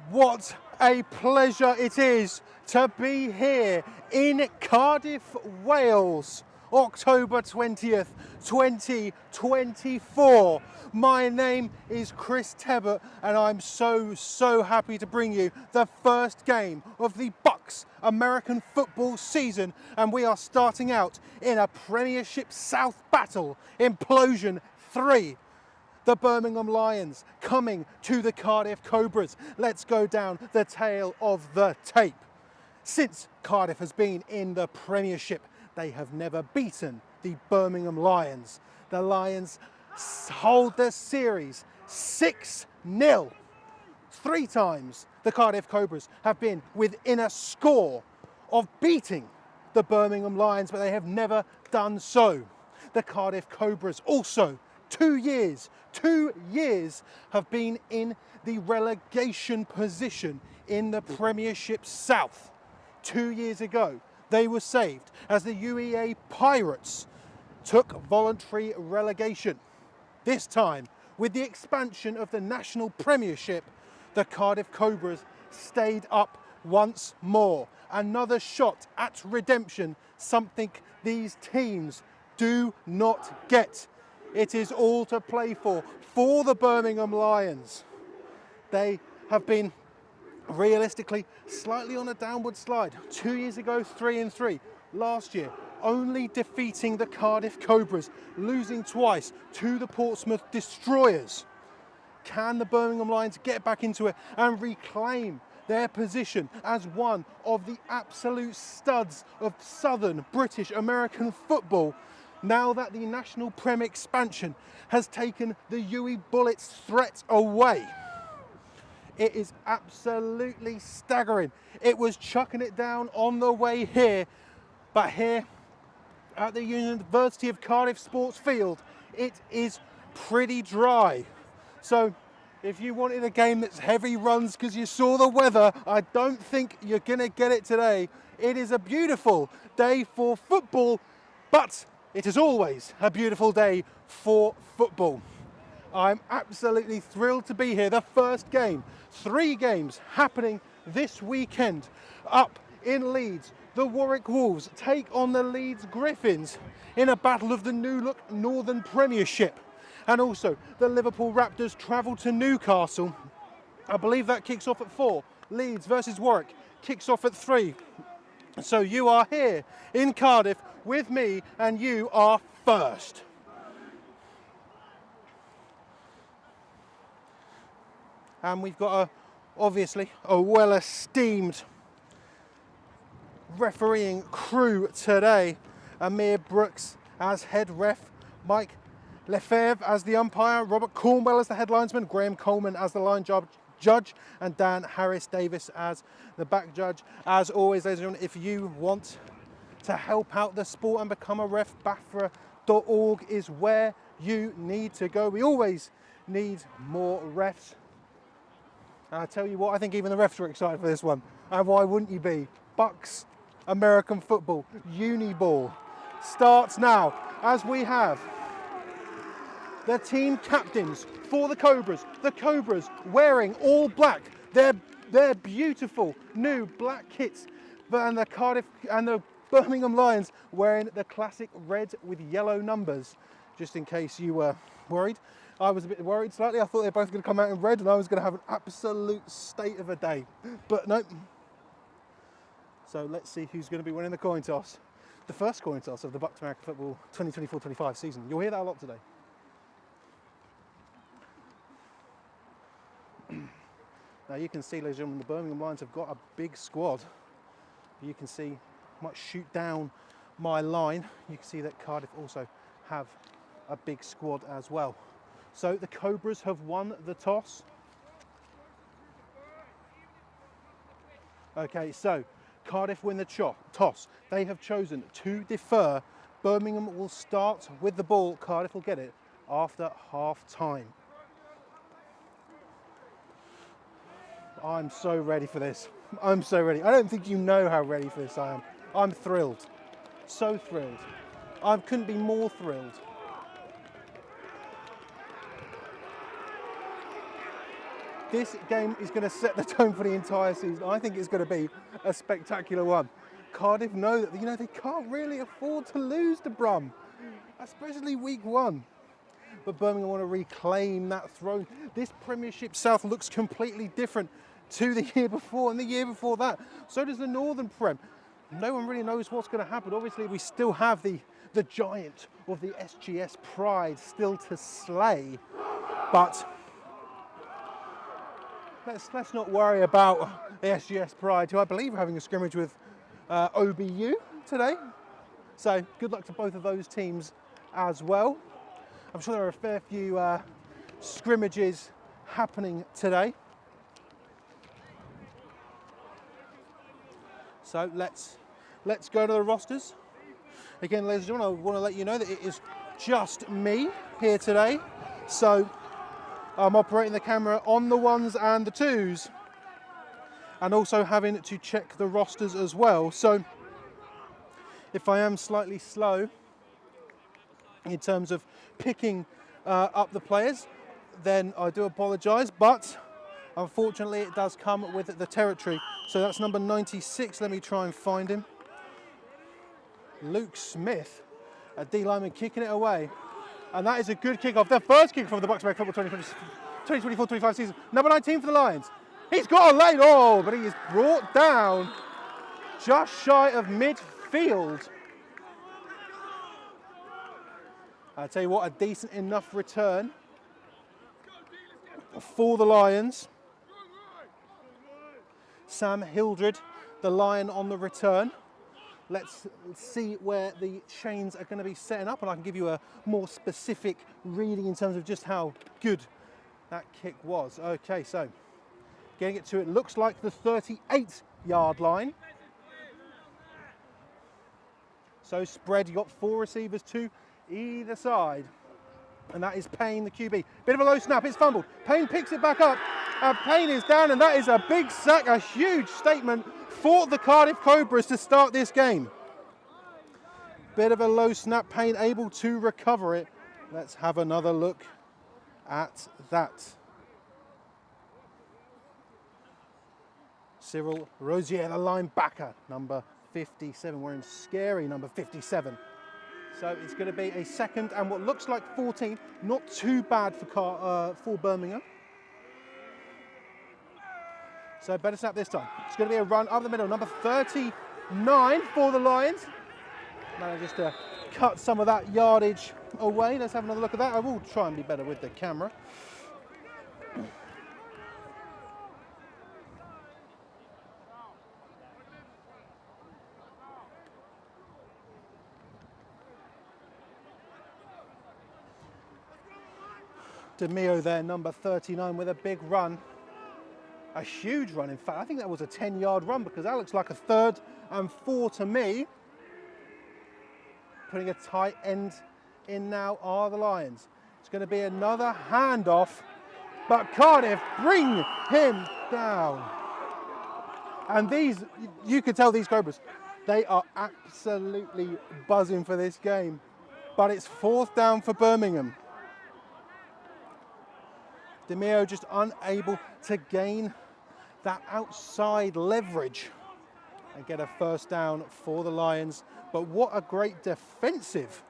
What a pleasure it is to be here in Cardiff, Wales, October 20th, 2024. My name is Chris Tebbett and I'm so happy to bring you the first game of the BUCS American football season, and we are starting out in a Premiership South battle, Implosion 3. The Birmingham Lions coming to the Cardiff Cobras. Let's go down the tail of the tape. Since Cardiff has been in the Premiership, they have never beaten the Birmingham Lions. The Lions hold the series 6-0. 3 times the Cardiff Cobras have been within a score of beating the Birmingham Lions, but they have never done so. The Cardiff Cobras also 2 years have been in the relegation position in the Premiership South. 2 years ago, they were saved as the UEA Pirates took voluntary relegation. This time, with the expansion of the National Premiership, the Cardiff Cobras stayed up once more. Another shot at redemption, something these teams do not get. It is all to play for the Birmingham Lions. They have been realistically slightly on a downward slide. 2 years ago, 3-3. Last year, only defeating the Cardiff Cobras, losing twice to the Portsmouth Destroyers. Can the Birmingham Lions get back into it and reclaim their position as one of the absolute studs of Southern British American football, now that the National Prem expansion has taken the UE Bullets threat away? It is absolutely staggering. It was chucking it down on the way here, but here at the University of Cardiff Sports Field, it is pretty dry. So if you wanted a game that's heavy runs because you saw the weather, I don't think you're gonna get it today. It is a beautiful day for football, but it is always a beautiful day for football. I'm absolutely thrilled to be here. The first game, 3 games happening this weekend. Up in Leeds, the Warwick Wolves take on the Leeds Griffins in a battle of the new look Northern Premiership. And also the Liverpool Raptors travel to Newcastle. I believe that kicks off at 4. Leeds versus Warwick kicks off at 3. So you are here in Cardiff with me and you are first. And we've got obviously a well-esteemed refereeing crew today. Amir Brooks as head ref, Mike Lefebvre as the umpire, Robert Cornwell as the head linesman, Graham Coleman as the line judge, and Dan Harris Davis as the back judge. As always, ladies and gentlemen, if you want to help out the sport and become a ref, BAFRA.org is where you need to go. We always need more refs. And I tell you what, I think even the refs are excited for this one. And why wouldn't you be? BUCS American football, Uniball, starts now as we have the team captains for the Cobras wearing all black, their beautiful new black kits, and the Cardiff and the Birmingham Lions wearing the classic red with yellow numbers. Just in case you were worried, I was a bit worried slightly. I thought they were both going to come out in red and I was going to have an absolute state of a day, but nope. So let's see who's going to be winning the coin toss. The first coin toss of the BUCS American Football 2024-25 season. You'll hear that a lot today. Now you can see, ladies and gentlemen, the Birmingham Lions have got a big squad. You can see, might shoot down my line. You can see that Cardiff also have a big squad as well. So the Cobras have won the toss. Okay, so Cardiff win the toss. They have chosen to defer. Birmingham will start with the ball. Cardiff will get it after half time. I'm so ready for this. I'm so ready. I don't think you know how ready for this I am. I'm thrilled. So thrilled. I couldn't be more thrilled. This game is going to set the tone for the entire season. I think it's going to be a spectacular one. Cardiff know that, you know, they can't really afford to lose to Brum, especially week 1. But Birmingham want to reclaim that throne. This Premiership South looks completely different to the year before and the year before that. So does the Northern Prem. No one really knows what's going to happen. Obviously, we still have the giant of the SGS pride still to slay. But let's not worry about the SGS pride, who I believe are having a scrimmage with OBU today. So good luck to both of those teams as well. I'm sure there are a fair few scrimmages happening today. So let's go to the rosters. Again, ladies and gentlemen, I want to let you know that it is just me here today. So I'm operating the camera on the 1s and the 2s, and also having to check the rosters as well. So if I am slightly slow in terms of picking up the players, then I do apologise, but unfortunately it does come with the territory. So that's number 96, let me try and find him. Luke Smith, a D-lineman kicking it away. And that is a good kickoff. The first kick from the BUCS American Football 2024-25 season. Number 19 for the Lions. He's got a late, but he is brought down just shy of midfield. I'll tell you what, a decent enough return for the Lions. Sam Hildred, the Lion on the return. Let's see where the chains are going to be setting up, and I can give you a more specific reading in terms of just how good that kick was. Okay, so getting it to it looks like the 38-yard line. So spread, you got 4 receivers to either side, and that is Payne, the QB. Bit of a low snap, it's fumbled. Payne picks it back up, and Payne is down, and that is a big sack, a huge statement for the Cardiff Cobras to start this game. Bit of a low snap, Payne able to recover it. Let's have another look at that. Cyril Rosier, the linebacker, number 57, wearing scary number 57. So it's going to be a second and what looks like 14. Not too bad for Birmingham. So better snap this time. It's going to be a run up the middle. Number 39 for the Lions. Managed to cut some of that yardage away. Let's have another look at that. I will try and be better with the camera. DeMeo there, number 39, with a big run. A huge run, in fact. I think that was a 10-yard run, because that looks like a 3rd and 4 to me. Putting a tight end in now are the Lions. It's going to be another handoff, but Cardiff bring him down. And these, you can tell these Cobras, they are absolutely buzzing for this game. But it's 4th down for Birmingham. DeMeo just unable to gain that outside leverage and get a 1st down for the Lions. But what a great defensive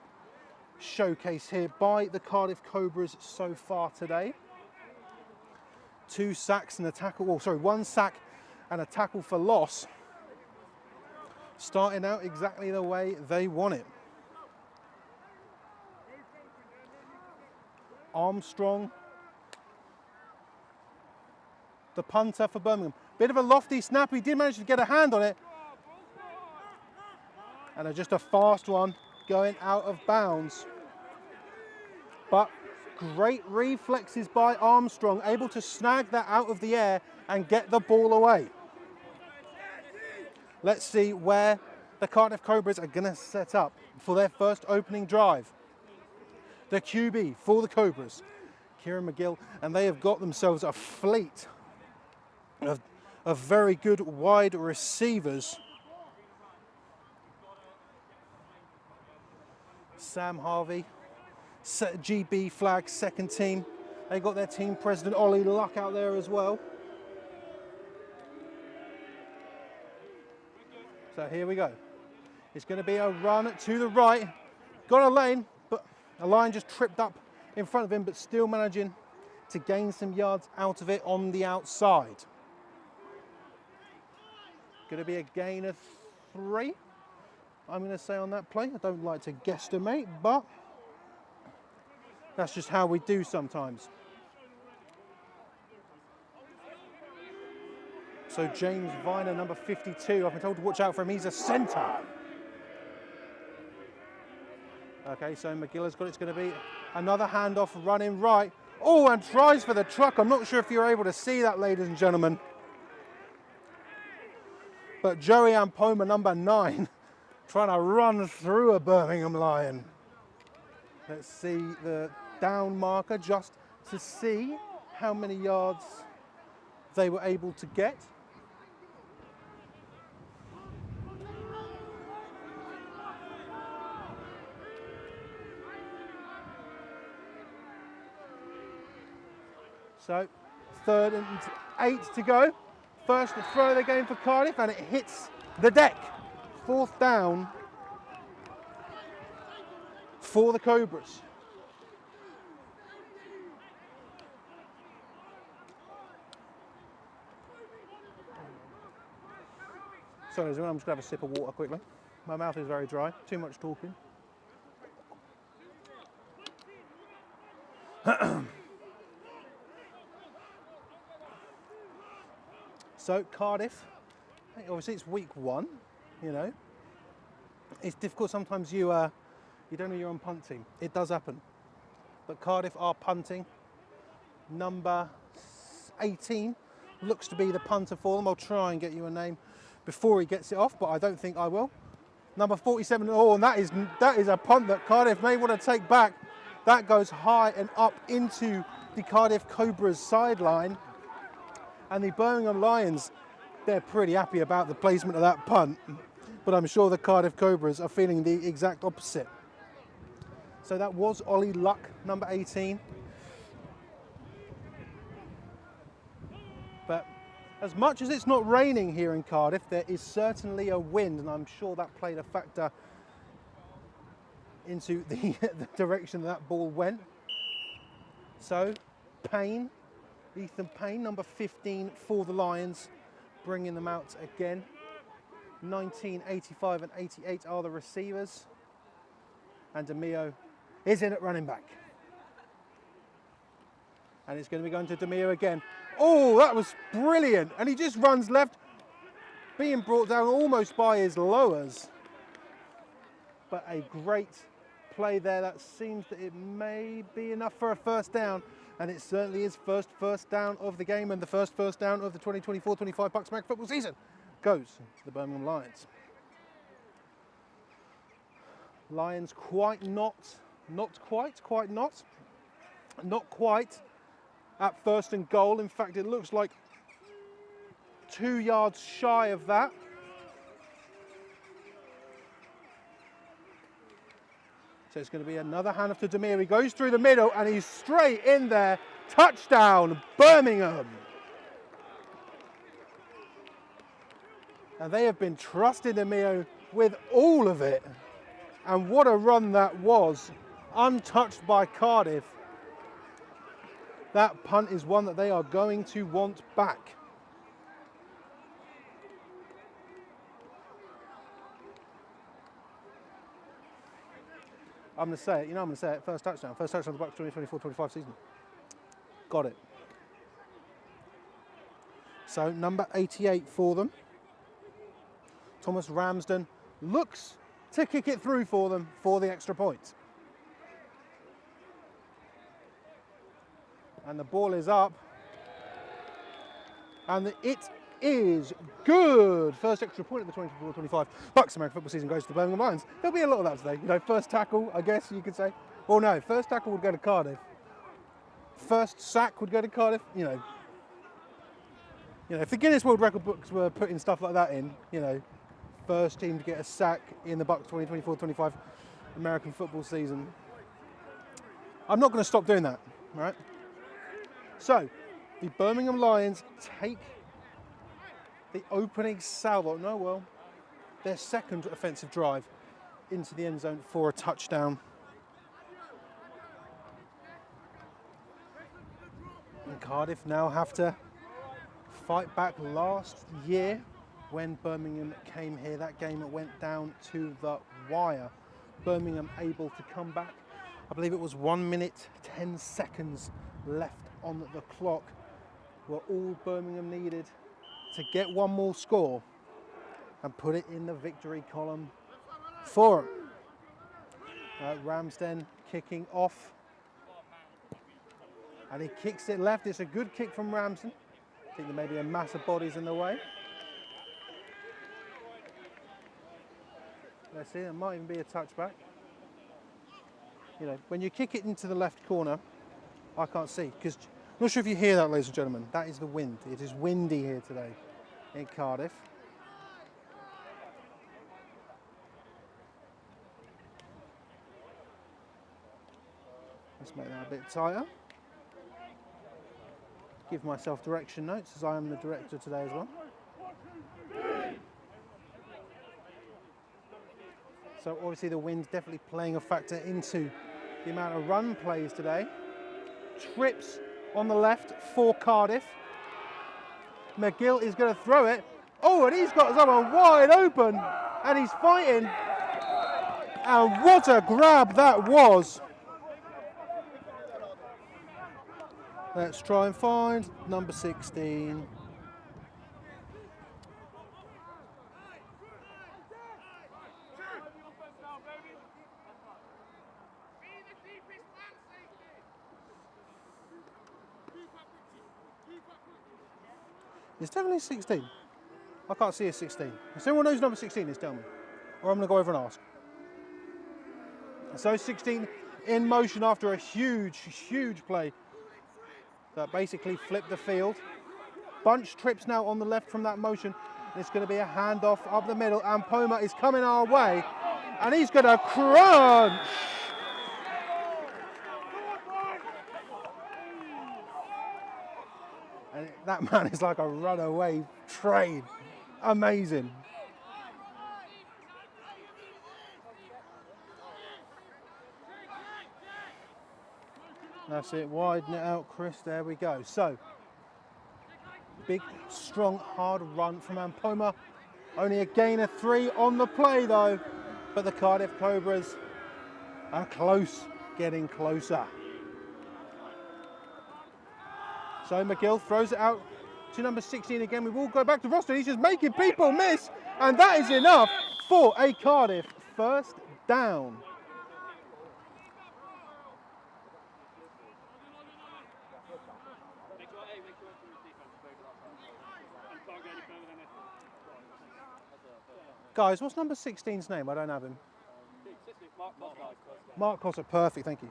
showcase here by the Cardiff Cobras so far today. 2 sacks and a tackle, 1 sack and a tackle for loss. Starting out exactly the way they want it. Armstrong, the punter for Birmingham. Bit of a lofty snap, he did manage to get a hand on it. And just a fast one going out of bounds. But great reflexes by Armstrong, able to snag that out of the air and get the ball away. Let's see where the Cardiff Cobras are going to set up for their first opening drive. The QB for the Cobras, Kieran McGill, and they have got themselves a fleet of very good wide receivers. Sam Harvey, GB flag, 2nd team. They got their team president, Ollie Luck, out there as well. So here we go. It's going to be a run to the right. Got a lane, but a line just tripped up in front of him, but still managing to gain some yards out of it on the outside. Going to be a gain of 3, I'm going to say, on that play. I don't like to guesstimate, but that's just how we do sometimes. So James Viner, number 52, I've been told to watch out for him. He's a centre. Okay, so McGiller's got it's going to be another handoff running right. Oh, and tries for the truck. I'm not sure if you're able to see that, ladies and gentlemen. But Joey Ampoma, number 9, trying to run through a Birmingham Lion. Let's see the down marker just to see how many yards they were able to get. So 3rd and 8 to go. First throw of the game for Cardiff, and it hits the deck. 4th down for the Cobras. Sorry, I'm just going to have a sip of water quickly. My mouth is very dry, too much talking. So Cardiff, obviously it's week 1, you know. It's difficult sometimes you don't know you're on punt team. It does happen. But Cardiff are punting. Number 18 looks to be the punter for them. I'll try and get you a name before he gets it off, but I don't think I will. Number 47, oh, and that is a punt that Cardiff may want to take back. That goes high and up into the Cardiff Cobras sideline. And the Birmingham Lions, they're pretty happy about the placement of that punt, but I'm sure the Cardiff Cobras are feeling the exact opposite. So that was Ollie Luck, number 18. But as much as it's not raining here in Cardiff, there is certainly a wind, and I'm sure that played a factor into the direction that ball went. So, Ethan Payne, number 15 for the Lions, bringing them out again. 19, 85 and 88 are the receivers. And DeMio is in at running back. And it's going to be going to DeMio again. Oh, that was brilliant. And he just runs left, being brought down almost by his lowers. But a great play there. That seems that it may be enough for a 1st down. And it certainly is first down of the game, and the first down of the 2024-25 BUCS American football season goes to the Birmingham Lions. Lions not quite at 1st and goal. In fact, it looks like 2 yards shy of that. So it's going to be another handoff to Demir. He goes through the middle and he's straight in there. Touchdown, Birmingham. And they have been trusting Demir with all of it. And what a run that was, untouched by Cardiff. That punt is one that they are going to want back. I'm going to say it, I'm going to say it, first touchdown of the BUCS 2024-25 season. Got it. So number 88 for them. Thomas Ramsden looks to kick it through for them for the extra point. And the ball is up. And it is good. First extra point of the 24-25 BUCS American football season goes to the Birmingham Lions. There'll be a lot of that today. First tackle, I guess you could say. Well, no, first tackle would go to Cardiff. First sack would go to Cardiff. If the Guinness World Record books were putting stuff like that in, first team to get a sack in the BUCS 2024-25 American football season. I'm not going to stop doing that, right? So, the Birmingham Lions take the opening salvo, their second offensive drive into the end zone for a touchdown. And Cardiff now have to fight back. Last year when Birmingham came here, that game went down to the wire. Birmingham able to come back. I believe it was 1 minute, 10 seconds left on the clock, were all Birmingham needed to get one more score and put it in the victory column for them. Ramsden kicking off. And he kicks it left. It's a good kick from Ramsden. I think there may be a mass of bodies in the way. Let's see, there might even be a touchback. You know, when you kick it into the left corner, I can't see, because I'm not sure if you hear that, ladies and gentlemen. That is the wind. It is windy here today in Cardiff. Let's make that a bit tighter. Give myself direction notes, as I am the director today as well. So obviously the wind definitely playing a factor into the amount of run plays today. Trips on the left for Cardiff. McGill is going to throw it. Oh, and he's got someone wide open, and he's fighting. And what a grab that was. Let's try and find number 16. It's definitely 16. I can't see a 16. If anyone knows number 16 is, tell me. Or I'm going to go over and ask. So 16 in motion after a huge, huge play that basically flipped the field. Bunch trips now on the left from that motion. It's going to be a handoff up the middle, and Poma is coming our way, and he's going to crunch. And that man is like a runaway train. Amazing. That's it, widen it out, Chris, there we go. So, big, strong, hard run from Ampoma. Only a gain of 3 on the play though, but the Cardiff Cobras are close, getting closer. So McGill throws it out to number 16 again. We will go back to Roston. He's just making people miss, and that is enough for a Cardiff first down. Guys, what's number 16's name? I don't have him. Mark Cotter, perfect, thank you.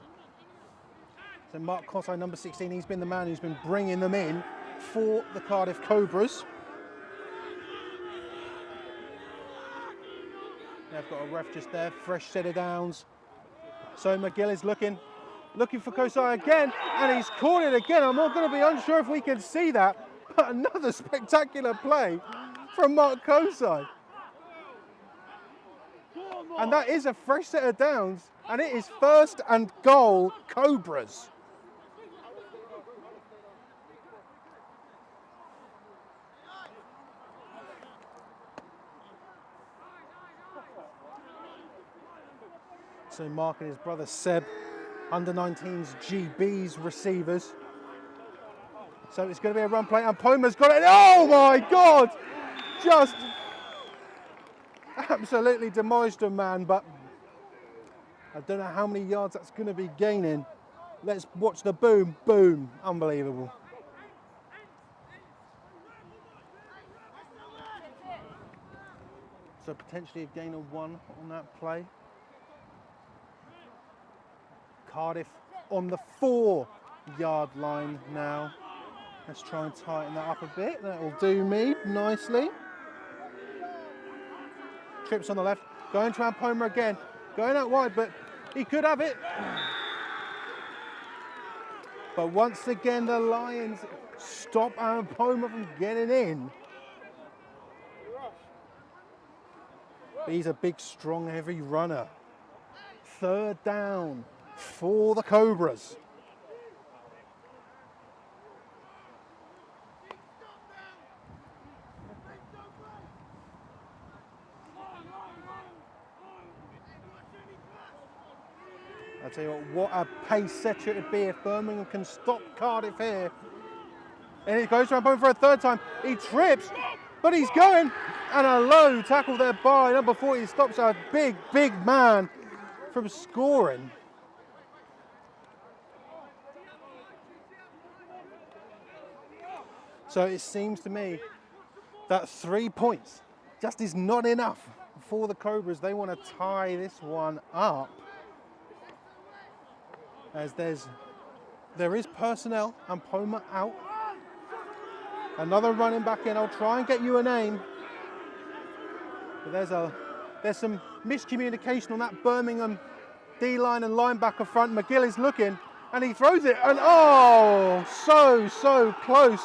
So Mark Cotter, number 16, he's been the man who's been bringing them in for the Cardiff Cobras. They've got a ref just there, fresh set of downs. So McGill is looking for Kosai again, and he's caught it again. I'm not going to be unsure if we can see that, but another spectacular play from Mark Kosai. And that is a fresh set of downs, and it is first and goal Cobras. So Mark and his brother Seb, under-19s GB's receivers. So it's going to be a run play, and Poma's got it. Oh my God! Just absolutely demolished a man, but I don't know how many yards that's going to be gaining. Let's watch the boom, boom. Unbelievable. So potentially a gain of 1 on that play. Cardiff on the 4-yard line now. Let's try and tighten that up a bit. That will do me nicely. Trips on the left, going to Ampoma again, going out wide, but he could have it. But once again, the Lions stop Aaron Poma from getting in. But he's a big, strong, heavy runner. Third down for the Cobras. I'll tell you what a pace setter it would be if Birmingham can stop Cardiff here. And it goes around for a third time. He trips, but he's going. And a low tackle there by number 40. He stops a big, big man from scoring. So it seems to me that 3 points just is not enough for the Cobras. They want to tie this one up. As there is personnel and Poma out. Another running back in. I'll try and get you a name. But there's some miscommunication on that Birmingham D-line and linebacker front. McGill is looking and he throws it and oh, so close.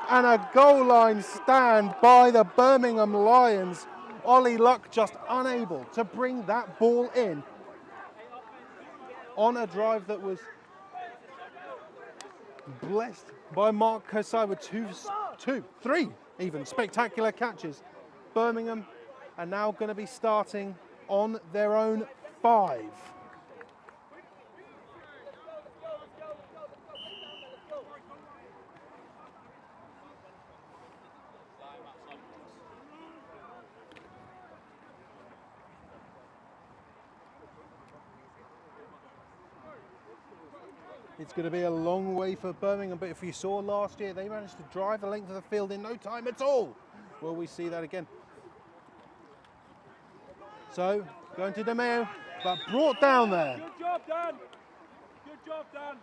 And a goal line stand by the Birmingham Lions. Ollie Luck just unable to bring that ball in on a drive that was blessed by Mark Kosai with three even spectacular catches. Birmingham are now going to be starting on their own 5. It's going to be a long way for Birmingham, but if you saw last year, they managed to drive the length of the field in no time at all. Will we see that again? So, going to DeMeo, but brought down there. Good job, Dan. Good job, Dan.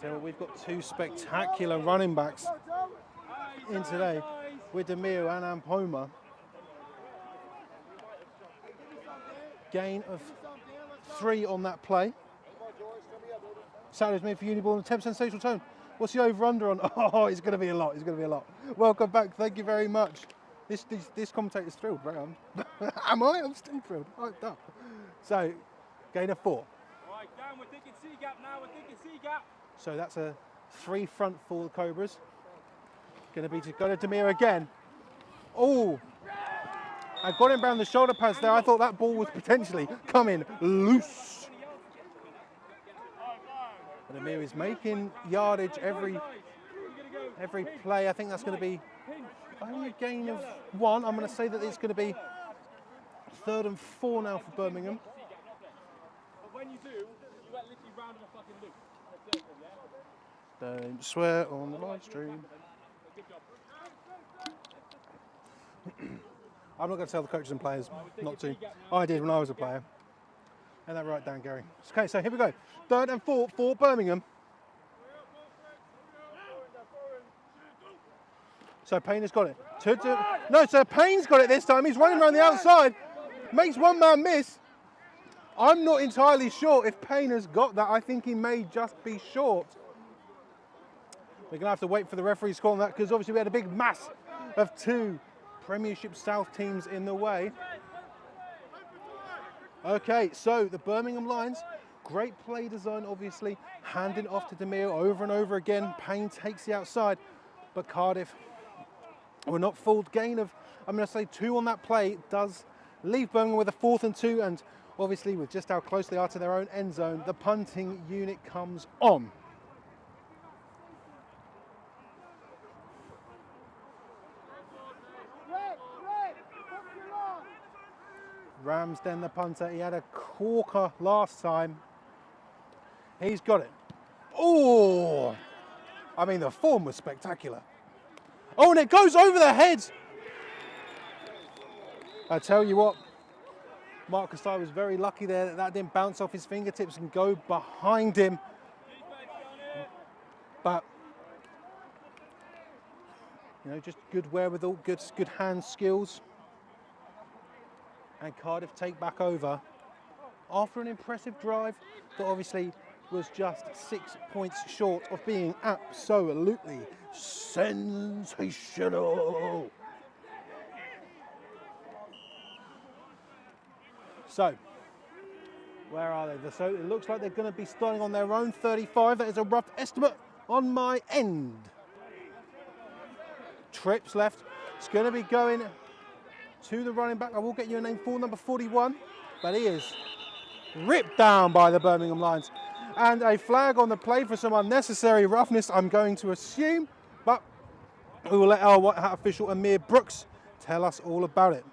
So we've got 2 spectacular running backs in today with DeMeo and Ampoma. Gain of 3 on that play. Saturday's made for Uniball and 10% sensational tone. What's the over-under on? Oh, it's going to be a lot. It's going to be a lot. Welcome back. Thank you very much. This commentator's thrilled, right? Am I? I'm still thrilled. Hyped up. So, gain of 4. All right, Dan, we're thinking C-gap now. We're thinking C-gap. So that's a 3 front for the Cobras. Going to go to Demir again. Oh, I got him around the shoulder pads there. I thought that ball was potentially coming loose. Demir is making yardage every play. I think that's going to be only a gain of 1. I'm going to say that it's going to be 3rd and 4 now for Birmingham. But when you do, you let literally round a fucking loop. Don't swear on the live stream. I'm not going to tell the coaches and players not to. I did when I was a player. And that right down, Gary. Okay, so here we go. 3rd and 4 for Birmingham. So Payne has got it. No, so Payne's got it this time. He's running around the outside. Makes one man miss. I'm not entirely sure if Payne has got that. I think he may just be short. We're going to have to wait for the referee's call on that because obviously we had a big mass of 2 Premiership South teams in the way. Okay, so the Birmingham Lions, great play design, obviously, handing off to DeMeo over and over again. Payne takes the outside, but Cardiff were not fooled. Gain of, I'm going to say 2 on that play does leave Birmingham with a 4th and 2, and obviously with just how close they are to their own end zone, the punting unit comes on. Ramsden, the punter, he had a corker last time. He's got it. Oh, I mean, the form was spectacular. Oh, and it goes over the heads. I tell you what, Mark Kosai was very lucky there that that didn't bounce off his fingertips and go behind him. But, you know, just good wherewithal, good hand skills. And Cardiff take back over after an impressive drive that obviously was just 6 points short of being absolutely sensational. So, where are they? So it looks like they're going to be starting on their own 35. That is a rough estimate on my end. Trips left. It's going to be going to the running back. I will get you a name for number 41, but he is ripped down by the Birmingham Lions. And a flag on the play for some unnecessary roughness, I'm going to assume, but we will let our white hat official Amir Brooks tell us all about it.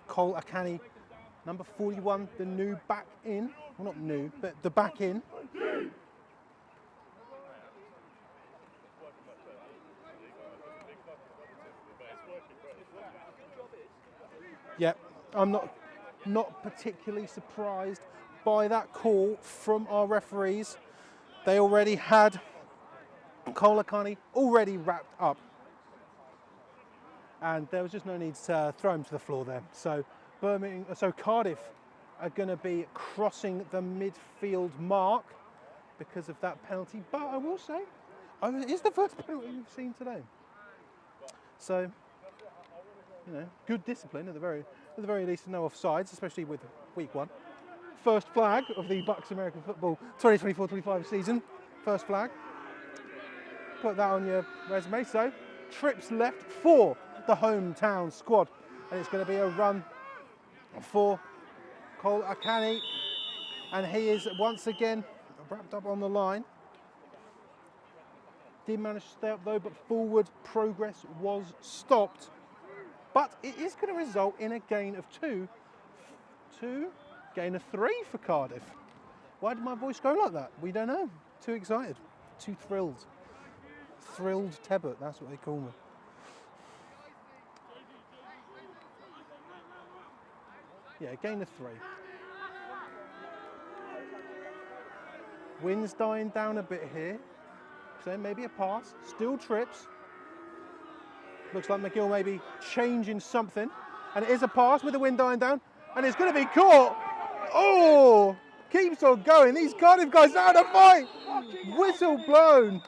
Cole Akani, number 41, the new back in. Well, not new, but the back in. Yeah, I'm not particularly surprised by that call from our referees. They already had Cole Akani already wrapped up. And there was just no need to throw him to the floor there. So Cardiff are going to be crossing the midfield mark because of that penalty. But I will say, it is the first penalty we've seen today. So, you know, good discipline at the very least, no offsides, especially with week 1. First flag of the BUCS American Football 2024-25 season. First flag. Put that on your resume. So, trips left for the hometown squad, and it's going to be a run for Cole Akani, and he is once again wrapped up on the line. Did manage to stay up though, but forward progress was stopped. But it is going to result in a gain of 2 to gain of 3 for Cardiff. Why did my voice go like that? We don't know. Too excited, too thrilled. Thrilled Tebbert, that's what they call me. Yeah, gain of 3. Wind's dying down a bit here. So maybe a pass. Still trips. Looks like McGill may be changing something. And it is a pass with the wind dying down. And it's going to be caught. Oh! Keeps on going. These Cardiff guys are out of fight. Whistle blown.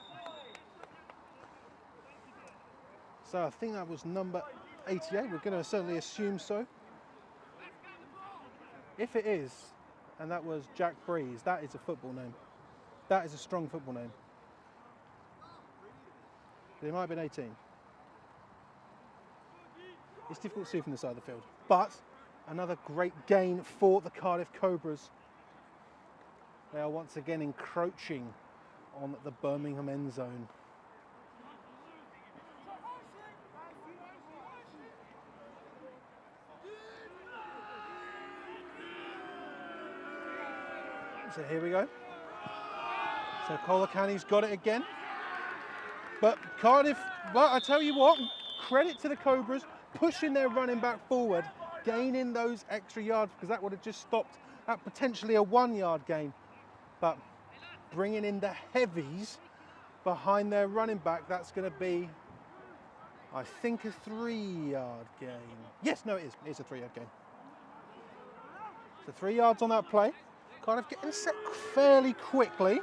So I think that was number 88. We're going to certainly assume so. If it is, and that was Jack Breeze, that is a football name. That is a strong football name. But it might have been 18. It's difficult to see from the side of the field. But another great gain for the Cardiff Cobras. They are once again encroaching on the Birmingham end zone. So here we go. So Cole Akani's got it again. But Cardiff, well, I tell you what, credit to the Cobras, pushing their running back forward, gaining those extra yards, because that would have just stopped at potentially a 1-yard gain. But bringing in the heavies behind their running back, that's going to be, I think, a 3-yard gain. Yes, no, it is. It's a 3-yard gain. So 3 yards on that play. Cardiff getting set fairly quickly.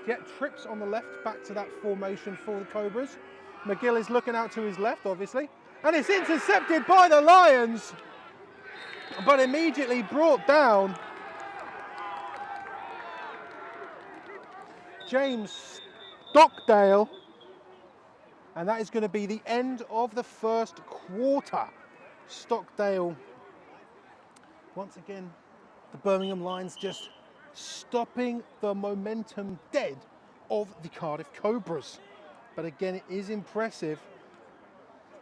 Get trips on the left, back to that formation for the Cobras. McGill is looking out to his left, obviously. And it's intercepted by the Lions, but immediately brought down. James Stockdale. And that is going to be the end of the first quarter. Stockdale, once again, the Birmingham Lions just stopping the momentum dead of the Cardiff Cobras. But again, it is impressive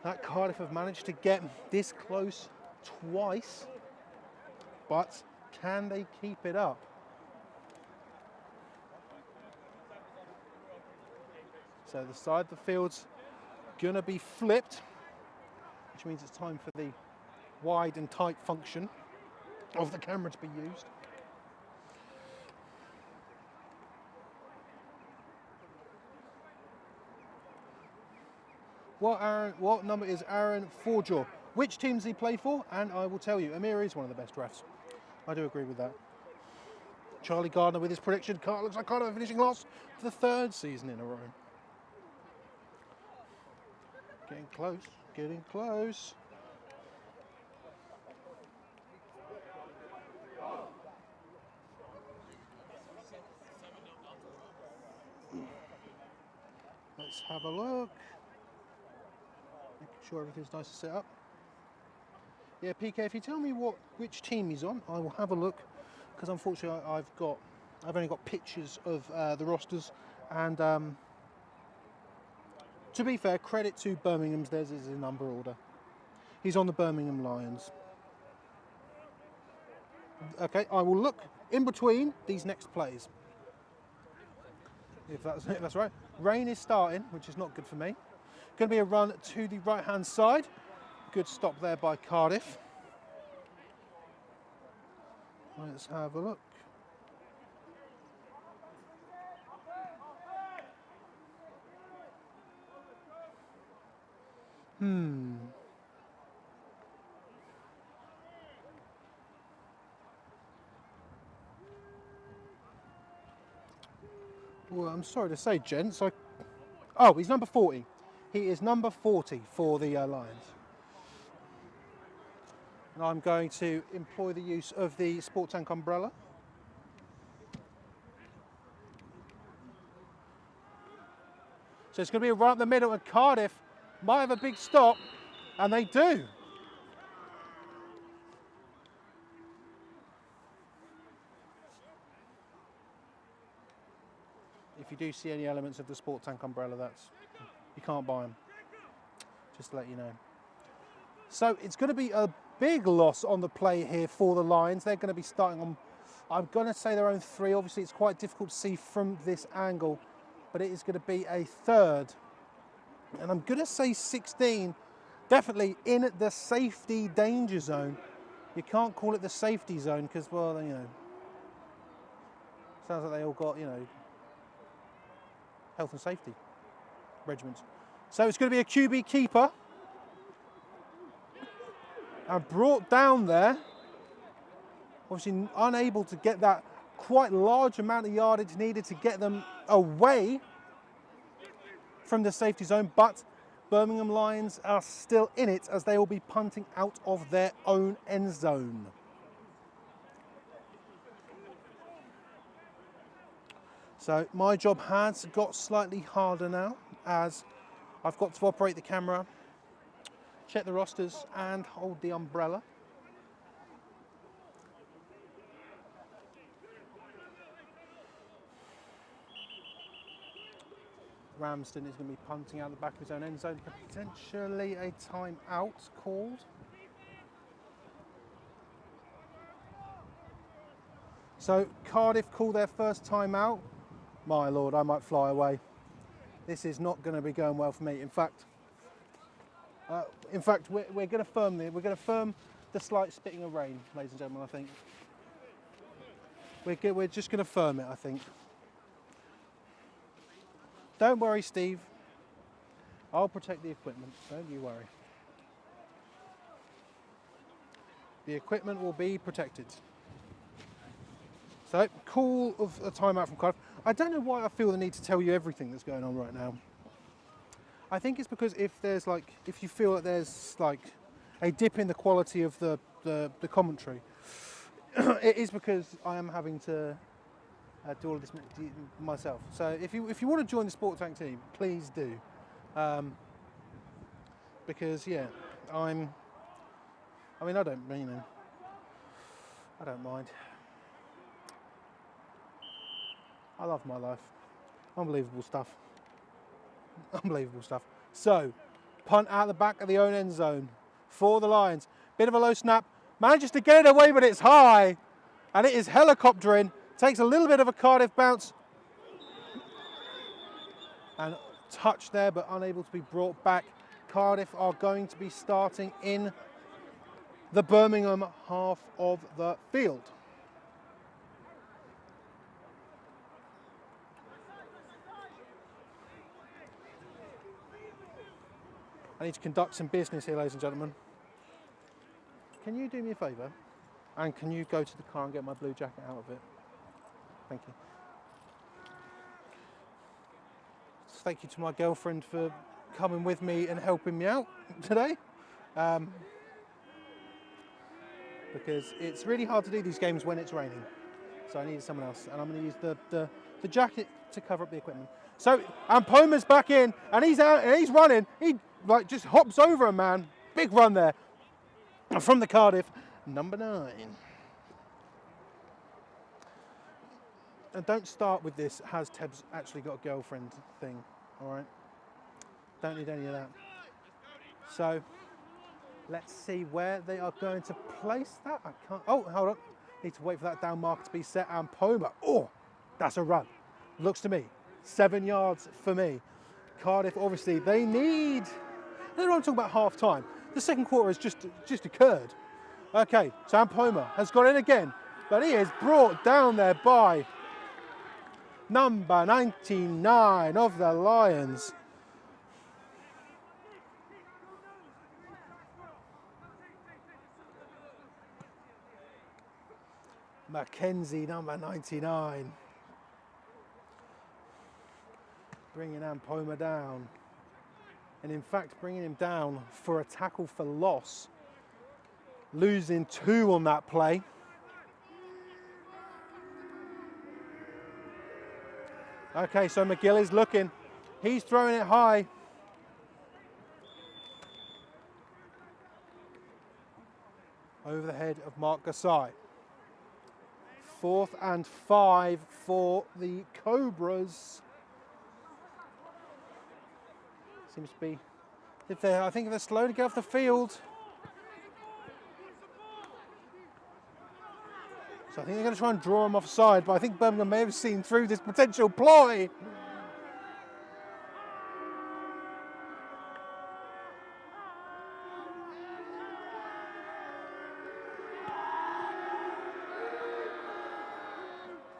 that Cardiff have managed to get this close twice. But can they keep it up? So the side of the field's gonna be flipped, which means it's time for the wide and tight function of the camera to be used. What number is Aaron Forjaw? Which team does he play for? And I will tell you, Amir is one of the best refs. I do agree with that. Charlie Gardner with his prediction. Looks like Cardiff finishing last for the 3rd season in a row. Getting close, getting close. Let's have a look. Making sure everything's nice to set up. Yeah, PK, if you tell me which team he's on, I will have a look. Because unfortunately, I've only got pictures of the rosters, and to be fair, credit to Birmingham's. Theirs is in number order. He's on the Birmingham Lions. Okay, I will look in between these next plays. If that's right. Rain is starting, which is not good for me. Going to be a run to the right-hand side. Good stop there by Cardiff. Let's have a look. Well, I'm sorry to say, gents. Oh, he's number 40. He is number 40 for the Lions. And I'm going to employ the use of the Sport Tank umbrella. So it's going to be right up the middle, and Cardiff might have a big stop, and they do. If you do see any elements of the Sport Tank umbrella, you can't buy them. Just to let you know. So it's going to be a big loss on the play here for the Lions. They're going to be starting on, I'm going to say their own 3. Obviously, it's quite difficult to see from this angle, but it is going to be a 3rd. And I'm going to say 16, definitely in the safety danger zone. You can't call it the safety zone because, well, you know, sounds like they all got, you know, health and safety regiments. So it's going to be a QB keeper. And brought down there. Obviously unable to get that quite large amount of yardage needed to get them away from the safety zone, but Birmingham Lions are still in it as they will be punting out of their own end zone. So my job has got slightly harder now as I've got to operate the camera, check the rosters and hold the umbrella. Ramsden is going to be punting out the back of his own end zone, potentially a timeout called. So Cardiff call their first timeout. My lord, I might fly away. This is not going to be going well for me. In fact, we're going to firm the slight spitting of rain, ladies and gentlemen. I think we're just going to firm it. I think. Don't worry, Steve. I'll protect the equipment. Don't you worry. The equipment will be protected. So, call of a timeout from Cardiff. I don't know why I feel the need to tell you everything that's going on right now. I think it's because if you feel that there's like a dip in the quality of the commentary, it is because I am having to do all of this myself. So if you want to join the Sport Tank team, please do. Because yeah, I don't mind. I love my life. Unbelievable stuff. Unbelievable stuff. So, punt out the back of the own end zone for the Lions. Bit of a low snap. Manages to get it away, but it's high. And it is helicoptering. Takes a little bit of a Cardiff bounce. And touch there, but unable to be brought back. Cardiff are going to be starting in the Birmingham half of the field. I need to conduct some business here, ladies and gentlemen. Can you do me a favour? And can you go to the car and get my blue jacket out of it? Thank you. Thank you to my girlfriend for coming with me and helping me out today. Because it's really hard to do these games when it's raining. So I needed someone else. And I'm going to use the jacket to cover up the equipment. So, and Poma's back in, and he's out, and he's running. He like just hops over a man. Big run there. From the Cardiff, number 9. And don't start with this, has Teb's actually got a girlfriend thing, all right? Don't need any of that. So, let's see where they are going to place that. I can't, oh, hold on. Need to wait for that down marker to be set, and Poma, oh, that's a run. Looks to me, 7 yards for me. Cardiff, obviously, they need, I don't know what I'm talking about half time. The second quarter has just occurred. Okay, so Poma has got in again, but he is brought down there by number 99 of the Lions. Mackenzie, number 99. Bringing Poma down. And in fact, bringing him down for a tackle for loss. Losing 2 on that play. Okay, so McGill is looking. He's throwing it high. Over the head of Mark Gassai. 4th and 5 for the Cobras. Seems to be, I think if they're slow to get off the field. So I think they're going to try and draw him offside, but I think Birmingham may have seen through this potential ploy.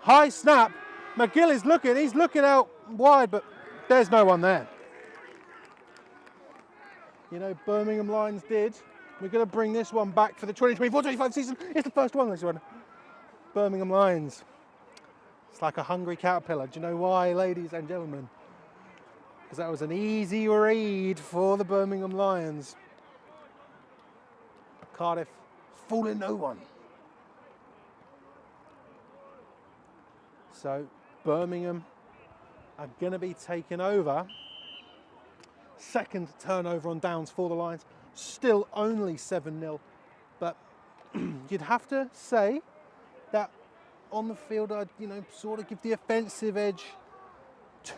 High snap. McGill is looking, he's looking out wide, but there's no one there. You know, Birmingham Lions did. We're going to bring this one back for the 2024-25 season. It's the first one, this one. Birmingham Lions. It's like a hungry caterpillar. Do you know why, ladies and gentlemen? Because that was an easy read for the Birmingham Lions. Cardiff fooling no one. So Birmingham are going to be taken over. Second turnover on downs for the Lions. Still only 7-0. But you'd have to say that on the field I'd, sort of give the offensive edge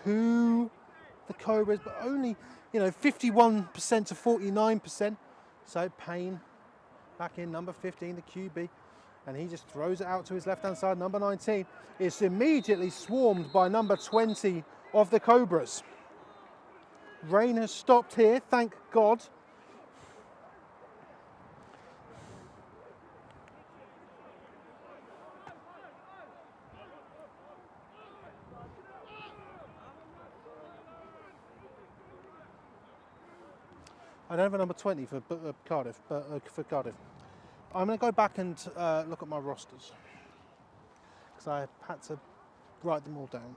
to the Cobras, but only, 51% to 49%. So Payne back in, number 15, the QB. And he just throws it out to his left-hand side. Number 19 is immediately swarmed by number 20 of the Cobras. Rain has stopped here, thank God. I don't have a number 20 for Cardiff, but for Cardiff. I'm going to go back and look at my rosters because I had to write them all down.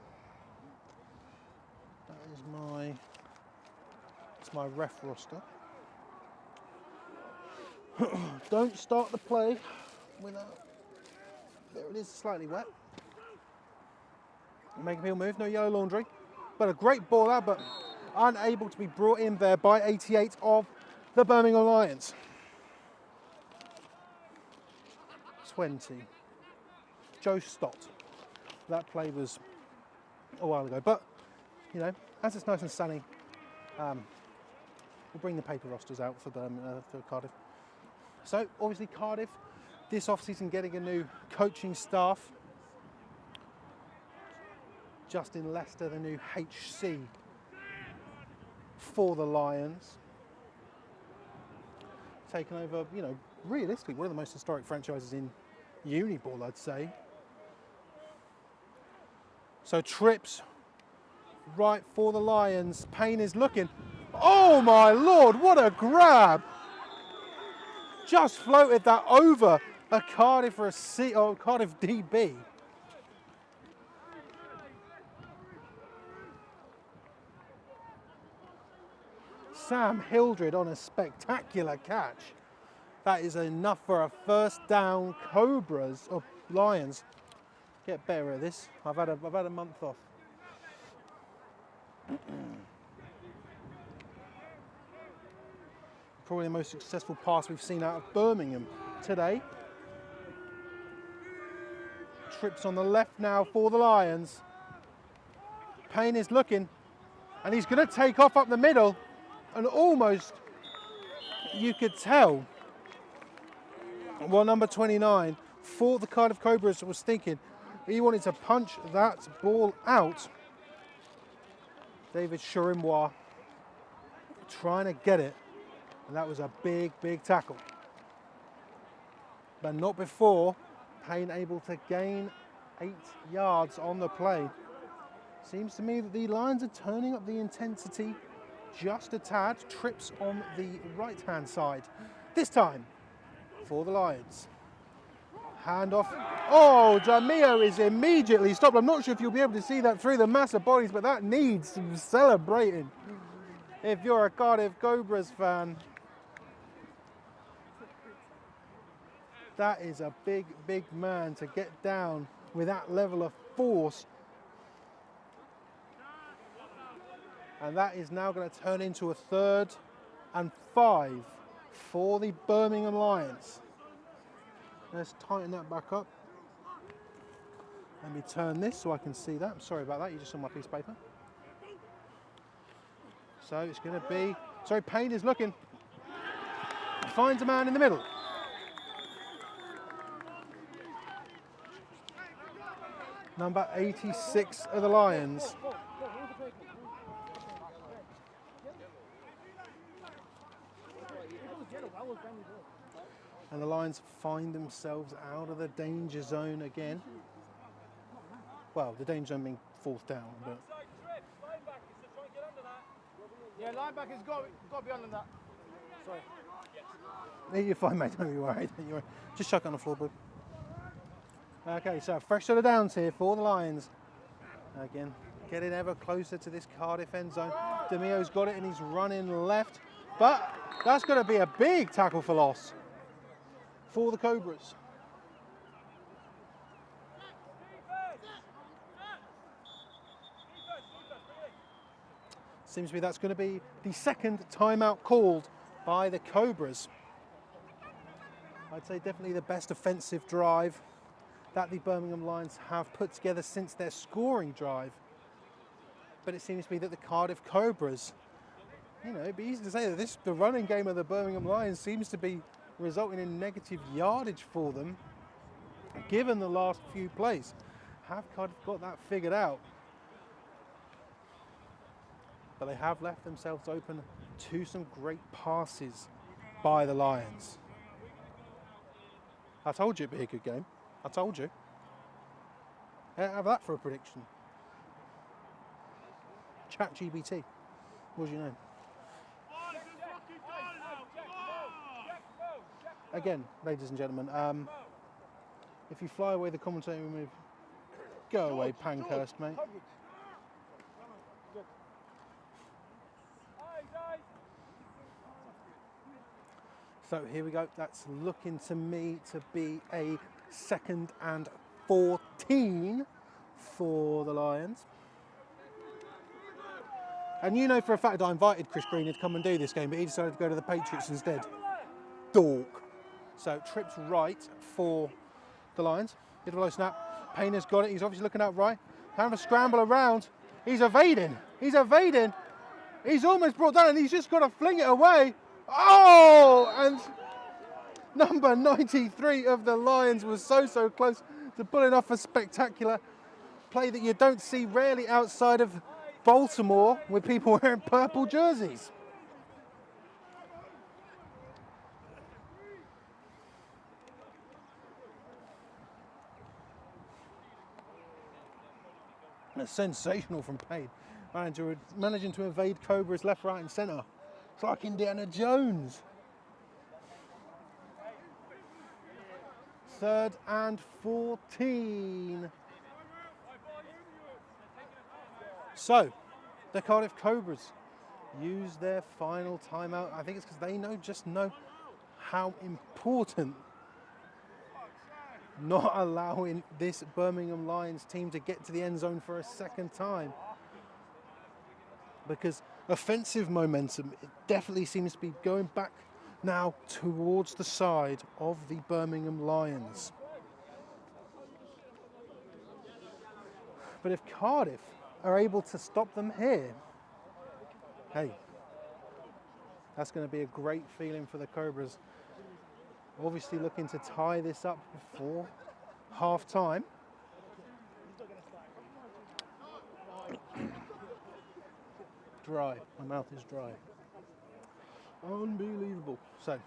That is my ref roster. Don't start the play without. There it is, slightly wet. Making people move, no yellow laundry, but a great ball out, but unable to be brought in there by 88 of the Birmingham Lions. 20. Joe Stott. That play was a while ago, but as it's nice and sunny, we'll bring the paper rosters out for Cardiff. So obviously Cardiff this off-season getting a new coaching staff. Justin Lester, the new HC for the Lions. Taken over, realistically one of the most historic franchises in uni ball, I'd say. So trips right for the Lions. Payne is looking. Oh my Lord, what a grab! Just floated that over a Cardiff or Cardiff DB. Sam Hildred on a spectacular catch. That is enough for a first down. Cobras or Lions. Get better at this. I've had a month off. Probably the most successful pass we've seen out of Birmingham today. Trips on the left now for the Lions. Payne is looking, and he's going to take off up the middle, and almost you could tell, well, number 29 for the Cardiff Cobras was thinking he wanted to punch that ball out. David Shirimwa trying to get it, and that was a big, big tackle. But not before Payne able to gain 8 yards on the play. Seems to me that the Lions are turning up the intensity just a tad. Trips on the right-hand side. This time for the Lions. Hand off. Oh, Jamio is immediately stopped. I'm not sure if you'll be able to see that through the mass of bodies, but that needs some celebrating if you're a Cardiff Cobras fan. That is a big, big man to get down with that level of force. And that is now going to turn into a 3rd and 5 for the Birmingham Lions. Let's tighten that back up. Let me turn this so I can see that. I'm sorry about that, you just saw my piece of paper. So it's going to be, sorry, Payne is looking. Finds a man in the middle. Number 86 of the Lions. And the Lions find themselves out of the danger zone again. Well, the danger zone being 4th down, but... Yeah, linebacker's got to be under that. Sorry. You're fine, mate, don't be worried. Just chuck it on the floor, bud. Okay, so fresh set of downs here for the Lions. Again, getting ever closer to this Cardiff end zone. Demio's got it and he's running left. But that's going to be a big tackle for loss for the Cobras. Seems to me that's going to be the 2nd timeout called by the Cobras. I'd say definitely the best offensive drive that the Birmingham Lions have put together since their scoring drive. But it seems to me that the Cardiff Cobras, you know, it'd be easy to say that the running game of the Birmingham Lions seems to be resulting in negative yardage for them, given the last few plays. Have Cardiff got that figured out? But they have left themselves open to some great passes by the Lions. I told you it'd be a good game. I told you. Have that for a prediction. ChatGPT. What do you know? Again, ladies and gentlemen, if you fly away the commentator move, go away, Pankhurst, mate. So here we go. That's looking to me to be a 2nd and 14 for the Lions. And you know for a fact I invited Chris Green to come and do this game, but he decided to go to the Patriots instead. Dork. So trips right for the Lions. Bit of a low snap. Payne has got it. He's obviously looking out right. Kind of a scramble around. He's evading. He's evading. He's almost brought down and he's just got to fling it away. Oh! And number 93 of the Lions was so close to pulling off a spectacular play that you don't see rarely outside of Baltimore with people wearing purple jerseys. Sensational from Payne. managing to evade Cobras left, right and centre. It's like Indiana Jones. 3rd and 14. So, the Cardiff Cobras use their final timeout. I think it's because they know how important not allowing this Birmingham Lions team to get to the end zone for a second time. Because offensive momentum, it definitely seems to be going back now towards the side of the Birmingham Lions. But if Cardiff are able to stop them here, hey, that's going to be a great feeling for the Cobras. Obviously looking to tie this up before half time. Dry, my mouth is dry. Unbelievable. So,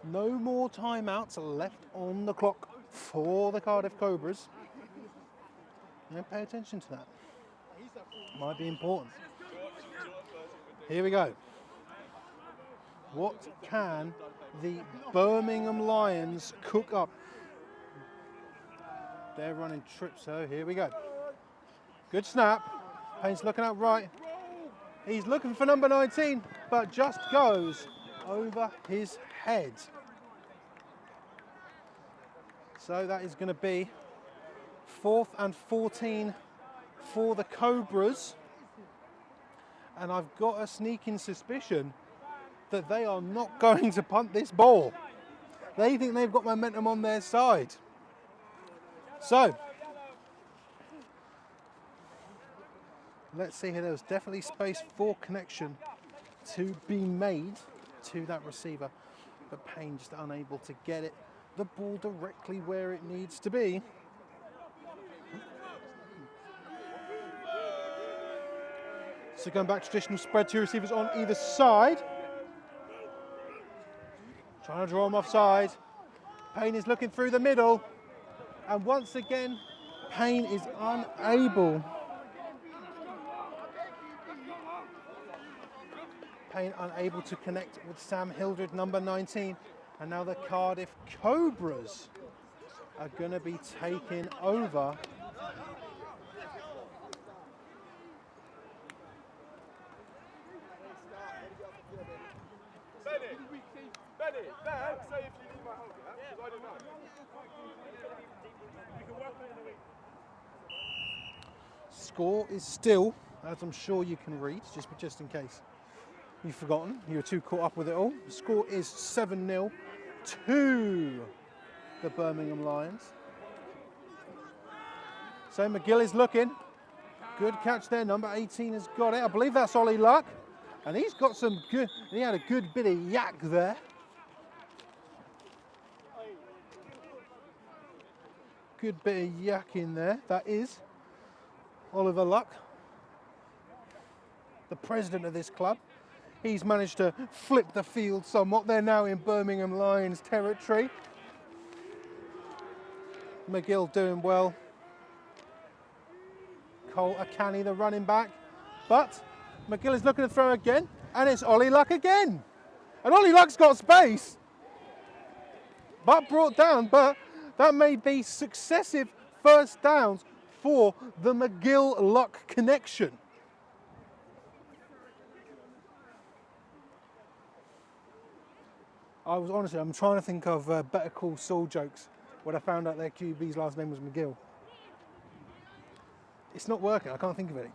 no more timeouts left on the clock for the Cardiff Cobras. Now pay attention to that. Might be important. Here we go. What can the Birmingham Lions cook up? They're running trips, so here we go. Good snap. Payne's looking out right. He's looking for number 19, but just goes over his head. So that is going to be 4th and 14 for the Cobras. And I've got a sneaking suspicion that they are not going to punt this ball. They think they've got momentum on their side. So, let's see here. There's definitely space for connection to be made to that receiver, but Payne just unable to get the ball directly where it needs to be. So going back to traditional spread, 2 receivers on either side. Trying to draw him offside. Payne is looking through the middle. And once again, Payne is unable. Payne unable to connect with Sam Hildred, number 19. And now the Cardiff Cobras are going to be taking over. Score is still, as I'm sure you can read, just in case you've forgotten, you were too caught up with it all. The score is 7-0 to the Birmingham Lions. So McGill is looking. Good catch there, number 18 has got it. I believe that's Ollie Luck. And he's got some good, he had a good bit of yak there. Good bit of yak in there, that is Oliver Luck, the president of this club. He's managed to flip the field somewhat. They're now in Birmingham Lions territory. McGill doing well. Cole Akani, the running back. But McGill is looking to throw again, and it's Ollie Luck again. And Ollie Luck's got space, but brought down. But that may be successive first downs for the McGill-Luck connection. I'm trying to think of Better Call Saul jokes when I found out their QB's last name was McGill. It's not working, I can't think of any.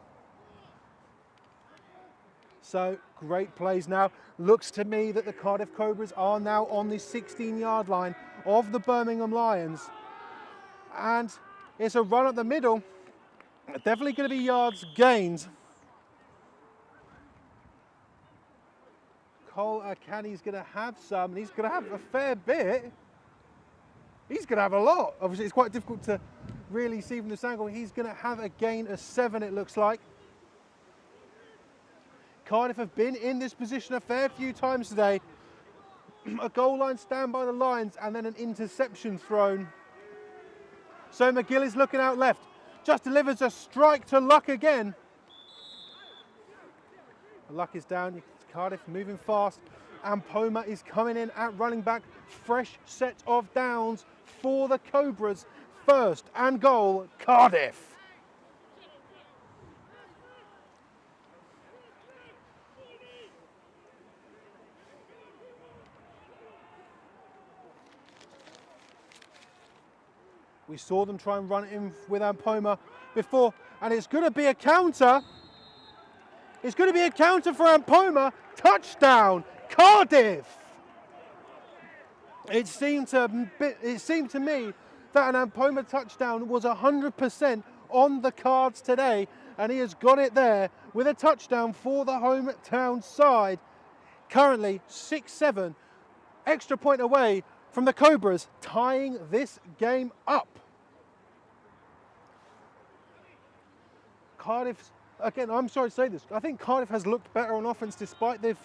So, great plays now. Looks to me that the Cardiff Cobras are now on the 16-yard line of the Birmingham Lions. And it's a run up the middle. Definitely going to be yards gained. Cole Akani's going to have some, and he's going to have a fair bit. He's going to have a lot. Obviously, it's quite difficult to really see from this angle. He's going to have a gain of 7, it looks like. Cardiff have been in this position a fair few times today. A goal line stand by the Lions, and then an interception thrown. So McGill is looking out left. Just delivers a strike to Luck again. Luck is down. Cardiff moving fast. And Poma is coming in at running back. Fresh set of downs for the Cobras. First and goal, Cardiff. We saw them try and run it in with Ampoma before, and it's going to be a counter. It's going to be a counter for Ampoma. Touchdown, Cardiff. It seemed to me that an Ampoma touchdown was 100% on the cards today, and he has got it there with a touchdown for the hometown side. Currently 6-7, extra point away from the Cobras, tying this game up. Cardiff, again, I'm sorry to say this, I think Cardiff has looked better on offense despite the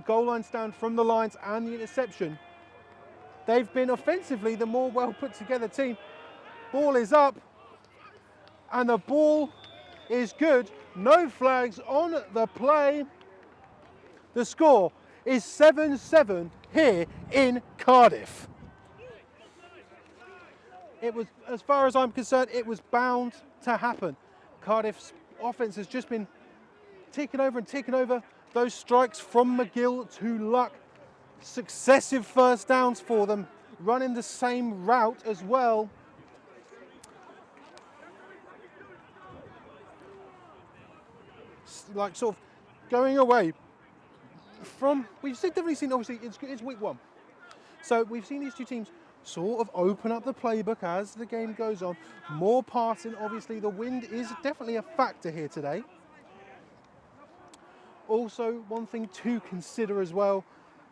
goal line stand from the lines and the interception. They've been offensively the more well put together team. Ball is up and the ball is good. No flags on the play. The score is 7-7 here in Cardiff. It was, as far as I'm concerned, it was bound to happen. Cardiff's offense has just been ticking over. Those strikes from McGill to Luck. Successive first downs for them, running the same route as well. Like sort of going away from, we've definitely seen, obviously it's week one. So we've seen these two teams sort of open up the playbook as the game goes on. More passing, obviously the wind is definitely a factor here today. Also, one thing to consider as well,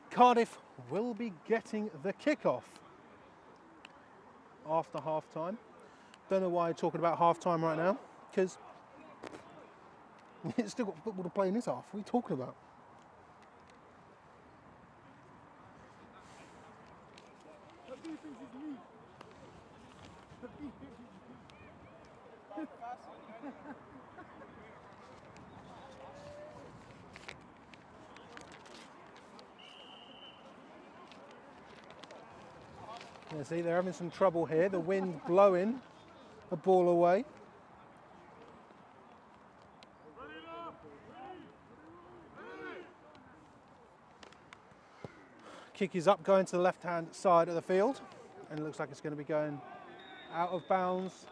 Cardiff will be getting the kickoff after half-time. Don't know why I'm talking about half-time right now, because it's still got football to play in this half. What are you talking about? Yeah, see, they're having some trouble here. The wind blowing the ball away. Kick is up, going to the left-hand side of the field, and it looks like it's going to be going out of bounds.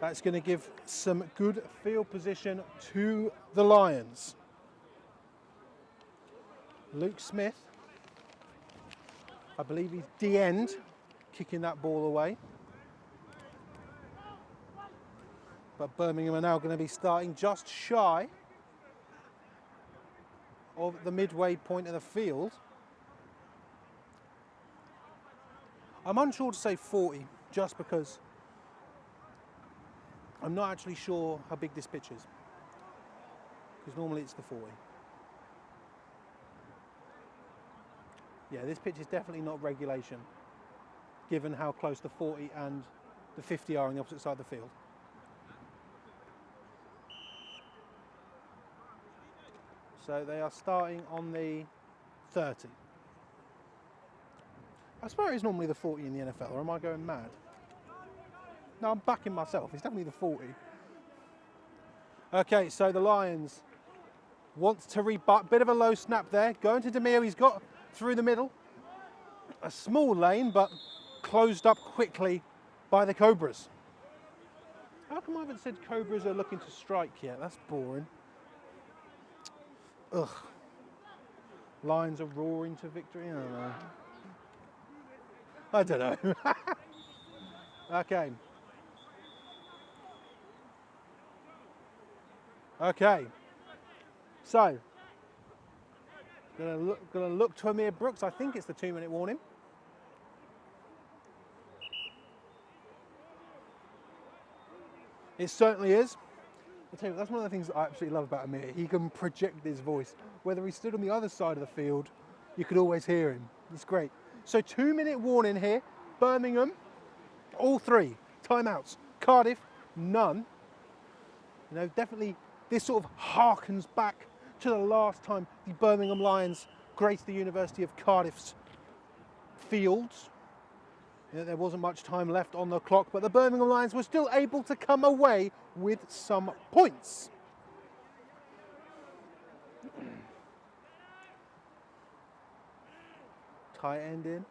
That's going to give some good field position to the Lions. Luke Smith, I believe he's D-end, kicking that ball away. But Birmingham are now going to be starting just shy of the midway point of the field. I'm unsure to say 40, just because I'm not actually sure how big this pitch is, because normally it's the 40. Yeah, this pitch is definitely not regulation, given how close the 40 and the 50 are on the opposite side of the field. So they are starting on the 30. I swear it's normally the 40 in the NFL, or am I going mad? No, I'm backing myself. It's definitely the 40. Okay, so the Lions want to rebut. Bit of a low snap there. Going to Demir. He's got through the middle. A small lane, but closed up quickly by the Cobras. How come I haven't said Cobras are looking to strike yet? That's boring. Ugh. Lions are roaring to victory. I don't know. I don't know. Okay. Okay. So, gonna look to Amir Brooks. I think it's the 2-minute warning. It certainly is. I'll tell you, that's one of the things that I absolutely love about Amir. He can project his voice. Whether he stood on the other side of the field, you could always hear him. It's great. So 2-minute warning here. Birmingham, all 3 timeouts. Cardiff, none. You know, definitely this sort of harkens back to the last time the Birmingham Lions graced the University of Cardiff's fields. There wasn't much time left on the clock, but the Birmingham Lions were still able to come away with some points. Tight end in,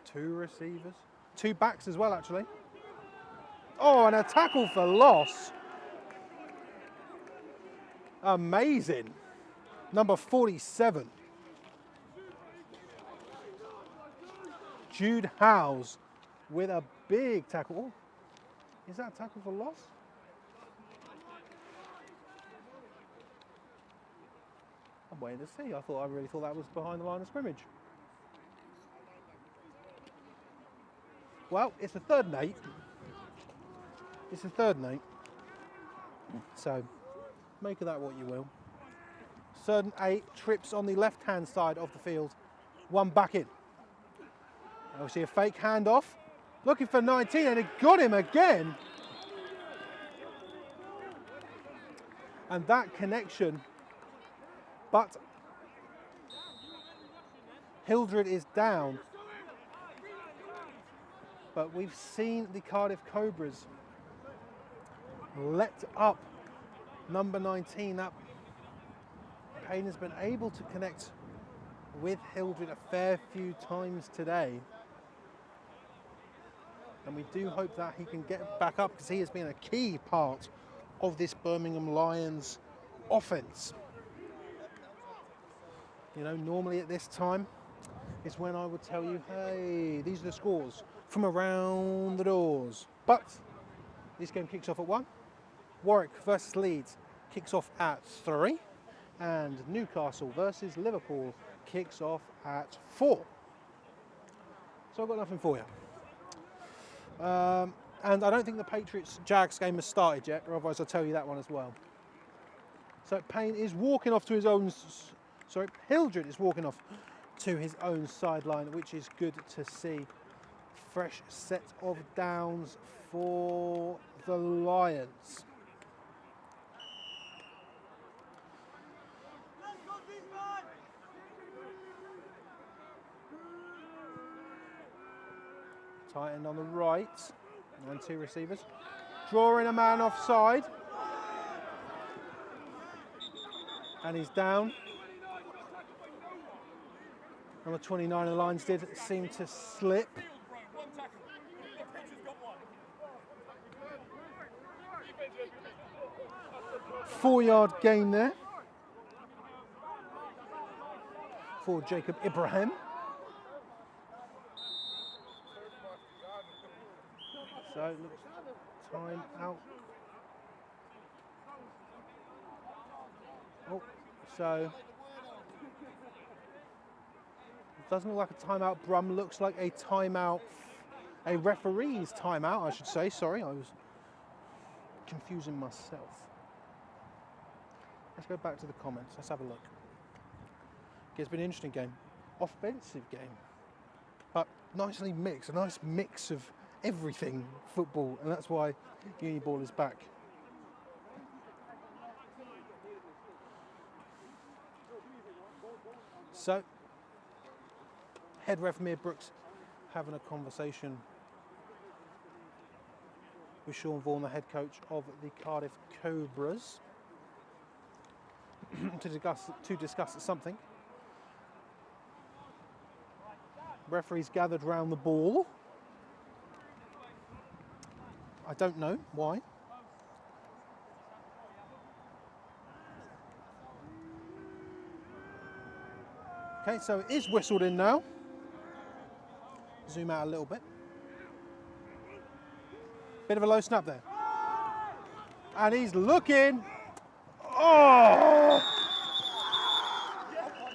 2 receivers, 2 backs as well actually. Oh, and a tackle for loss. Amazing. Number 47. Jude Howes with a big tackle. Oh, is that a tackle for loss? I'm waiting to see. I really thought that was behind the line of scrimmage. Well, it's a 3rd and 8. It's a 3rd and 8. So, make of that what you will. 3rd and 8, trips on the left-hand side of the field. 1 back in. Now we see a fake handoff. Looking for 19, and it got him again. And that connection. But Hildred is down. But we've seen the Cardiff Cobras let up number 19. That Payne has been able to connect with Hildred a fair few times today. And we do hope that he can get back up, because he has been a key part of this Birmingham Lions offense. You know, normally at this time is when I would tell you, hey, these are the scores from around the doors. But this game kicks off at 1. Warwick versus Leeds kicks off at 3. And Newcastle versus Liverpool kicks off at 4. So I've got nothing for you. And I don't think the Patriots-Jags game has started yet, or otherwise I'll tell you that one as well. So Payne is walking off to his own, Hildred is walking off to his own sideline, which is good to see. Fresh set of downs for the Lions. Tight end on the right, and 2 receivers. Drawing a man offside. And he's down. Number 29 of the Lions did seem to slip. 4-yard gain there for Jacob Ibrahim. So it looks time out. Oh, so it doesn't look like a timeout. Brum looks like a timeout, a referee's timeout, I should say. Sorry, I was confusing myself. Let's go back to the comments. Let's have a look. It's been an interesting game, offensive game, but nicely mixed. A nice mix of everything football, and that's why uni ball is back. So, head ref Mir Brooks having a conversation with Sean Vaughan, the head coach of the Cardiff Cobras, to discuss something. Referees gathered round the ball. I don't know why. Okay, so it is whistled in now. Zoom out a little bit. Bit of a low snap there. And he's looking. Oh!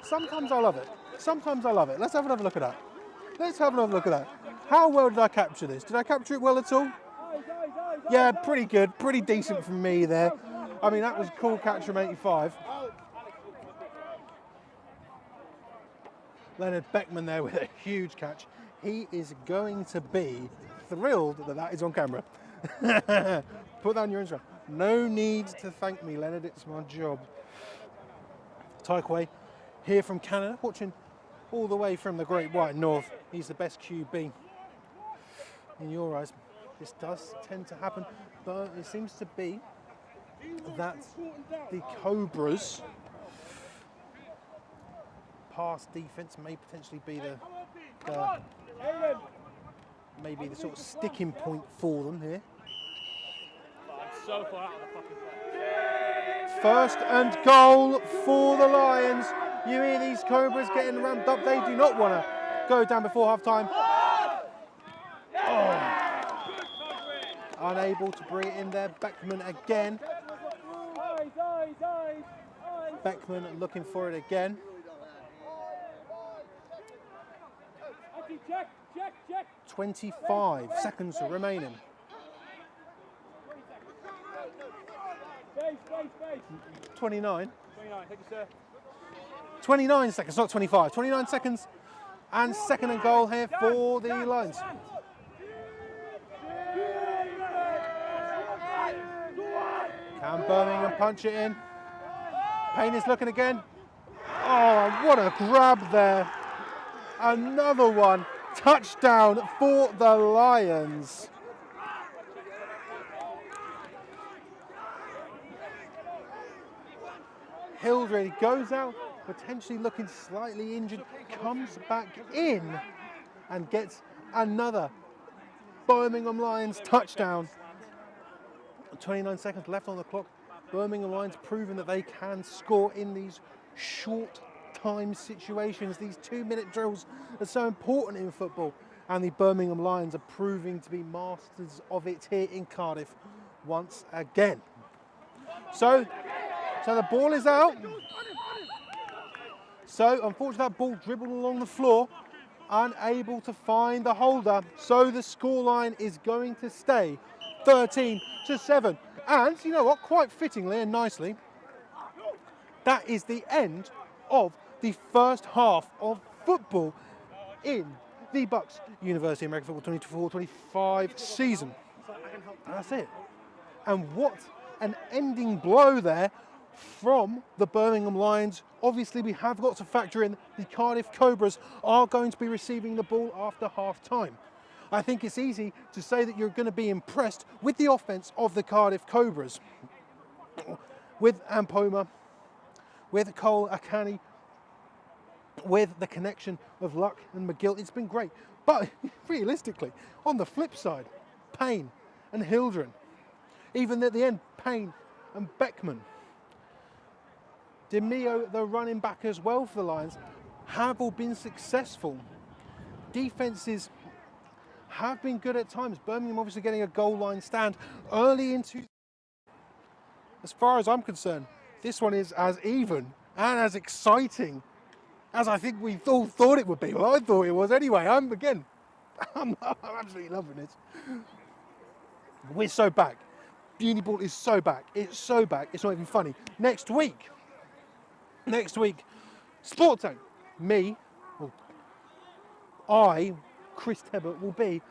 Sometimes I love it. Sometimes I love it. Let's have another look at that. Let's have another look at that. How well did I capture this? Did I capture it well at all? Yeah, pretty good. Pretty decent from me there. I mean, that was a cool catch from 85. Leonard Beckman there with a huge catch. He is going to be thrilled that that is on camera. Put that on your Instagram. No need to thank me, Leonard. It's my job. Taekwondo here from Canada, watching all the way from the Great White North. He's the best QB in your eyes. This does tend to happen, but it seems to be that the Cobras pass defense may potentially be maybe the sort of sticking point for them here. So far out of the fucking play. First and goal for the Lions. You hear these Cobras getting ramped up. They do not want to go down before half time. Oh. Unable to bring it in there. Beckman again. Beckman looking for it again. Check. 25 seconds remaining. Space. 29. 29, thank you, sir. 29 seconds, not 25. 29 seconds and second and goal here for the Lions. Can Birmingham punch it in? Payne is looking again. Oh, what a grab there. Another one. Touchdown for the Lions. Hildred goes out, potentially looking slightly injured, comes back in and gets another Birmingham Lions touchdown. 29 seconds left on the clock. Birmingham Lions proving that they can score in these short time situations. These 2-minute drills are so important in football, and the Birmingham Lions are proving to be masters of it here in Cardiff once again. So the ball is out. So unfortunately that ball dribbled along the floor, unable to find the holder. So the scoreline is going to stay 13-7. And you know what, quite fittingly and nicely, that is the end of the first half of football in the BUCS University American Football 24-25 season. That's it. And what an ending blow there from the Birmingham Lions. Obviously, we have got to factor in the Cardiff Cobras are going to be receiving the ball after half time. I think it's easy to say that you're going to be impressed with the offense of the Cardiff Cobras. With Ampoma, with Cole Akani, with the connection of Luck and McGill, it's been great. But realistically, on the flip side, Payne and Hildren, even at the end, Payne and Beckman, DeMio, the running back as well for the Lions, have all been successful. Defences have been good at times. Birmingham obviously getting a goal line stand early into. As far as I'm concerned, this one is as even and as exciting as I think we all thought it would be. Well, I thought it was anyway. I'm absolutely loving it. We're so back. Uni Ball is so back. It's so back. It's not even funny. Next week, Sport Tank, Chris Tebbert, will be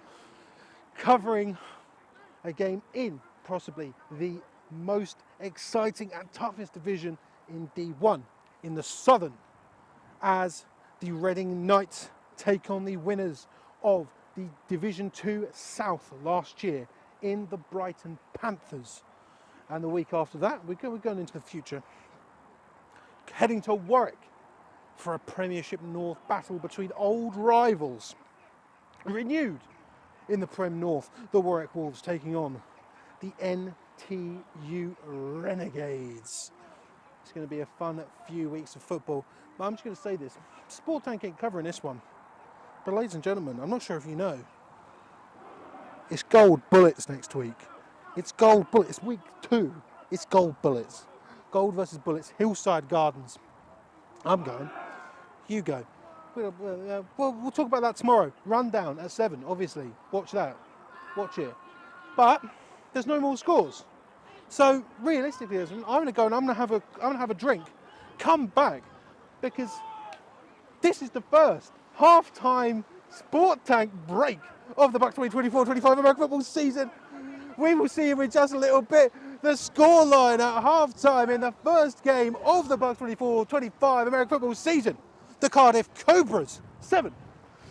covering a game in possibly the most exciting and toughest division in D1 in the Southern, as the Reading Knights take on the winners of the Division 2 South last year in the Brighton Panthers. And the week after that, we're going into the future, heading to Warwick for a Premiership North battle between old rivals. Renewed in the Prem North, the Warwick Wolves taking on the NTU Renegades. It's going to be a fun few weeks of football. But I'm just going to say this, Sport Tank ain't covering this one. But ladies and gentlemen, I'm not sure if you know, it's Gold Bullets next week. It's Gold Bullets. It's week 2. It's Gold Bullets. Gold versus Bullets, Hillside Gardens. I'm going. You go. We'll talk about that tomorrow. Rundown at 7, obviously. Watch that. Watch it. But there's no more scores. So realistically, I'm going to go and I'm going to have a drink. Come back, because this is the first half-time Sport Tank break of the BUCS 2024-25 American football season. We will see you in just a little bit. The scoreline at half-time in the first game of the BUCS 24-25 American football season. The Cardiff Cobras, 7.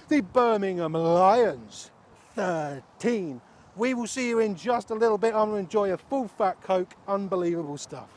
The Birmingham Lions, 13. We will see you in just a little bit. I'm going to enjoy a full fat Coke. Unbelievable stuff.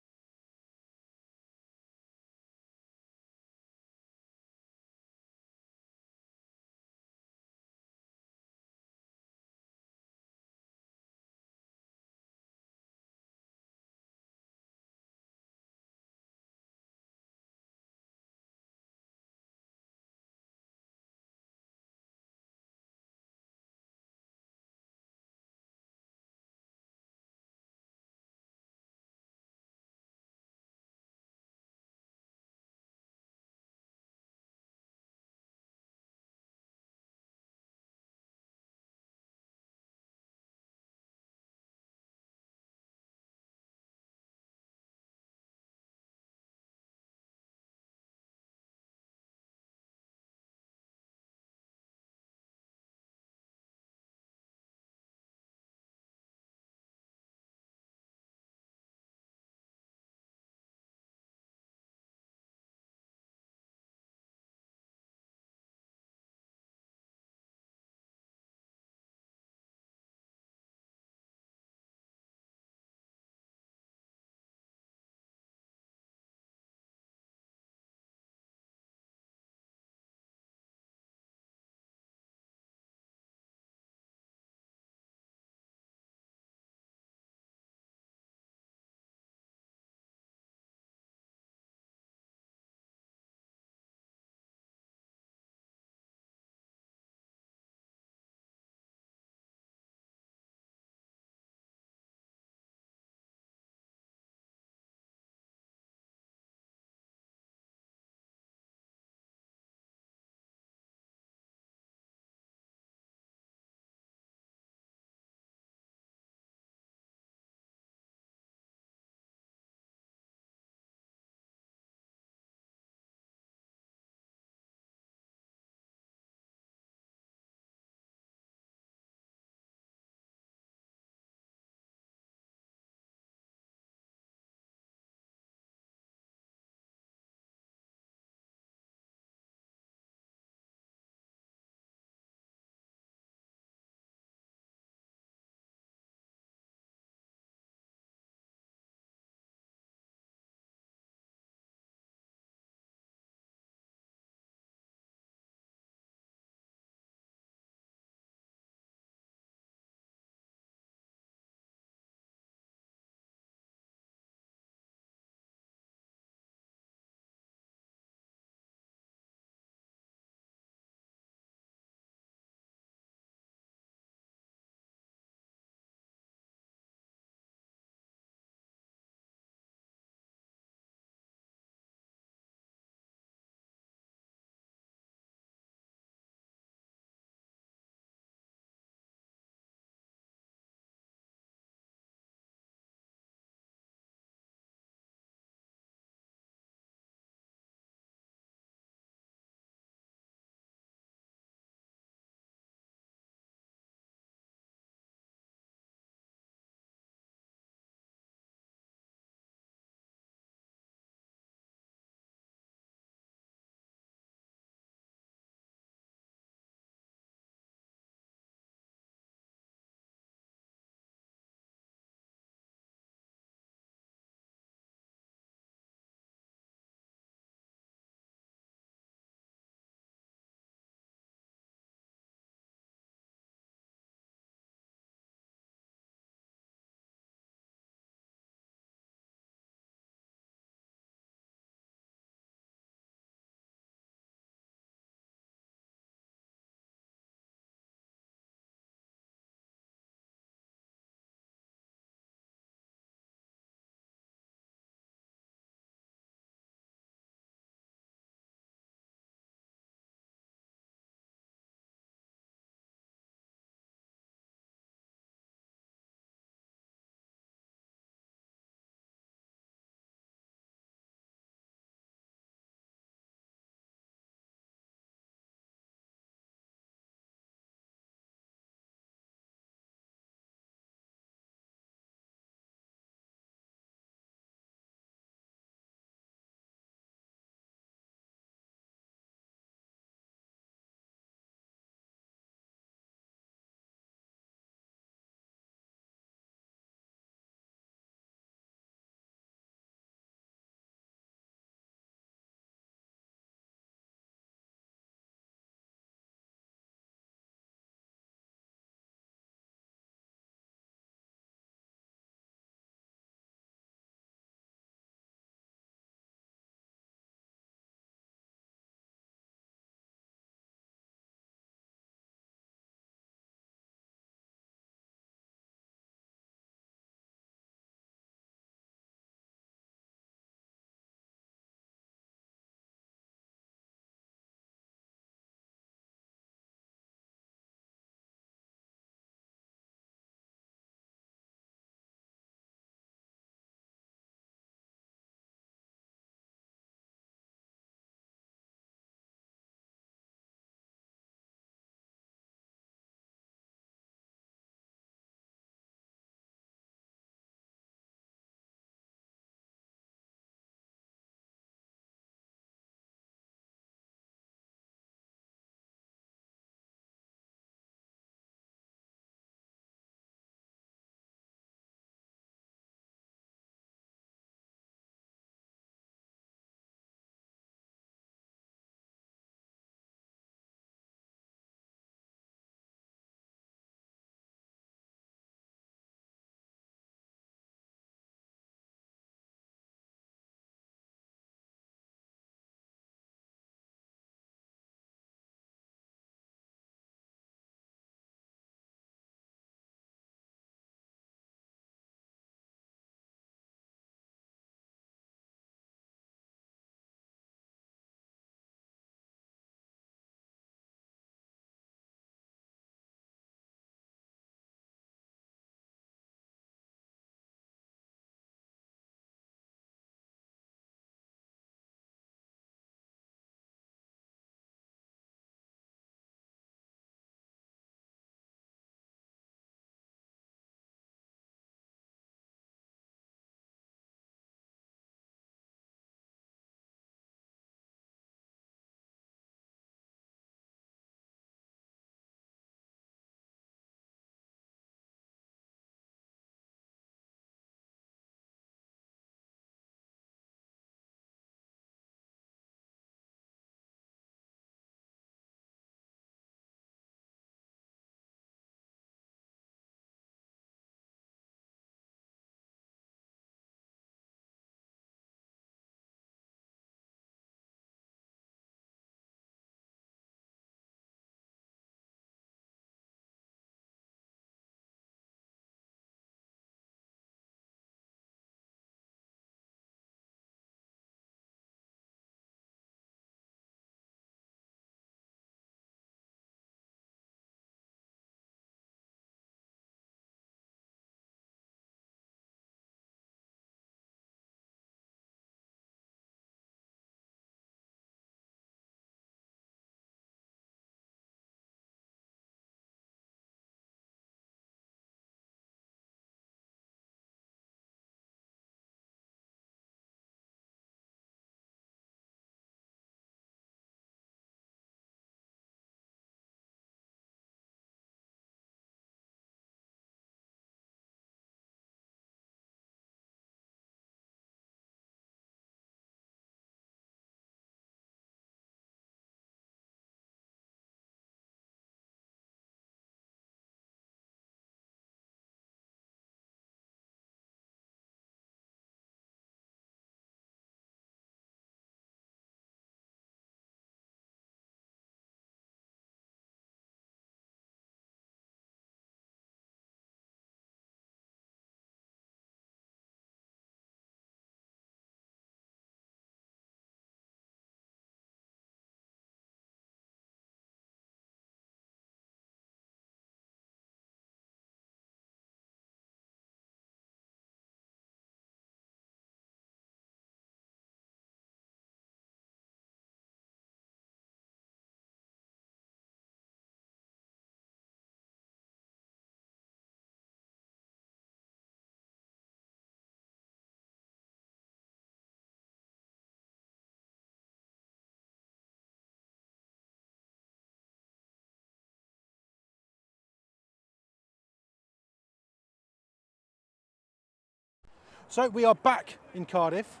So we are back in Cardiff.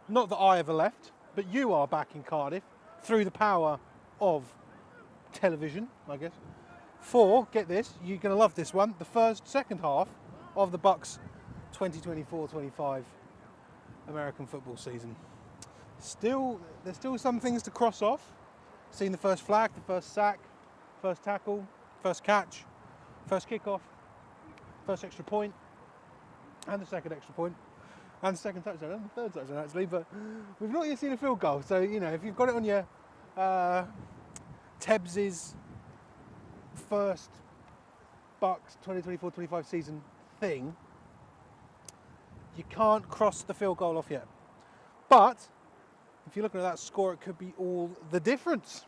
Not that I ever left, but you are back in Cardiff through the power of television, I guess. For, get this, you're going to love this one, the second half of the BUCS 2024-25 American football season. There's still some things to cross off. Seen the first flag, the first sack, first tackle, first catch, first kickoff, first extra point, and the second extra point, and the second touchdown, and the third touchdown actually, but we've not yet seen a field goal. So, you know, if you've got it on your Tebbs's first BUCS 2024-25 season thing, you can't cross the field goal off yet. But if you're looking at that score, it could be all the difference,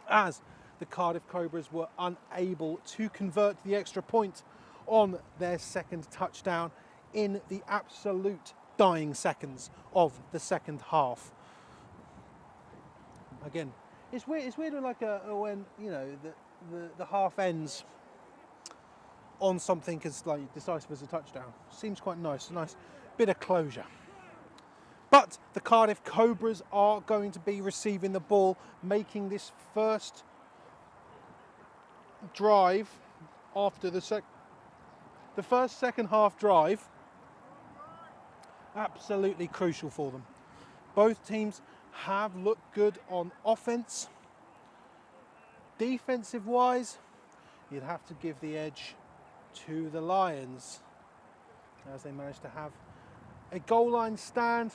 as the Cardiff Cobras were unable to convert the extra point on their second touchdown in the absolute dying seconds of the second half. Again, it's weird. It's weird when, like, when, you know, the half ends on something as like decisive as a touchdown. Seems quite nice. A nice bit of closure. But the Cardiff Cobras are going to be receiving the ball, making this first drive after the first second half drive absolutely crucial for them. Both teams have looked good on offense. Defensive wise, you'd have to give the edge to the Lions, as they managed to have a goal line stand.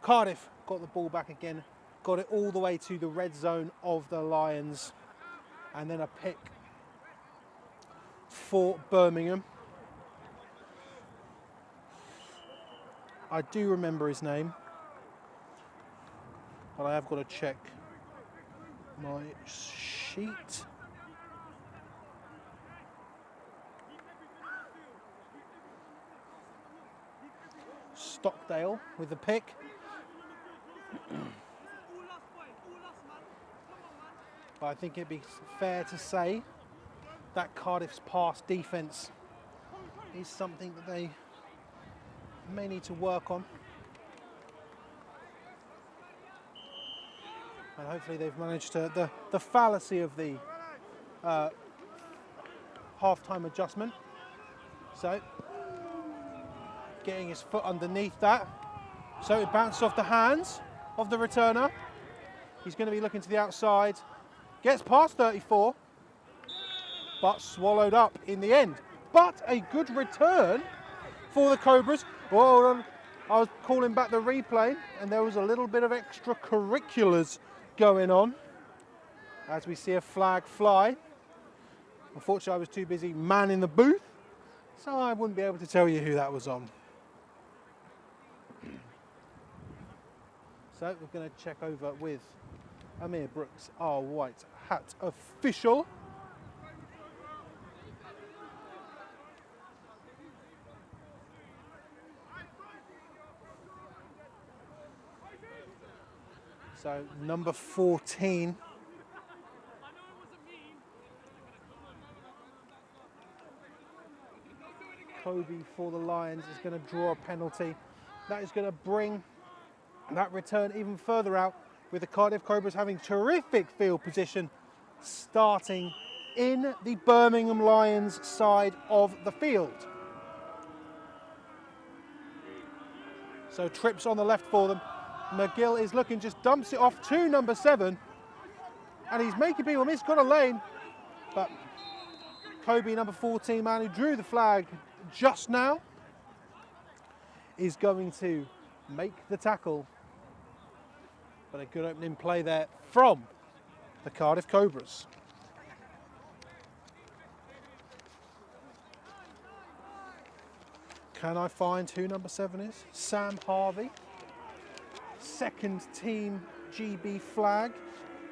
Cardiff got the ball back again, got it all the way to the red zone of the Lions, and then a pick for Birmingham. I do remember his name, but I have got to check my sheet. Stockdale with the pick. But I think it'd be fair to say that Cardiff's pass defence is something that they may need to work on. And hopefully they've managed to, the fallacy of the half-time adjustment. So, getting his foot underneath that. So it bounced off the hands of the returner. He's going to be looking to the outside. Gets past 34, but swallowed up in the end. But a good return for the Cobras. Well, I was calling back the replay, and there was a little bit of extracurriculars going on as we see a flag fly. Unfortunately, I was too busy manning the booth, so I wouldn't be able to tell you who that was on. So we're going to check over with Amir Brooks, our white hat official. So number 14. Kobe for the Lions is going to draw a penalty. That is going to bring that return even further out, with the Cardiff Cobras having terrific field position starting in the Birmingham Lions side of the field. So trips on the left for them. McGill is looking, just dumps it off to number 7. And he's making people miss, got a lane. But Kobe, number 14, man who drew the flag just now, is going to make the tackle. But a good opening play there from the Cardiff Cobras. Can I find who number 7 is? Sam Harvey, second team GB flag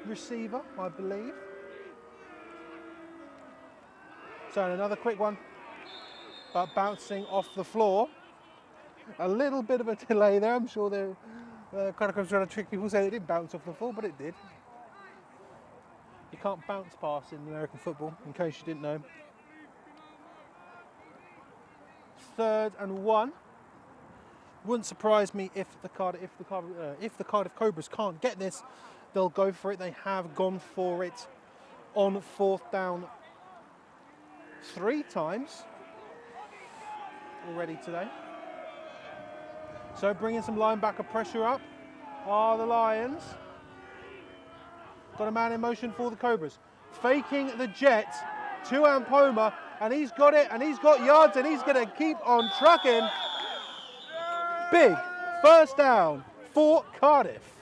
receiver, I believe. So another quick one, but bouncing off the floor. A little bit of a delay there. I'm sure they're kind of trying to trick people, say it didn't bounce off the floor, but it did. You can't bounce pass in American football, in case you didn't know. 3rd and 1. Wouldn't surprise me if the Cardiff Cobras can't get this. They'll go for it. They have gone for it on 4th down 3 times already today. So bringing some linebacker pressure up are the Lions. Got a man in motion for the Cobras. Faking the jet to Ampoma, and he's got it, and he's got yards, and he's going to keep on trucking. Big 1st down for Cardiff.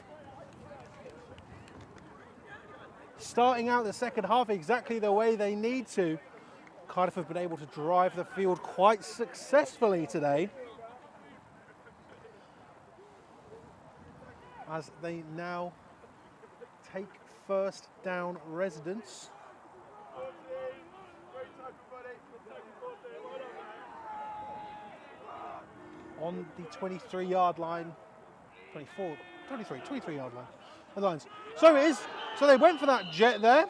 Starting out the 2nd half exactly the way they need to. Cardiff have been able to drive the field quite successfully today, as they now take 1st down residence. On the 23-yard line, 23-yard line, the Lions. So it is. So they went for that jet there,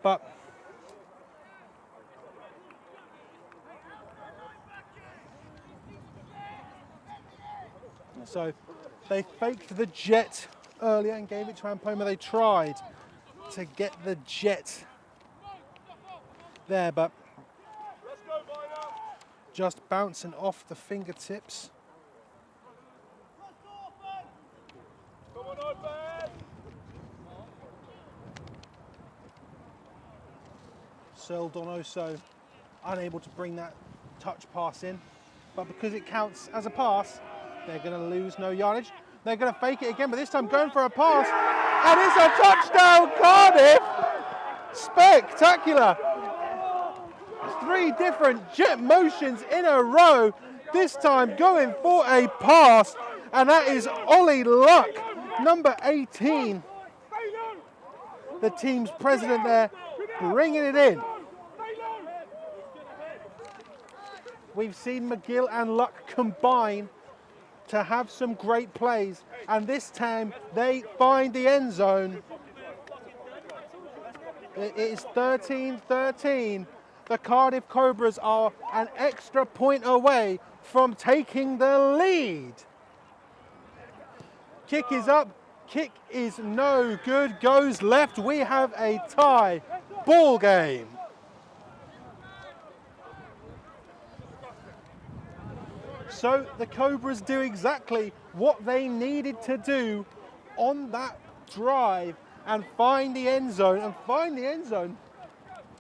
but so they faked the jet earlier and gave it to Ampoma. They tried to get the jet there, but just bouncing off the fingertips. Donoso unable to bring that touch pass in, but because it counts as a pass, they're going to lose no yardage. They're going to fake it again, but this time going for a pass, and it's a touchdown, Cardiff! Spectacular! 3 different jet motions in a row, this time going for a pass, and that is Ollie Luck, number 18, the team's president there, bringing it in. We've seen McGill and Luck combine to have some great plays, and this time they find the end zone. It is 13-13. The Cardiff Cobras are an extra point away from taking the lead. Kick is up, kick is no good, goes left. We have a tie ball game. So the Cobras do exactly what they needed to do on that drive and find the end zone,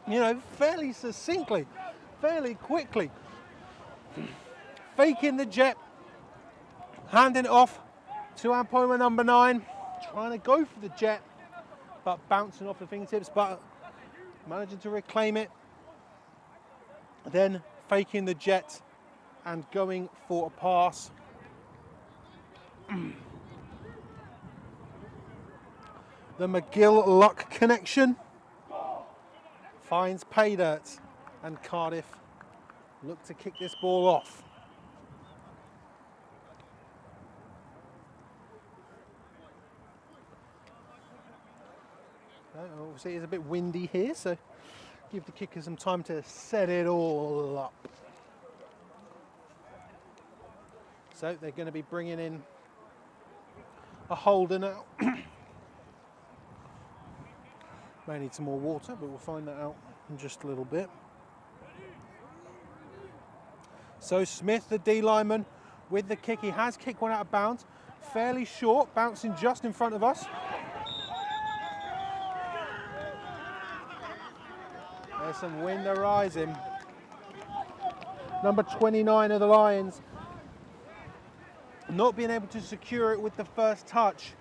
you know, fairly succinctly, fairly quickly. Faking the jet, handing it off to Ampoma number 9, trying to go for the jet, but bouncing off the fingertips, but managing to reclaim it. Then faking the jet and going for a pass. The McGill-Luck connection finds pay dirt, and Cardiff look to kick this ball off. Obviously it's a bit windy here, so give the kicker some time to set it all up. So they're going to be bringing in a holder now. May need some more water, but we'll find that out in just a little bit. So Smith, the D lineman, with the kick. He has kicked one out of bounds. Fairly short, bouncing just in front of us. There's some wind arising. Number 29 of the Lions not being able to secure it with the first touch,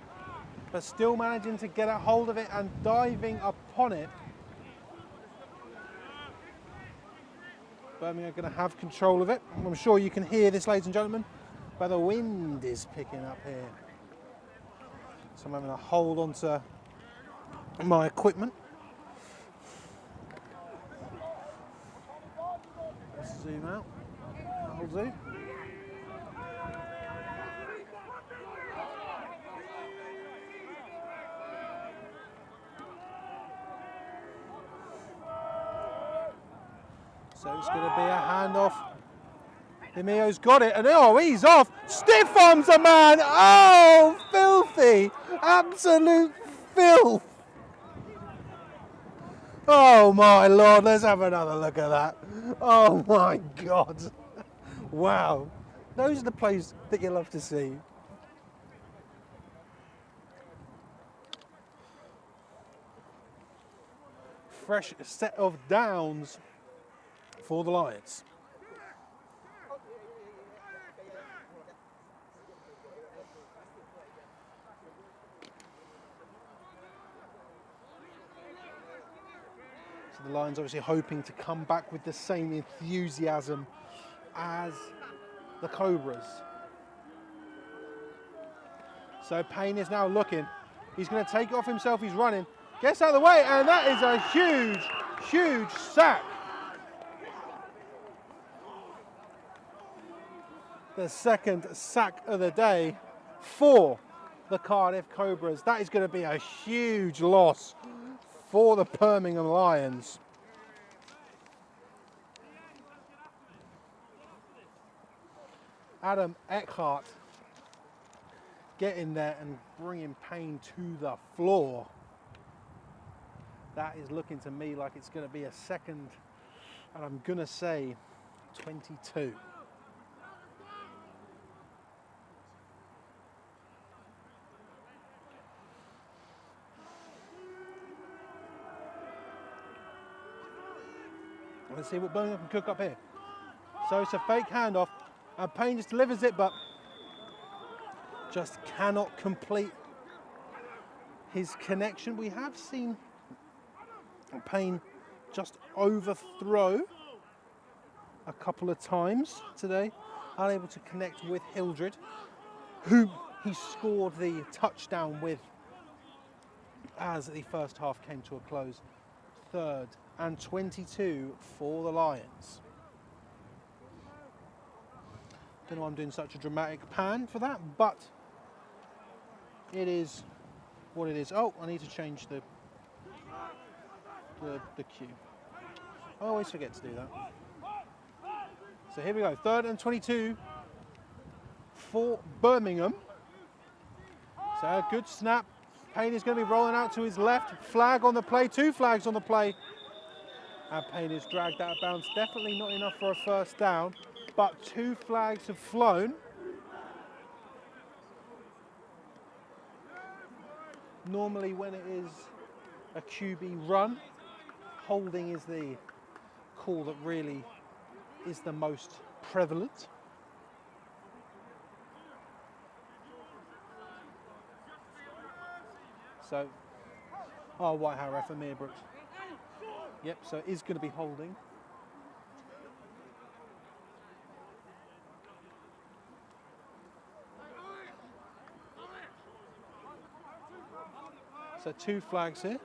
but still managing to get a hold of it and diving upon it. Birmingham are going to have control of it. I'm sure you can hear this, ladies and gentlemen, but the wind is picking up here. So I'm having to hold on to my equipment. Let's zoom out. That'll do. So it's going to be a handoff Emilio's got it, and oh, he's off. Stiff arms a man. Oh, filthy. Absolute filth. Oh my Lord, let's have another look at that. Oh my God. Wow. Those are the plays that you love to see. Fresh set of downs for the Lions. So the Lions obviously hoping to come back with the same enthusiasm as the Cobras. So Payne is now looking. He's going to take it off himself. He's running. Gets out of the way, and that is a huge, huge sack. The second sack of the day for the Cardiff Cobras. That is going to be a huge loss for the Birmingham Lions. Adam Eckhart getting there and bringing Payne to the floor. That is looking to me like it's going to be a second, and I'm going to say 22. Let's see what Birmingham can cook up here. So it's a fake handoff, and Payne just delivers it, but just cannot complete his connection. We have seen Payne just overthrow a couple of times today, unable to connect with Hildred, who he scored the touchdown with as the first half came to a close. 3rd and 22 for the Lions. Don't know why I'm doing such a dramatic pan for that, but it is what it is. Oh, I need to change the cue. I always forget to do that. So here we go, 3rd and 22 for Birmingham. So a good snap. Payne is going to be rolling out to his left. Flag on the play, 2 flags on the play. And Payne is dragged out of bounds. Definitely not enough for a first down, but 2 flags have flown. Normally when it is a QB run, holding is the call that really is the most prevalent. So, oh, white hat ref, Amir Brooks. Yep, so it is going to be holding. So 2 flags here.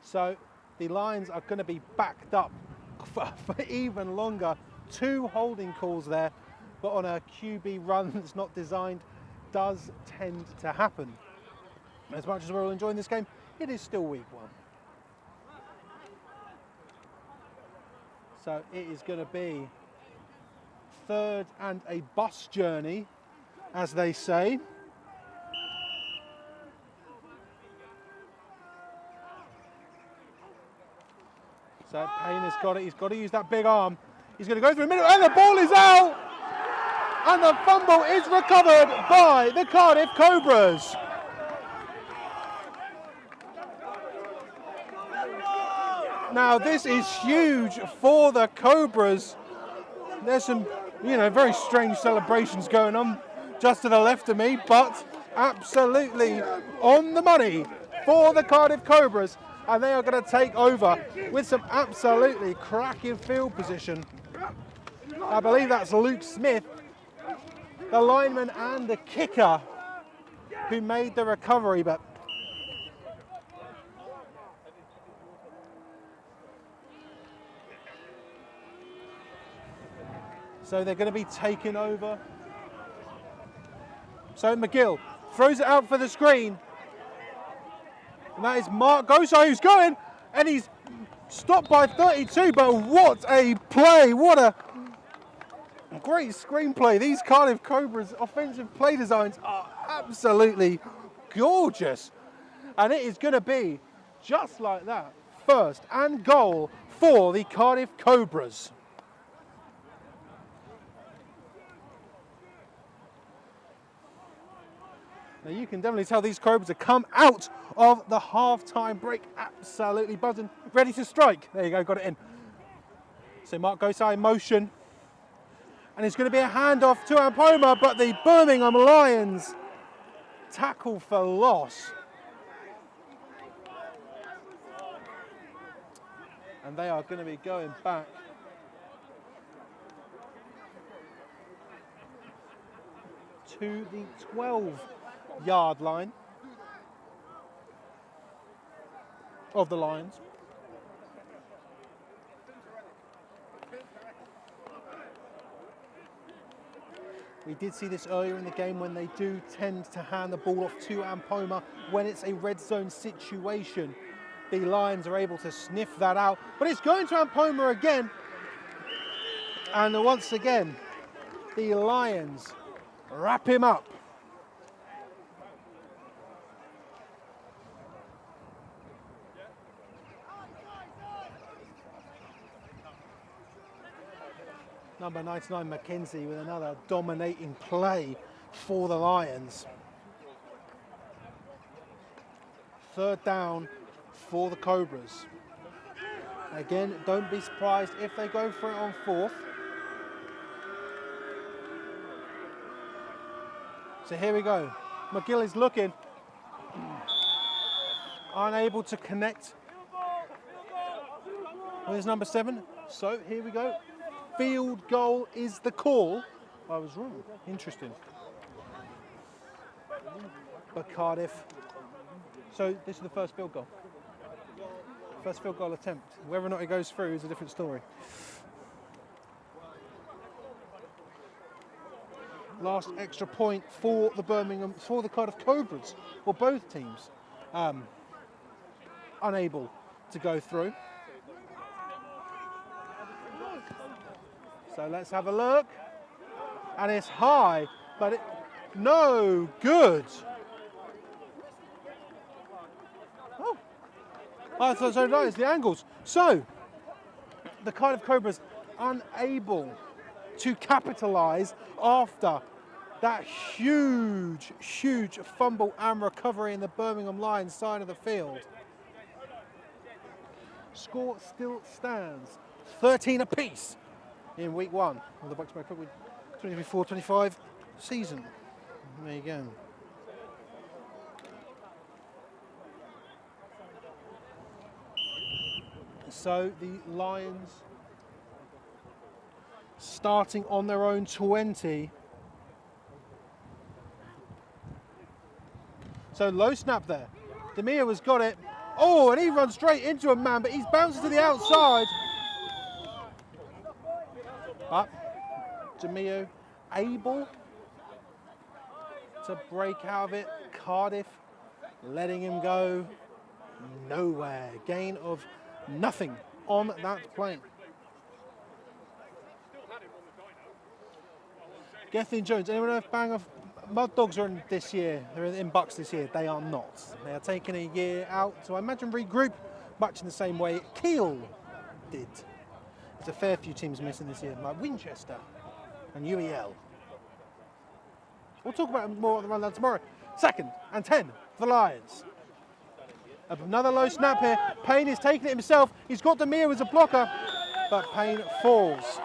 So the Lions are going to be backed up for even longer. 2 holding calls there, but on a QB run that's not designed, does tend to happen. As much as we're all enjoying this game, it is still week 1. So it is going to be 3rd and a bus journey, as they say. So Payne has got it. He's got to use that big arm. He's going to go through a minute, and the ball is out! And the fumble is recovered by the Cardiff Cobras. Now this is huge for the Cobras. There's some, very strange celebrations going on just to the left of me, but absolutely on the money for the Cardiff Cobras. And they are going to take over with some absolutely cracking field position. I believe that's Luke Smith, the lineman and the kicker, who made the recovery, but so they're going to be taking over So McGill throws it out for the screen. And that is Mark Gosai who's going, and he's stopped by 32, but what a play, what a great screenplay. These Cardiff Cobras offensive play designs are absolutely gorgeous. And it is going to be just like that, first and goal for the Cardiff Cobras. Now you can definitely tell these Cobras have come out of the half-time break absolutely buzzing, ready to strike. There you go, got it in. So Mark Gosai in motion. And it's going to be a handoff to Ampoma, but the Birmingham Lions tackle for loss. And they are going to be going back to the 12-yard line of the Lions. We did see this earlier in the game when they do tend to hand the ball off to Ampoma when it's a red zone situation. The Lions are able to sniff that out, but it's going to Ampoma again. And once again, the Lions wrap him up. Number 99, McKenzie, with another dominating play for the Lions. Third down for the Cobras. Again, don't be surprised if they go for it on fourth. So here we go. McGill is looking. Unable to connect with his number 7. So here we go. Field goal is the call. I was wrong. Interesting. But Cardiff. So this is the first field goal. First field goal attempt. Whether or not it goes through is a different story. Last extra point for the Cardiff Cobras, or both teams, unable to go through. So let's have a look. And it's high, but no good. Oh, so that is the angles. So the Cardiff Cobras unable to capitalise after that huge fumble and recovery in the Birmingham Lions side of the field. Score still stands 13 apiece in week 1 of the BUCS Football 24-25 season. There you go. So the Lions starting on their own 20. So low snap there. Demir has got it. Oh, and he runs straight into a man, but he's bouncing to the outside. But Demir able to break out of it. Cardiff letting him go nowhere. Gain of nothing on that play. Gethin Jones, anyone know if Bangor Mud Dogs are in this year? They're in BUCS this year. They are not. They are taking a year out, so I imagine regroup much in the same way Kiel did. There's a fair few teams missing this year, like Winchester and UEL. We'll talk about more on the rundown tomorrow. 2nd and 10 for the Lions. Another low snap here. Payne is taking it himself. He's got Demir as a blocker, but Payne falls.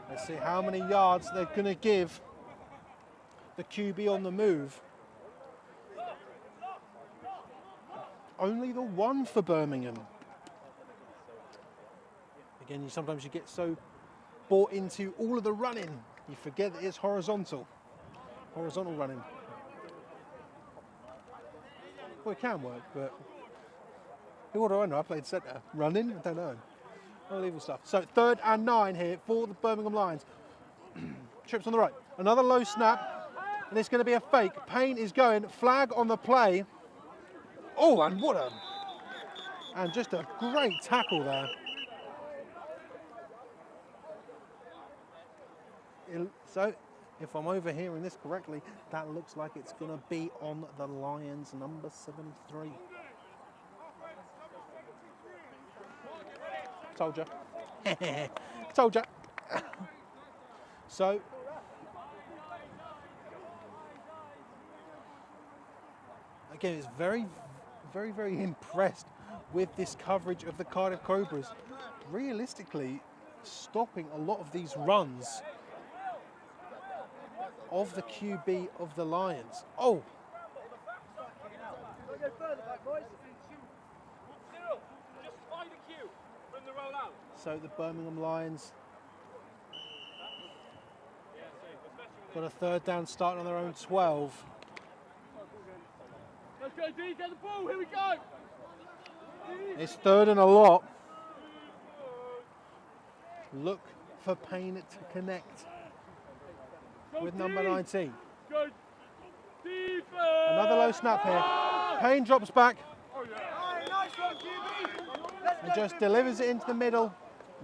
Let's see how many yards they're going to give the QB on the move. Only the 1 for Birmingham. Again, sometimes you get so bought into all of the running, you forget that it's horizontal running. Well, it can work, but who would I know? I played centre. Running? I don't know. Unbelievable stuff. So 3rd and 9 here for the Birmingham Lions. Trips on the right. Another low snap, and it's going to be a fake. Payne is going. Flag on the play. Oh, and what a... And just a great tackle there. So, if I'm overhearing this correctly, that looks like it's going to be on the Lions, number 73. Told ya. Told ya. So, again, it's very, very impressed with this coverage of the Cardiff Cobras. Realistically, stopping a lot of these runs of the QB of the Lions. Oh! So the Birmingham Lions got a 3rd down start on their own 12. Let's go, D, get the ball, here we go! It's 3rd and a lot. Look for Payne to connect with number 19. Good defense! Another low snap here. Payne drops back and just delivers it into the middle.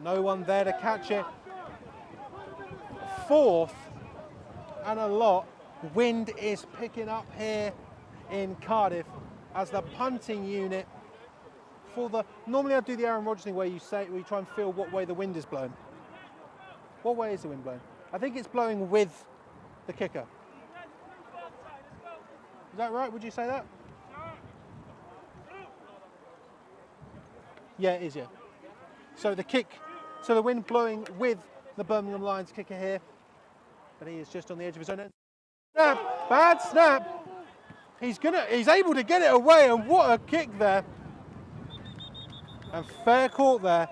No one there to catch it. 4th and a lot. Wind is picking up here in Cardiff as the punting unit for the... Normally I do the Aaron Rodgers thing where you try and feel what way the wind is blowing. What way is the wind blowing? I think it's blowing with the kicker. Is that right? Would you say that? Yeah, it is, yeah. So the wind blowing with the Birmingham Lions kicker here. But he is just on the edge of his own end. Snap! Bad snap! He's able to get it away, and what a kick there. And fair caught there.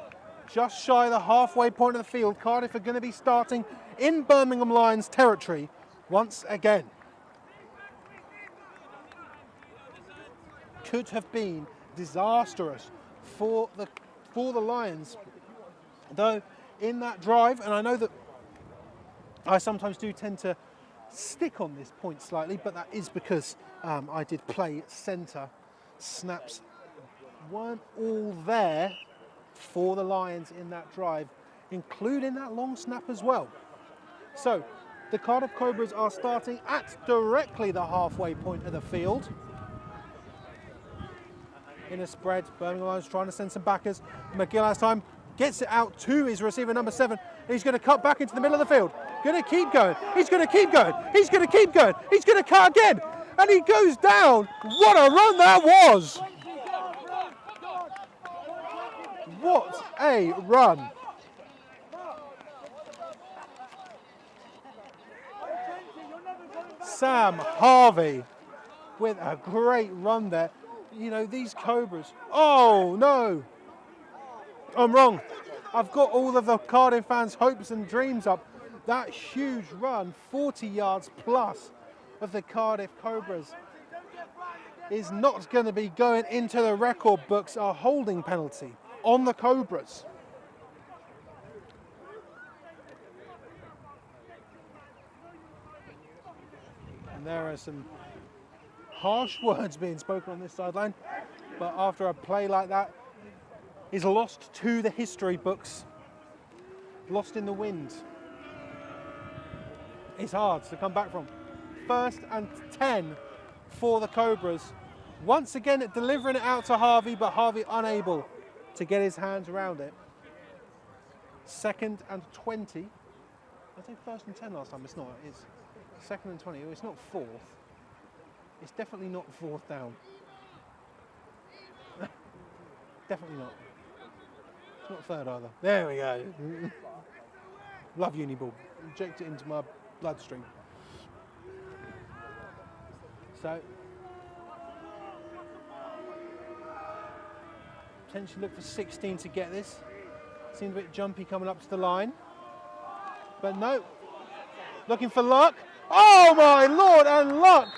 Just shy of the halfway point of the field. Cardiff are going to be starting in Birmingham Lions territory once again. Could have been disastrous for the Lions. Though in that drive, and I know that I sometimes do tend to stick on this point slightly, but that is because I did play centre. Snaps weren't all there for the Lions in that drive, including that long snap as well. So the Cardiff Cobras are starting at directly the halfway point of the field. In a spread, Birmingham Lions trying to send some backers. McGill has time, gets it out to his receiver number 7. He's going to cut back into the middle of the field. Going to keep going. He's going to keep going. He's going to keep going. He's going to cut again. And he goes down. What a run that was. What a run. Sam Harvey with a great run there. You know, these Cobras. Oh, no. I'm wrong. I've got all of the Cardiff fans' hopes and dreams up. That huge run, 40 yards plus of the Cardiff Cobras, is not going to be going into the record books. A holding penalty on the Cobras. And there are some harsh words being spoken on this sideline, but after a play like that is lost to the history books, lost in the wind, it's hard to come back from. 1st and 10 for the Cobras. Once again delivering it out to Harvey, but Harvey unable to get his hands around it. 2nd and 20. I think 1st and 10 last time. It's not. It's 2nd and 20. It's not 4th. It's definitely not 4th down. Definitely not. It's not 3rd either. There we go. Love Uniball. Inject it into my bloodstream. So, potentially look for 16 to get this. Seemed a bit jumpy coming up to the line. But no. Looking for Luck. Oh my Lord, and Luck!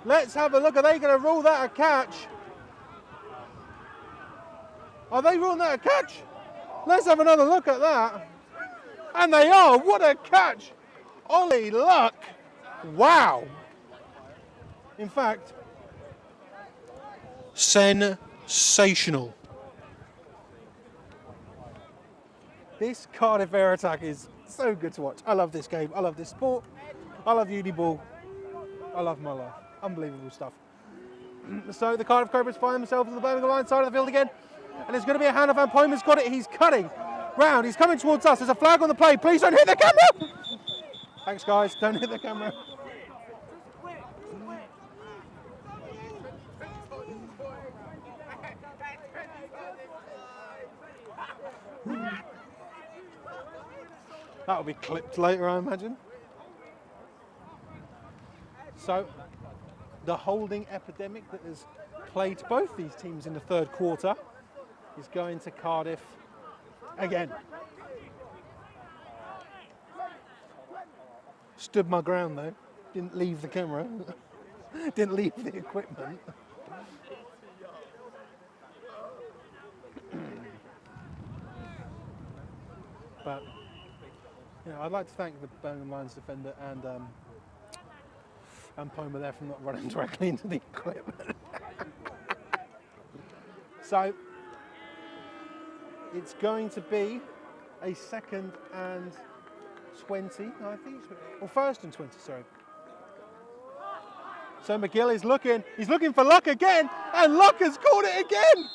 Let's have a look. Are they going to rule that a catch? Are they ruling that a catch? Let's have another look at that. And they are. What a catch. Ollie Luck. Wow. In fact, sensational. This Cardiff air attack is so good to watch. I love this game. I love this sport. I love uni ball. I love my life. Unbelievable stuff. So the Cardiff Cobras find themselves on the Birmingham line side of the field again. And it's going to be a hand of Van Poemer's got it. He's cutting round. He's coming towards us. There's a flag on the play. Please don't hit the camera. Thanks, guys. Don't hit the camera. That'll be clipped later, I imagine. So, the holding epidemic that has plagued both these teams in the third quarter is going to Cardiff again. Stood my ground though, didn't leave the camera, didn't leave the equipment. But, you know, I'd like to thank the Birmingham Lions defender and Pomer there for not running directly into the equipment. So, it's going to be a 2nd and 20, I think, or 1st and 20, sorry. So McGill is looking, he's looking for Luck again, and Luck has caught it again!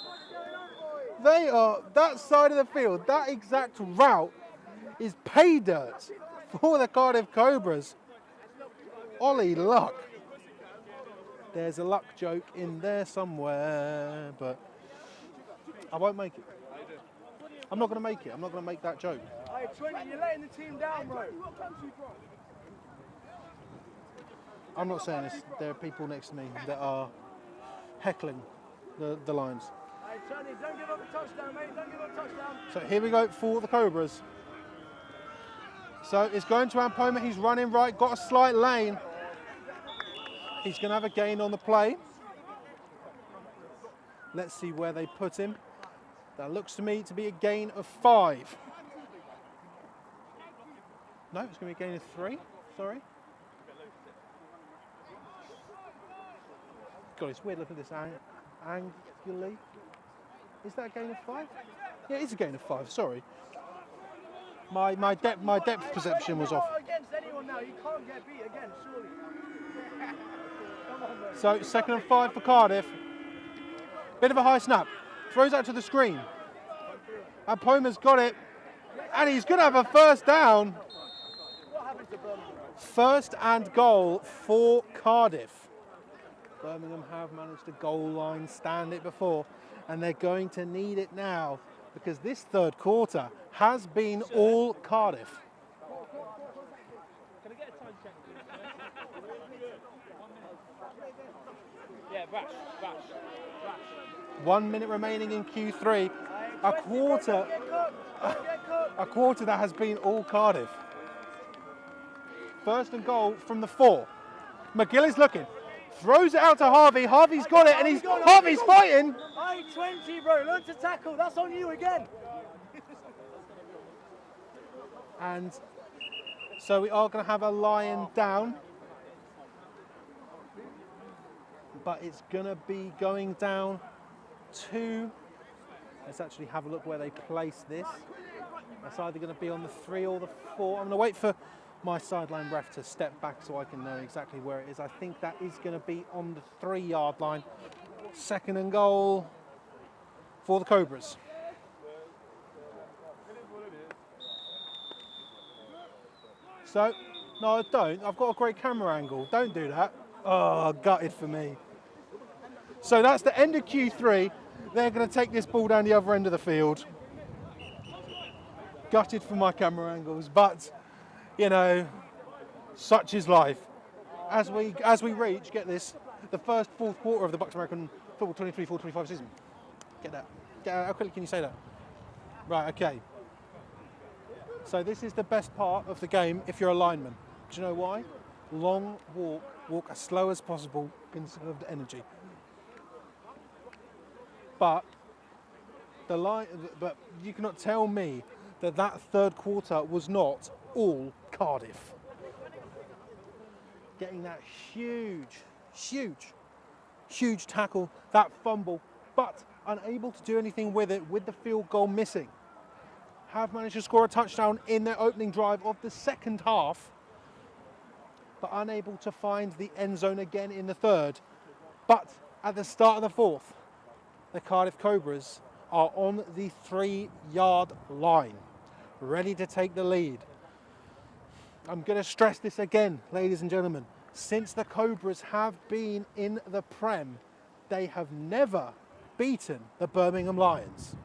They are, that side of the field, that exact route is pay dirt for the Cardiff Cobras. Ollie Luck. There's a Luck joke in there somewhere, but I won't make it. I'm not going to make it. I'm not going to make that joke. Hey, 20, you're letting the team down, bro. I'm not saying this. There are people next to me that are heckling the Lions. Hey, Tony, don't give up a touchdown, mate. Don't give up a touchdown. So here we go for the Cobras. So it's going to Ampoma. He's running right, got a slight lane. He's going to have a gain on the play. Let's see where they put him. That looks to me to be a gain of 5. No, it's going to be a gain of 3. Sorry. God, it's weird looking at this angularly. Is that a gain of 5? Yeah, it's a gain of 5. Sorry. My depth perception was off. Against anyone now, you can't get beat again, surely. Come on, mate. So 2nd and 5 for Cardiff. Bit of a high snap. Throws out to the screen. And Pomer's got it. And he's going to have a 1st down. What happened to Birmingham? 1st and goal for Cardiff. Birmingham have managed to goal line stand it before. And they're going to need it now. Because this third quarter has been all Cardiff. Can I get a time check, please? Yeah, bash. 1 minute remaining in Q3. A quarter that has been all Cardiff. 1st and goal from the 4. McGill is looking. Throws it out to Harvey. Harvey's got it, and Harvey's fighting. Hey, 20, bro. Learn to tackle. That's on you again. And so we are going to have a Lion down. But it's going to be going down to... Let's actually have a look where they place this. That's either going to be on the 3 or the 4. I'm going to wait for my sideline ref to step back so I can know exactly where it is. I think that is going to be on the 3-yard line. 2nd and goal for the Cobras. So, no, don't. I've got a great camera angle. Don't do that. Oh, gutted for me. So that's the end of Q3. They're going to take this ball down the other end of the field. Gutted for my camera angles, but, you know, such is life. As we reach, get this, the first fourth quarter of the BUCS American Football 23-4-25 season. Get that. How quickly can you say that? Right, okay. So this is the best part of the game if you're a lineman. Do you know why? Long walk as slow as possible, conserve energy. But The line, but you cannot tell me that that third quarter was not all Cardiff. Getting that huge tackle, that fumble, but unable to do anything with it with the field goal missing. Have managed to score a touchdown in their opening drive of the second half, but unable to find the end zone again in the third. But at the start of the fourth, the Cardiff Cobras are on the 3-yard line, ready to take the lead. I'm going to stress this again, ladies and gentlemen. Since the Cobras have been in the Prem, they have never beaten the Birmingham Lions.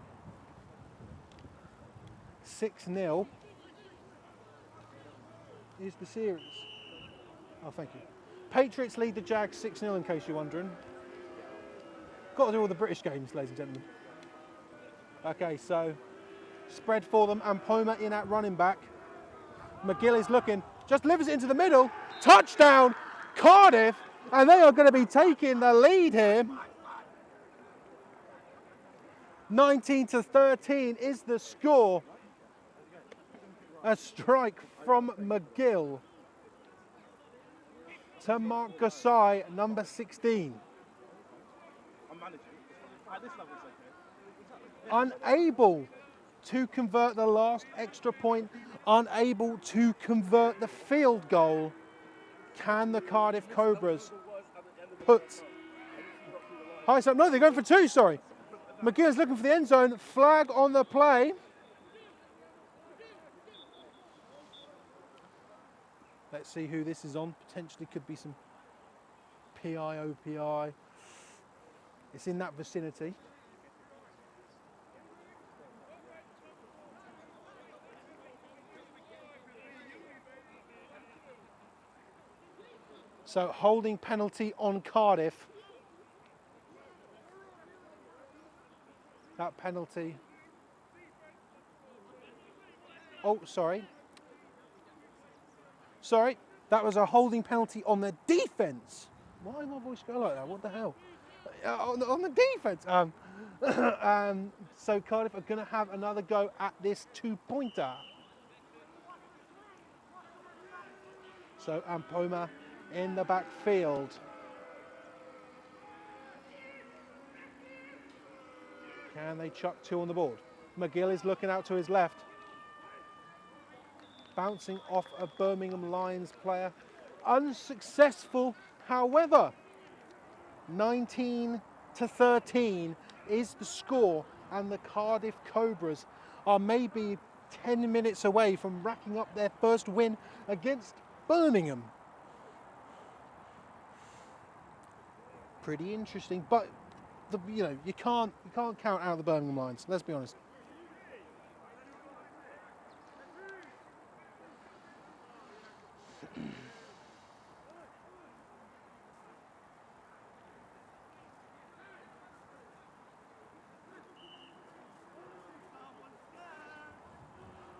6-0 is the series. Oh, thank you. Patriots lead the Jags 6-0 in case you're wondering. Got to do all the British games, ladies and gentlemen. Okay, so spread for them, and Poma in at running back. McGill is looking, just delivers it into the middle. Touchdown, Cardiff, and they are going to be taking the lead here. 19-13 is the score. A strike from McGill to Mark Gassai, number 16. I'm managing. At this level, it's okay. Unable to convert the last extra point, unable to convert the field goal. Can the Cardiff Cobras put... High up? No, they're going for two, sorry. McGill's looking for the end zone. Flag on the play. Let's see who this is on. Potentially could be some PI, OPI. It's in that vicinity. So holding penalty on Cardiff. That penalty. Oh, sorry. Sorry, that was a holding penalty on the defence. Why did my voice go like that? What the hell? On the defence. So Cardiff are going to have another go at this two-pointer. So Ampoma in the backfield. Can they chuck two on the board? McGill is looking out to his left. Bouncing off a Birmingham Lions player. Unsuccessful, however. 19-13 is the score, and the Cardiff Cobras are maybe 10 minutes away from racking up their first win against Birmingham. Pretty interesting, but you can't count out the Birmingham Lions. Let's be honest.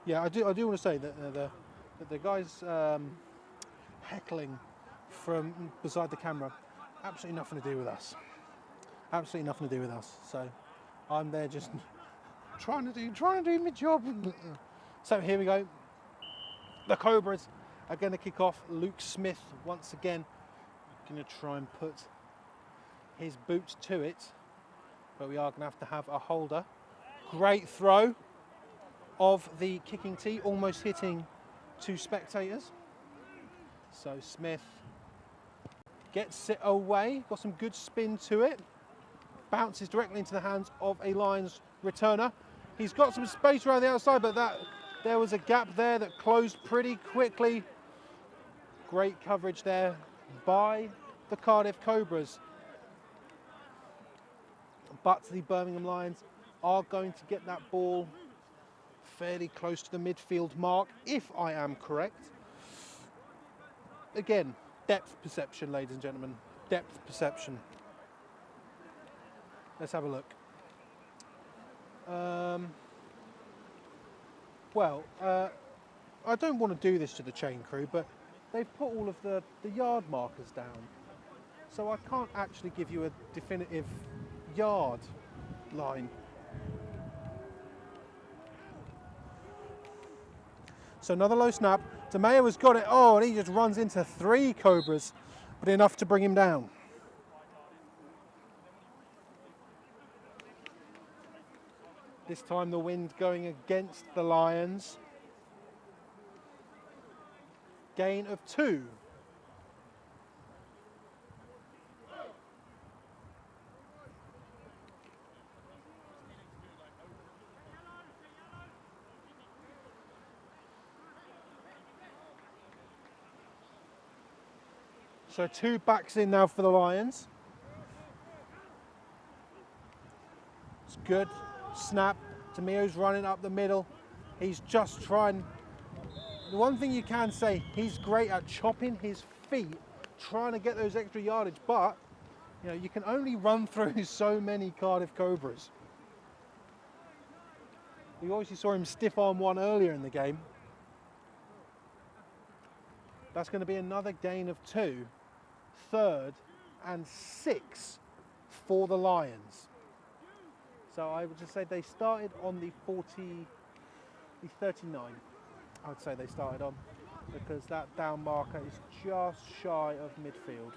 Yeah, I do want to say that the guys heckling from beside the camera, absolutely nothing to do with us. Absolutely nothing to do with us. So I'm there just trying to do my job. So here we go. The Cobras are going to kick off. Luke Smith once again going to try and put his boots to it, but we are going to have a holder. Great throw of the kicking tee, almost hitting two spectators. So Smith gets it away, got some good spin to it, bounces directly into the hands of a Lions returner. He's got some space around the outside, but there was a gap there that closed pretty quickly. Great coverage there by the Cardiff Cobras. But the Birmingham Lions are going to get that ball fairly close to the midfield mark, if I am correct. Again, depth perception, ladies and gentlemen. Depth perception. Let's have a look. I don't want to do this to the chain crew, but they've put all of the yard markers down. So I can't actually give you a definitive yard line. So another low snap. DeMeo has got it. Oh, and he just runs into 3 Cobras, but enough to bring him down. This time the wind going against the Lions. Gain of 2. So 2 backs in now for the Lions. It's good. Snap. DeMeo's running up the middle. He's just trying. The one thing you can say, he's great at chopping his feet, trying to get those extra yardage, but you know, you can only run through so many Cardiff Cobras. We obviously saw him stiff arm one earlier in the game. That's going to be another gain of 2. 3rd and 6 for the Lions. So I would just say they started on the 39. I would say they started on, because that down marker is just shy of midfield.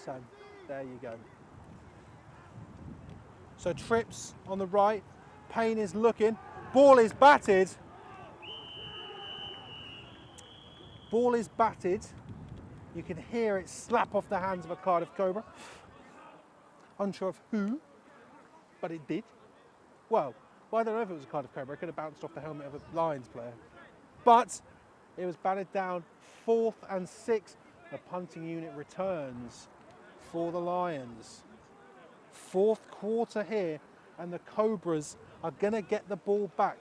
So there you go. So Trips on the right, Payne is looking, ball is batted. Ball is batted. You can hear it slap off the hands of a Cardiff Cobra. Unsure of who, but it did. Well, I don't know if it was a Cardiff Cobra. It could have bounced off the helmet of a Lions player. But it was batted down. 4th and 6. The punting unit returns for the Lions. 4th quarter here, and the Cobras are going to get the ball back.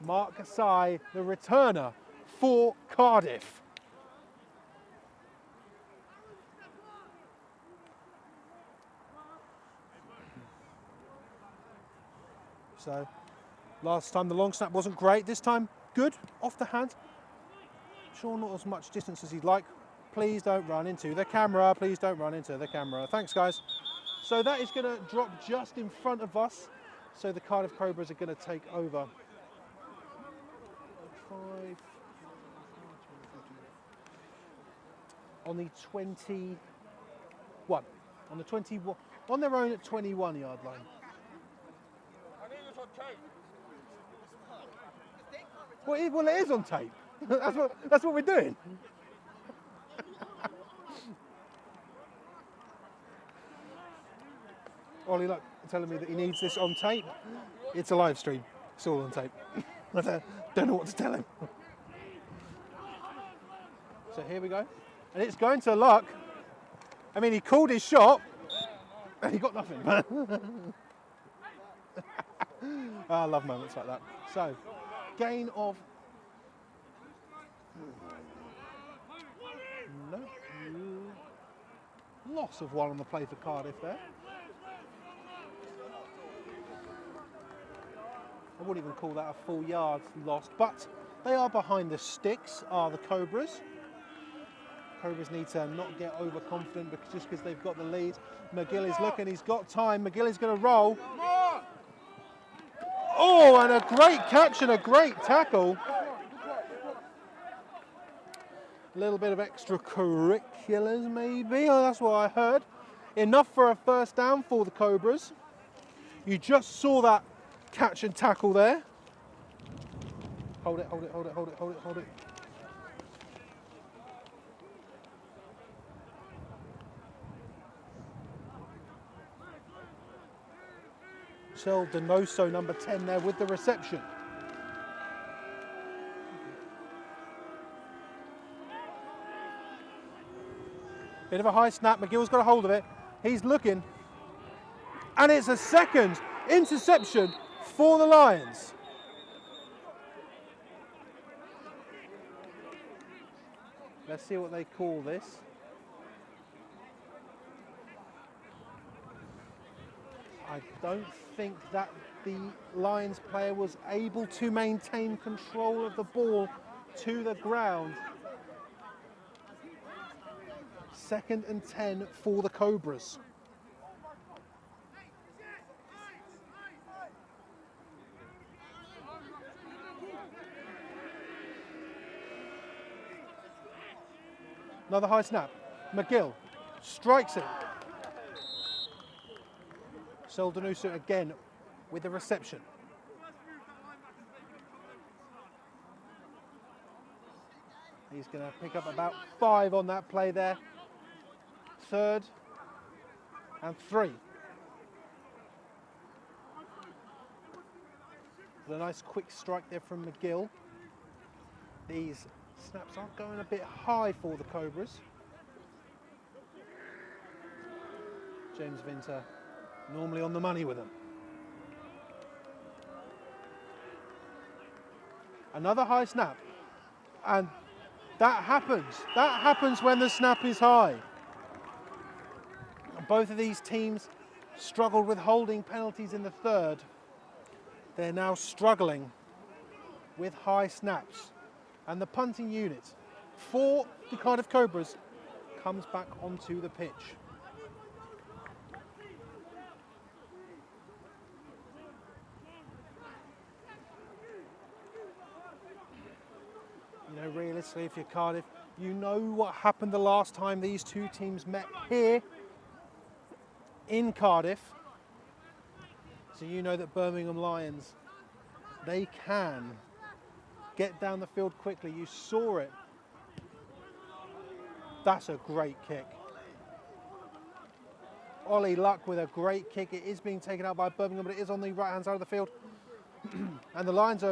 Mark Asai, the returner for Cardiff. So last time the long snap wasn't great. This time good, off the hand. Sure, not as much distance as he'd like. Please don't run into the camera. Please don't run into the camera. Thanks, guys. So that is going to drop just in front of us. So the Cardiff Cobras are going to take over. 5 on the 21. On the 21. On their own at 21-yard line. Well, it is on tape. That's what we're doing. Ollie, look, telling me that he needs this on tape. It's a live stream. It's all on tape. I don't know what to tell him. So here we go. And it's going to Luck. I mean, he called his shot and he got nothing. I love moments like that. So, gain of... No. Loss of 1 on the play for Cardiff there. I wouldn't even call that a full yard lost, but they are behind the sticks, are the Cobras. Cobras need to not get overconfident just because they've got the lead. McGill is looking, he's got time. McGill is going to roll. Oh, and a great catch and a great tackle. A little bit of extracurriculars maybe, oh, that's what I heard. Enough for a first down for the Cobras. You just saw that catch and tackle there. Hold it, hold it, hold it, hold it, hold it, hold it. Michel Donoso, number 10 there with the reception. Bit of a high snap, McGill's got a hold of it. He's looking. And it's a second interception for the Lions. Let's see what they call this. I don't think that the Lions player was able to maintain control of the ball to the ground. 2nd and 10 for the Cobras. Another high snap. McGill strikes it. Soldanusa again with the reception. He's going to pick up about 5 on that play there. 3rd and 3. A nice quick strike there from McGill. These snaps are going a bit high for the Cobras. James Vinter normally on the money with them. Another high snap, and that happens. That happens when the snap is high. Both of these teams struggled with holding penalties in the 3rd. They're now struggling with high snaps. And the punting unit for the Cardiff Cobras comes back onto the pitch. You know, realistically, if you're Cardiff, you know what happened the last time these two teams met here in Cardiff. So you know that Birmingham Lions, they can get down the field quickly. You saw it. That's a great kick. Ollie Luck with a great kick. It is being taken out by Birmingham, but it is on the right-hand side of the field. And the Lions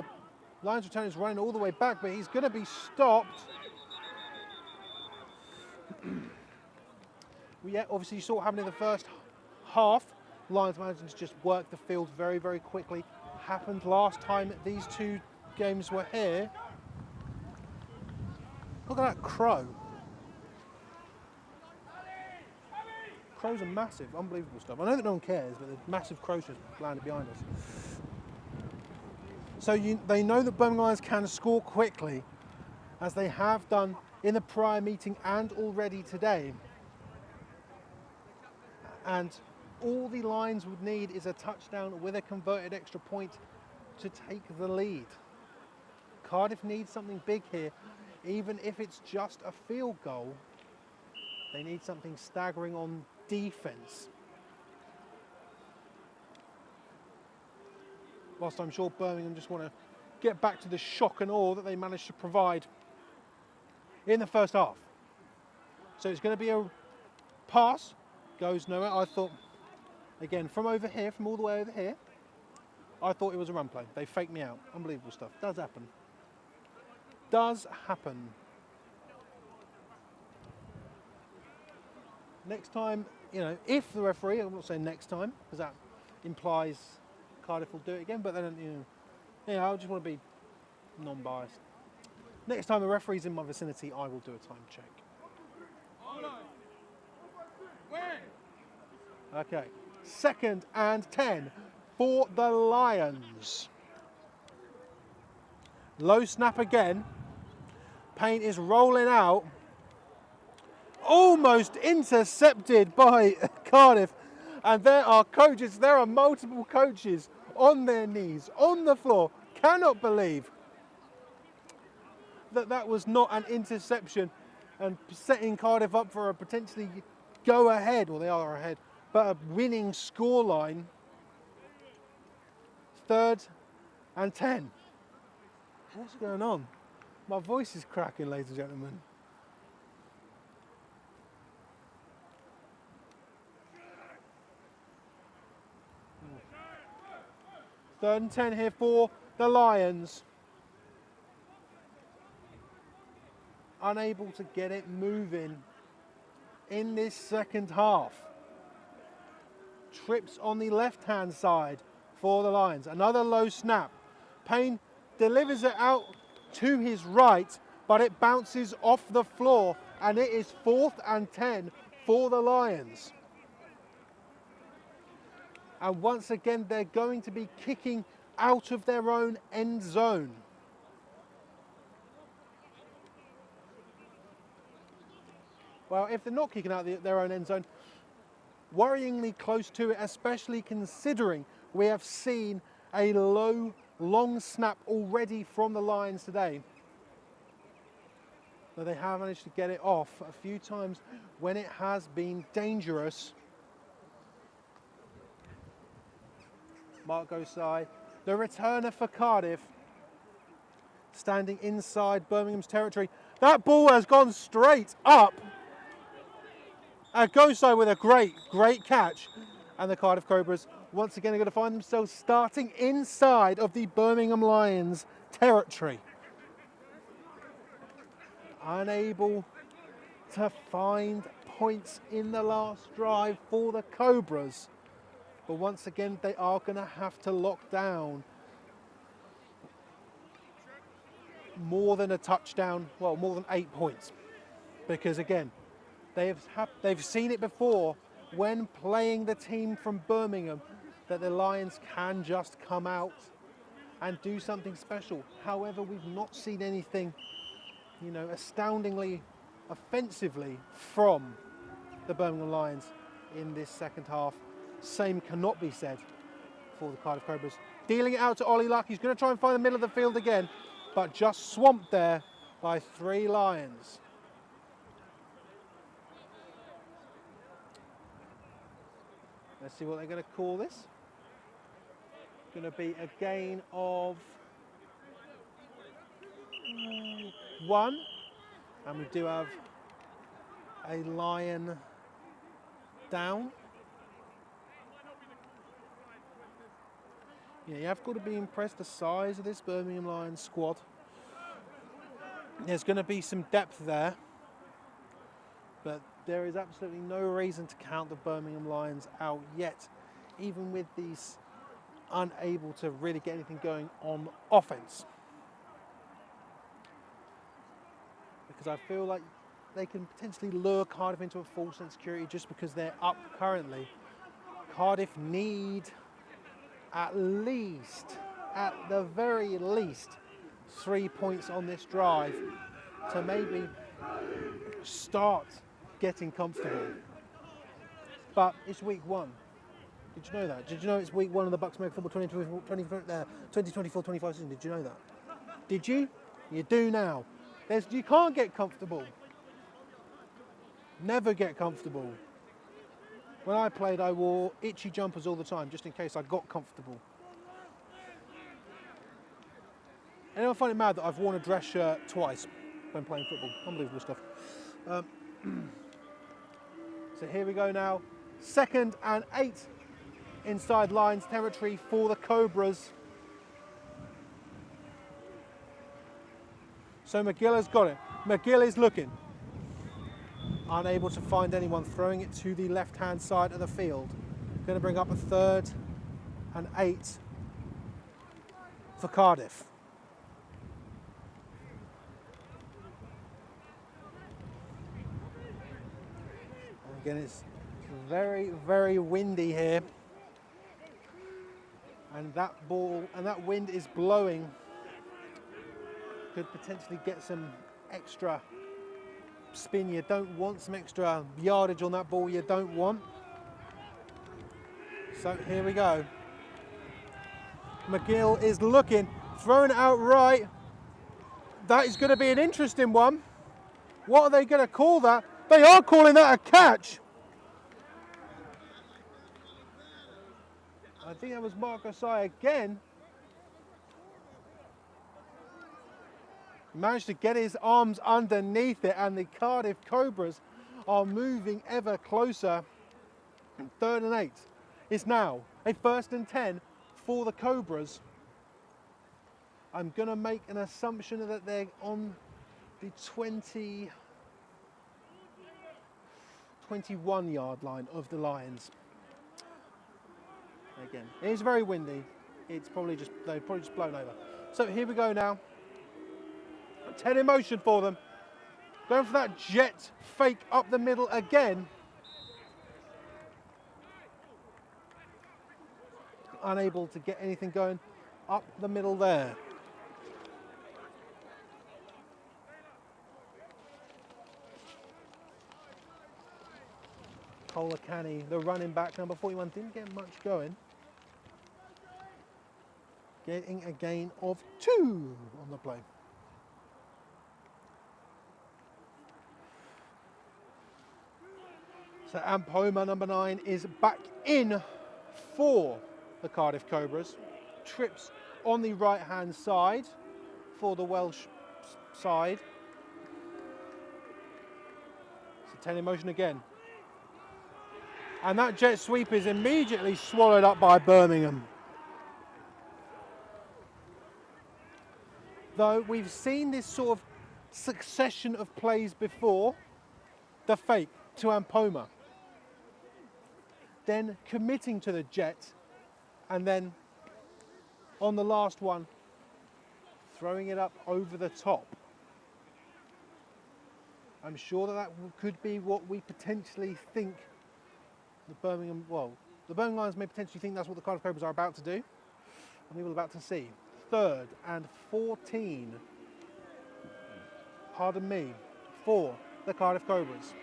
return is running all the way back, but he's going to be stopped. Yeah, obviously you saw what happened in the first half. Lions managing to just work the field very, very quickly. Happened last time these two games were here. Look at that crow. Crows are massive, unbelievable stuff. I know that no one cares, but the massive crows just landed behind us. So they know that Birmingham Lions can score quickly, as they have done in the prior meeting and already today. And all the Lions would need is a touchdown with a converted extra point to take the lead. Cardiff needs something big here, even if it's just a field goal. They need something staggering on defence. Whilst I'm sure Birmingham just want to get back to the shock and awe that they managed to provide in the first half. So it's going to be a pass, goes nowhere. I thought, again, from over here, from all the way over here, I thought it was a run play. They faked me out. Unbelievable stuff. Does happen. Does happen. Next time, you know, if the referee, I'm not saying next time, because that implies Cardiff will do it again, but then, you know, I just want to be non-biased. Next time the referee's in my vicinity, I will do a time check. Okay, 2nd and 10 for the Lions. Low snap again. Payne is rolling out. Almost intercepted by Cardiff. And there are coaches, there are multiple coaches on their knees, on the floor. Cannot believe that that was not an interception and setting Cardiff up for a potentially go ahead, well they are ahead, but a winning scoreline. 3rd and 10. What's going on? My voice is cracking, ladies and gentlemen. Third and 10 here for the Lions. Unable to get it moving in this second half. Trips on the left-hand side for the Lions. Another low snap. Payne delivers it out to his right, but it bounces off the floor, and it is 4th and 10 for the Lions. And once again, they're going to be kicking out of their own end zone. Well, if they're not kicking out their own end zone, worryingly close to it, especially considering we have seen a low, long snap already from the Lions today. Though they have managed to get it off a few times when it has been dangerous. Mark Osai, the returner for Cardiff, standing inside Birmingham's territory. That ball has gone straight up. Gosai with a great catch. And the Cardiff Cobras once again are going to find themselves starting inside of the Birmingham Lions territory. Unable to find points in the last drive for the Cobras. But once again, they are going to have to lock down more than a touchdown, well, more than 8 points. Because again, they've seen it before when playing the team from Birmingham, that the Lions can just come out and do something special. However, we've not seen anything, you know, astoundingly offensively from the Birmingham Lions in this second half. Same cannot be said for the Cardiff Cobras. Dealing it out to Ollie Luck. He's going to try and find the middle of the field again, but just swamped there by 3 Lions. Let's see what they're going to call this. Going to be a gain of 1. And we do have a Lion down. Yeah, you have got to be impressed the size of this Birmingham Lions squad. There's going to be some depth there, but there is absolutely no reason to count the Birmingham Lions out yet, even with these unable to really get anything going on offense. Because I feel like they can potentially lure Cardiff into a false sense of security just because they're up currently. Cardiff need at the very least, 3 points on this drive to maybe start getting comfortable. But it's week 1. Did you know that? Did you know it's week 1 of the BUCS American Football 2024-25 season? Did you know that? Did you? You do now. You can't get comfortable. Never get comfortable. When I played, I wore itchy jumpers all the time, just in case I got comfortable. Anyone find it mad that I've worn a dress shirt twice when playing football? Unbelievable stuff. So here we go now. 2nd and 8 inside Lions territory for the Cobras. So McGill has got it. McGill is looking. Unable to find anyone, throwing it to the left-hand side of the field. Going to bring up a 3rd and 8 for Cardiff. Again, it's very, very windy here. And that wind is blowing. Could potentially get some extra spin you don't want, some extra yardage on that ball you don't want. So here we go. McGill is looking, throwing it out right. That is going to be an interesting one. What are they going to call that? They are calling that a catch. I think that was Mark Osai again. Managed to get his arms underneath it, and the Cardiff Cobras are moving ever closer. 3rd and 8. It's now a 1st and 10 for the Cobras. I'm going to make an assumption that they're on the 21 yard line of the Lions. Again, it is very windy. They've probably just blown over. So here we go now. 10 in motion for them. Going for that jet fake up the middle again. Unable to get anything going up the middle there. Colacani, the running back, number 41, didn't get much going. Getting a gain of 2 on the play. So Ampoma, number 9, is back in for the Cardiff Cobras. Trips on the right-hand side for the Welsh side. So 10 in motion again. And that jet sweep is immediately swallowed up by Birmingham. Though we've seen this sort of succession of plays before. The fake to Ampoma. Then committing to the jet. And then on the last one, throwing it up over the top. I'm sure that could be what we potentially think the Birmingham Lions may potentially think that's what the Cardiff Cobras are about to do. And we will about to see. 3rd and 14. Pardon me, for the Cardiff Cobras.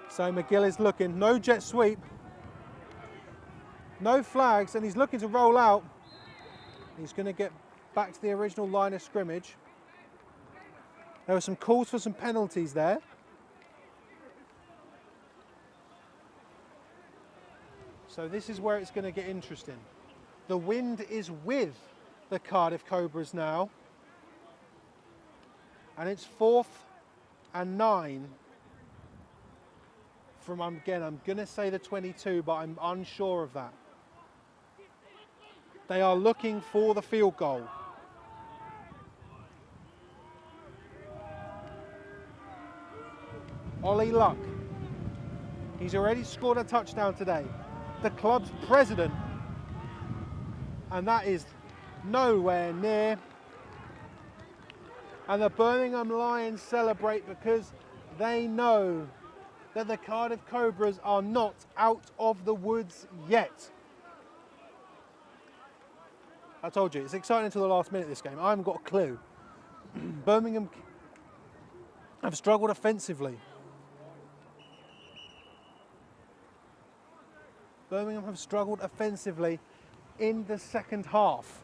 So McGill is looking, no jet sweep, no flags, and he's looking to roll out. He's going to get back to the original line of scrimmage. There were some calls for some penalties there. So this is where it's going to get interesting. The wind is with the Cardiff Cobras now. And it's 4th and 9 from, again, I'm going to say the 22, but I'm unsure of that. They are looking for the field goal. Ollie Luck. He's already scored a touchdown today. The club's president. And that is nowhere near. And the Birmingham Lions celebrate because they know that the Cardiff Cobras are not out of the woods yet. I told you, it's exciting until the last minute this game. I haven't got a clue. Birmingham have struggled offensively. Birmingham have struggled offensively in the second half.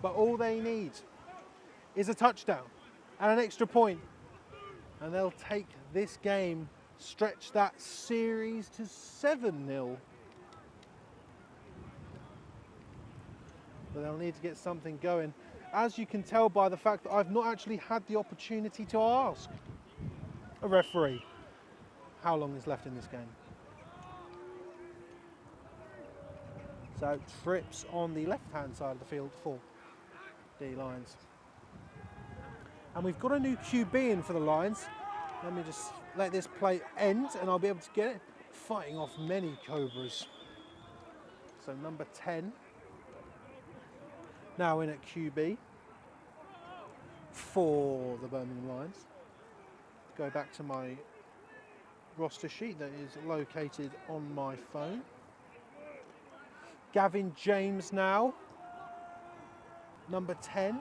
But all they need is a touchdown and an extra point. And they'll take this game, stretch that series to 7-0. But they'll need to get something going. As you can tell by the fact that I've not actually had the opportunity to ask a referee how long is left in this game. So trips on the left-hand side of the field for the Lions. And we've got a new QB in for the Lions. Let me just let this play end and I'll be able to get it. Fighting off many Cobras. So number 10. Now in at QB for the Birmingham Lions. Go back to my roster sheet that is located on my phone. Gavin James now, number 10,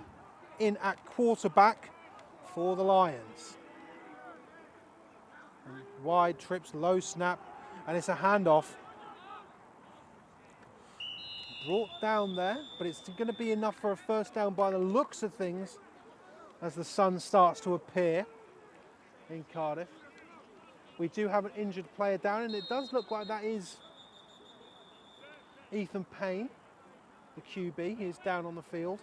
in at quarterback for the Lions. And wide trips, low snap, and it's a handoff. Brought down there, but it's going to be enough for a first down by the looks of things as the sun starts to appear in Cardiff. We do have an injured player down, and it does look like that is Ethan Payne, the QB. He is down on the field.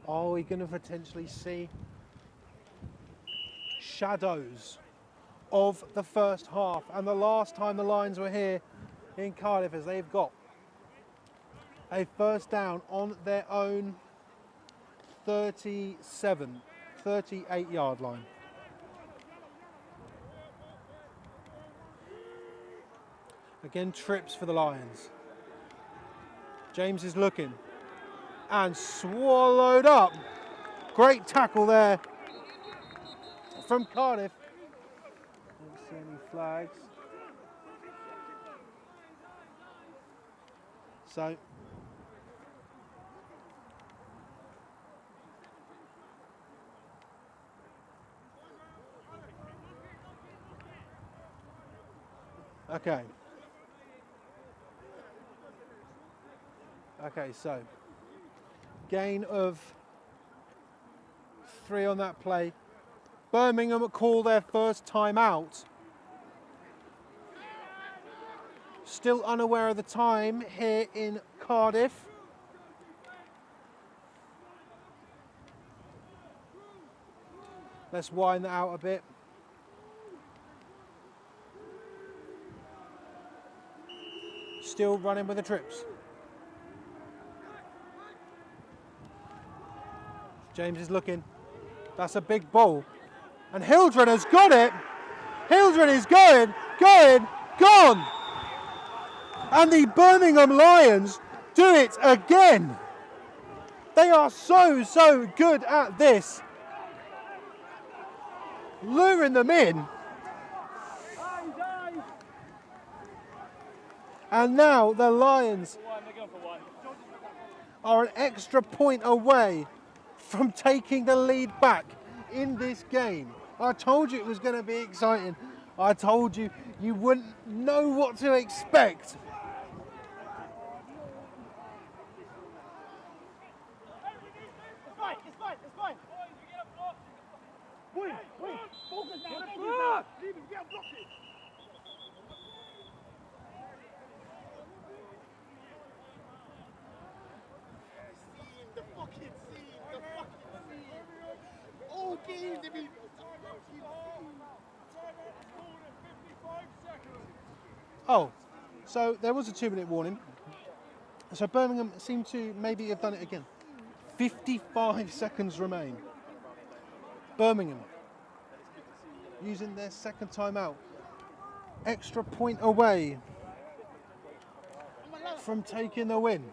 Are we going to potentially see shadows of the first half and the last time the Lions were here in Cardiff, as they've got a first down on their own 38 yard line. Again, trips for the Lions. James is looking and swallowed up. Great tackle there from Cardiff. Don't see any flags. So Okay. Okay, so gain of 3 on that play. Birmingham call their first time out. Still unaware of the time here in Cardiff. Let's wind that out a bit. Still running with the trips. James is looking. That's a big ball. And Hildren has got it. Hildren is going, gone. And the Birmingham Lions do it again. They are so good at this. Luring them in. And now the Lions are an extra point away from taking the lead back in this game. I told you it was going to be exciting. I told you you wouldn't know what to expect. It's fine. Wait. Focus now. Leave him, get blocked it. The fucking scene. All game to be. Oh, so there was a 2-minute warning. So Birmingham seem to maybe have done it again. 55 seconds remain. Birmingham using their second time out. Extra point away from taking the win.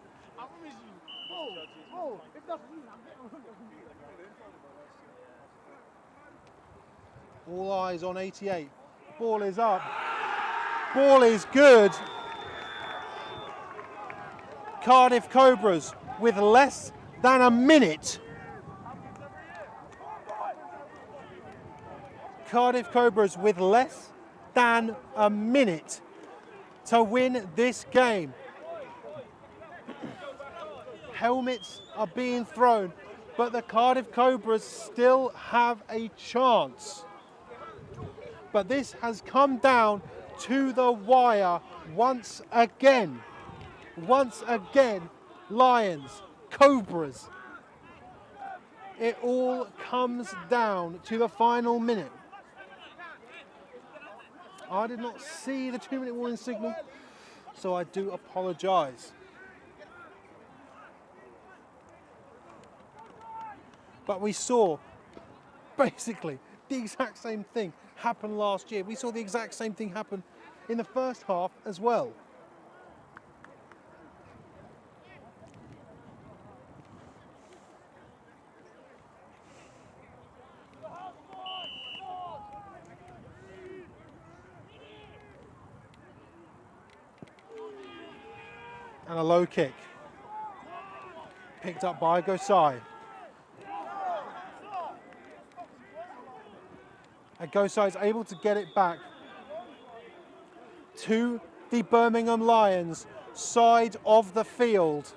All eyes on 88. Ball is up. Ball is good. Cardiff Cobras with less than a minute. Cardiff Cobras with less than a minute to win this game. Helmets are being thrown, but the Cardiff Cobras still have a chance. But this has come down to the wire once again. Once again, Lions, Cobras. It all comes down to the final minute. I did not see the 2-minute warning signal, so I do apologise. But we saw basically the exact same thing happen last year. We saw the exact same thing happen in the first half as well. And a low kick. Picked up by Gosai. And Gosai is able to get it back to the Birmingham Lions side of the field.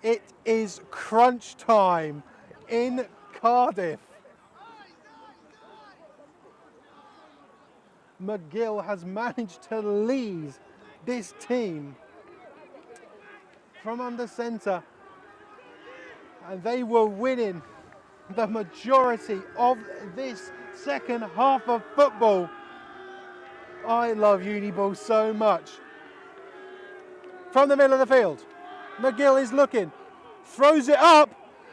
It is crunch time in Cardiff. McGill has managed to lead this team from under centre, and they were winning the majority of this second half of football. I love Uniball so much. From the middle of the field, McGill is looking, throws it up,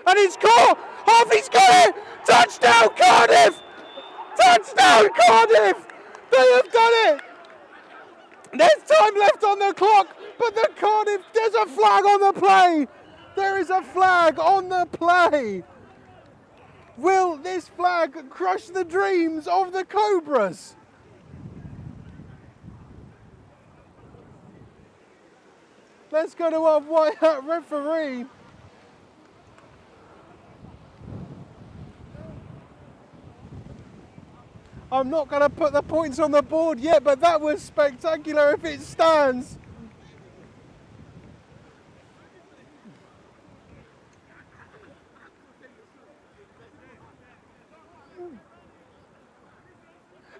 and it's caught! Harvey's got it! Touchdown Cardiff! Touchdown Cardiff! They have done it! There's time left on the clock, but the Cardiff, there's a flag on the play! There is a flag on the play! Will this flag crush the dreams of the Cobras? Let's go to our white hat referee. I'm not going to put the points on the board yet, but that was spectacular if it stands.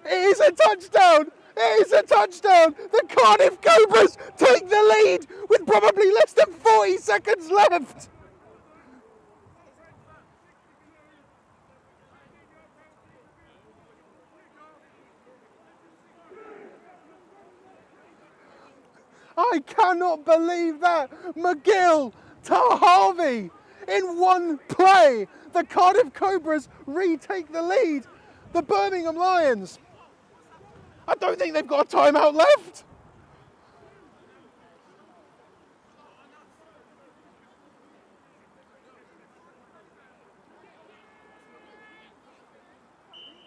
It is a touchdown! It is a touchdown! The Cardiff Cobras take the lead with probably less than 40 seconds left. I cannot believe that. McGill to Harvey in one play. The Cardiff Cobras retake the lead. The Birmingham Lions, I don't think they've got a timeout left.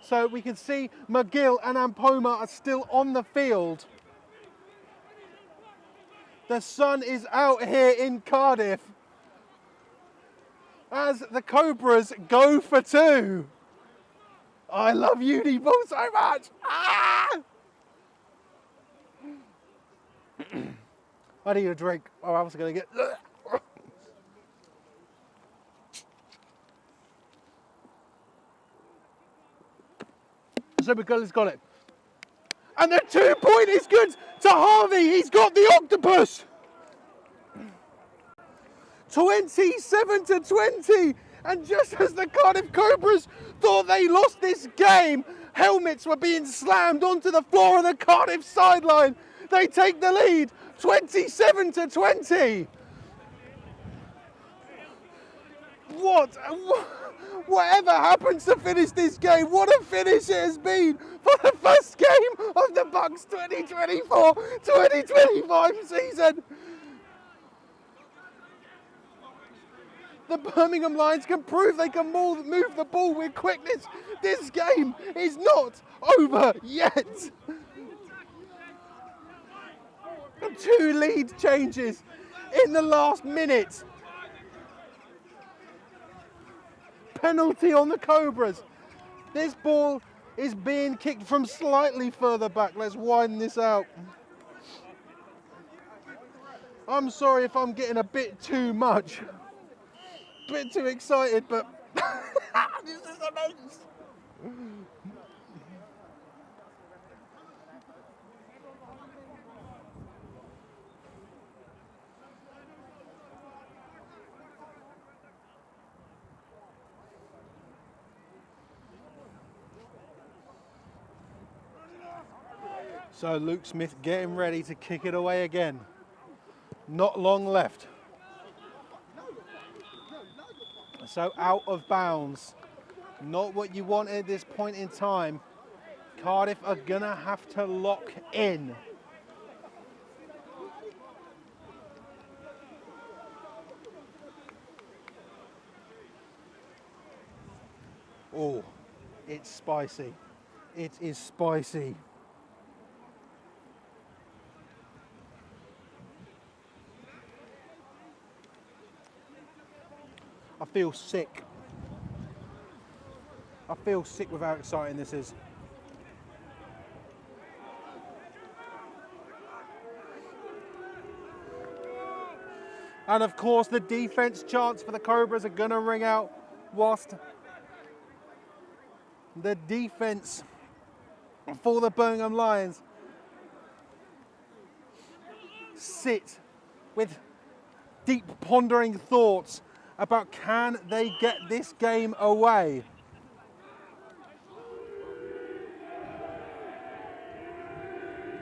So we can see McGill and Ampoma are still on the field. The sun is out here in Cardiff as the Cobras go for two. I love Uniball so much. Ah! I need a drink or else I'm going to get... So McGill has got it. And the 2 point is good to Harvey. He's got the octopus. 27-20. And just as the Cardiff Cobras thought they lost this game, helmets were being slammed onto the floor of the Cardiff sideline. They take the lead, 27-20. Whatever happens to finish this game, what a finish it has been for the first game of the BUCS 2024-2025 season. The Birmingham Lions can prove they can move the ball with quickness. This game is not over yet. 2 lead changes in the last minute. Penalty on the Cobras. This ball is being kicked from slightly further back. Let's widen this out. I'm sorry if I'm getting a bit too much. Bit too excited, but this is immense. So Luke Smith getting ready to kick it away again. Not long left. So out of bounds. Not what you want at this point in time. Cardiff are gonna have to lock in. Oh, it's spicy. It is spicy. I feel sick. I feel sick with how exciting this is. And of course the defense chants for the Cobras are gonna ring out whilst the defense for the Birmingham Lions sit with deep pondering thoughts about can they get this game away.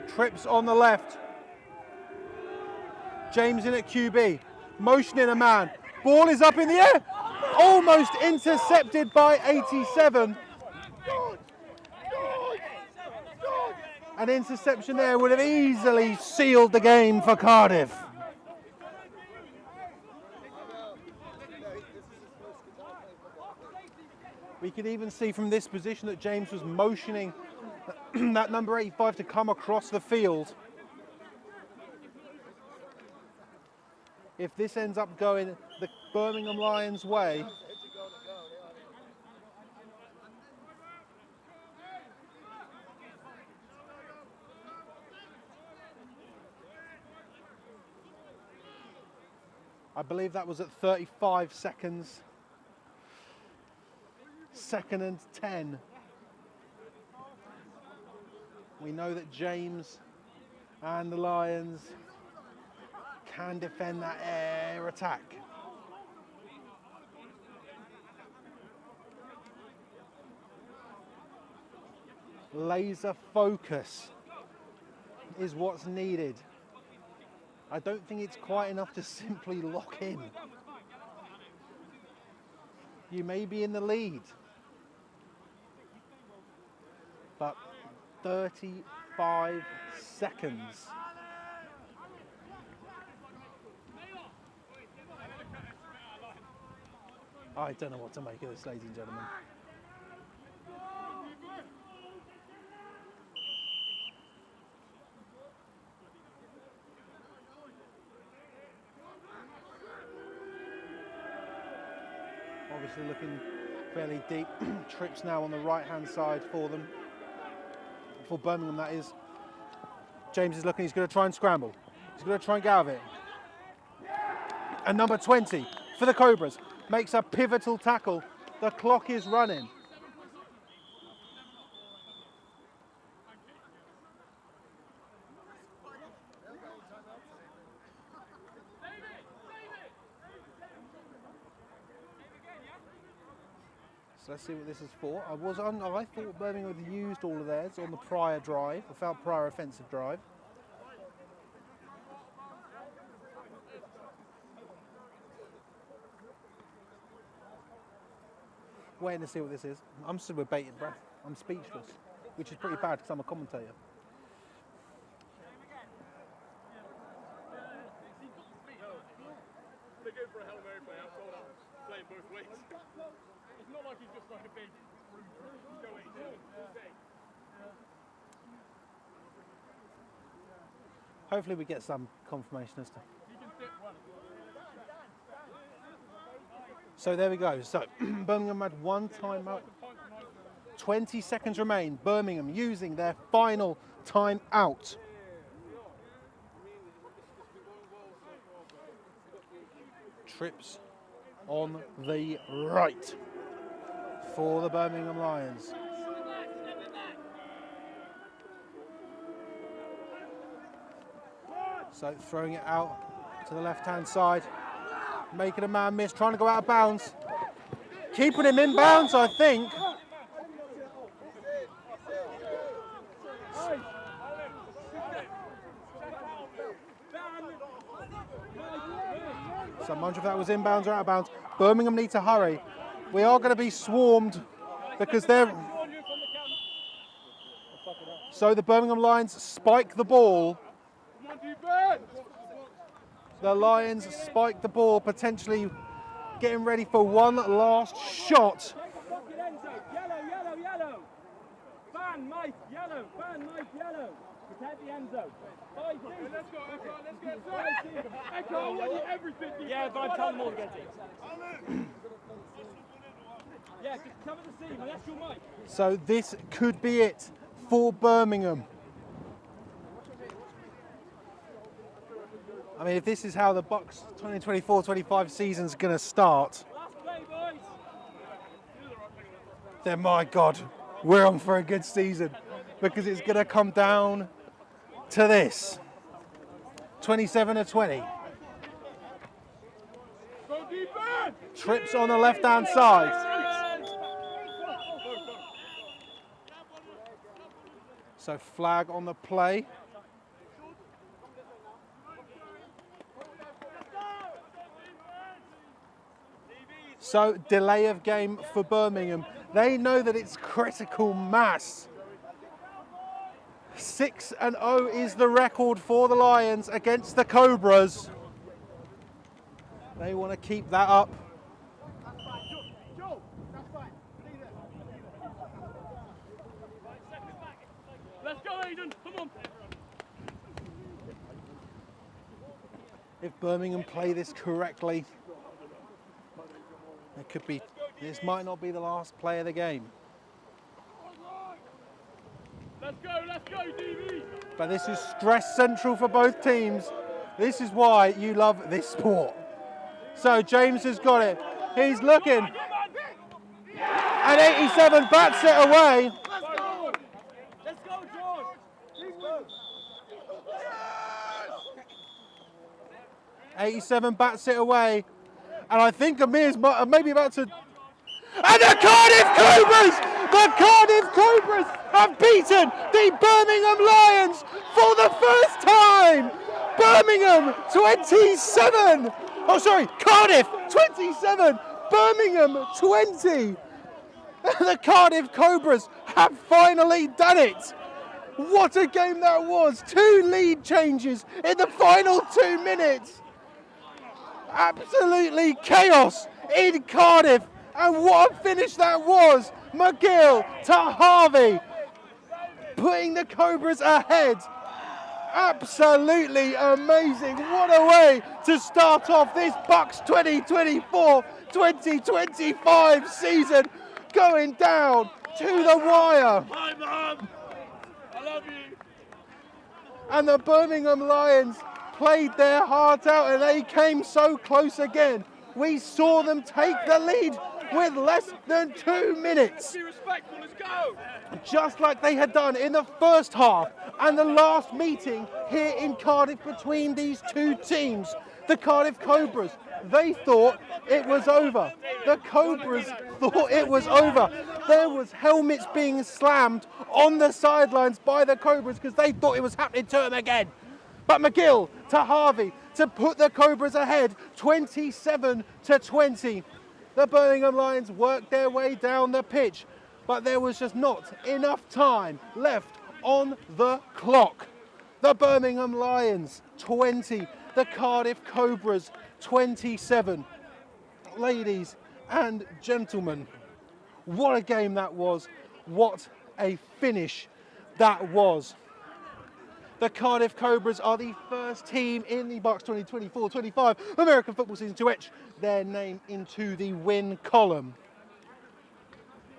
Trips on the left. James in at QB, motioning a man. Ball is up in the air, almost intercepted by 87. An interception there would have easily sealed the game for Cardiff. We could even see from this position that James was motioning that number 85 to come across the field. If this ends up going the Birmingham Lions' way, I believe that was at 35 seconds. 2nd and 10. We know that James and the Lions can defend that air attack. Laser focus is what's needed. I don't think it's quite enough to simply lock in. You may be in the lead, but 35 seconds. I don't know what to make of this, ladies and gentlemen. Obviously looking fairly deep. Trips now on the right-hand side for them. For Birmingham, that is. James is looking, he's going to try and scramble. He's going to try and get out of it. And number 20 for the Cobras makes a pivotal tackle. The clock is running. So let's see what this is for. I thought Birmingham had used all of theirs on the prior drive, the prior offensive drive. Waiting to see what this is. I'm still with bated breath. I'm speechless, which is pretty bad because I'm a commentator. They go for a Hail Mary play. I saw that playing both ways. It's not like he's just like a big Hopefully we get some confirmation as to. So there we go. So Birmingham had one timeout. 20 seconds remain. Birmingham using their final timeout. Trips on the right for the Birmingham Lions. So throwing it out to the left-hand side, making a man miss, trying to go out of bounds. Keeping him in bounds, I think. So I'm wondering if that was inbounds or out of bounds. Birmingham need to hurry. We are going to be swarmed because they're... So the Birmingham Lions spike the ball. The Lions spike the ball, potentially getting ready for one last shot. Yellow. Ban, Mike, yellow. Protect the end zone. Let's go. Echo, I need everything. Yeah, but I'm telling them all to get it. Yeah, just cover the seam, and that's your Mike. So this could be it for Birmingham. I mean, if this is how the BUCS 2024-25 season's going to start, then my God, we're on for a good season, because it's going to come down to this. 27-20. Trips on the left-hand side. So flag on the play. So delay of game for Birmingham. They know that it's critical mass. 6-0 is the record for the Lions against the Cobras. They want to keep that up. Let's go, Aiden. Come on. If Birmingham play this correctly, it could be. This might not be the last play of the game. Let's go, DV. But this is stress central for both teams. This is why you love this sport. So James has got it. He's looking. And 87 bats it away. Let's go, George. 87 bats it away. And I think Amir's maybe about to... And the Cardiff Cobras have beaten the Birmingham Lions for the first time. Birmingham 27. Oh, sorry, Cardiff 27. Birmingham 20. The Cardiff Cobras have finally done it. What a game that was. 2 lead changes in the final 2 minutes. Absolutely chaos in Cardiff. And what a finish that was. McGill to Harvey, putting the Cobras ahead. Absolutely amazing. What a way to start off this BUCS 2024-2025 season, going down to the wire. Hi, Mum. I love you. And the Birmingham Lions played their heart out and they came so close again. We saw them take the lead with less than 2 minutes. Be respectful, let's go. Just like they had done in the first half and the last meeting here in Cardiff between these two teams. The Cardiff Cobras, they thought it was over. The Cobras thought it was over. There was helmets being slammed on the sidelines by the Cobras because they thought it was happening to them again. But McGill to Harvey to put the Cobras ahead, 27-20. The Birmingham Lions worked their way down the pitch, but there was just not enough time left on the clock. The Birmingham Lions 20, the Cardiff Cobras 27. Ladies and gentlemen, what a game that was. What a finish that was. The Cardiff Cobras are the first team in the BUCS 2024-25 American football season to etch their name into the win column.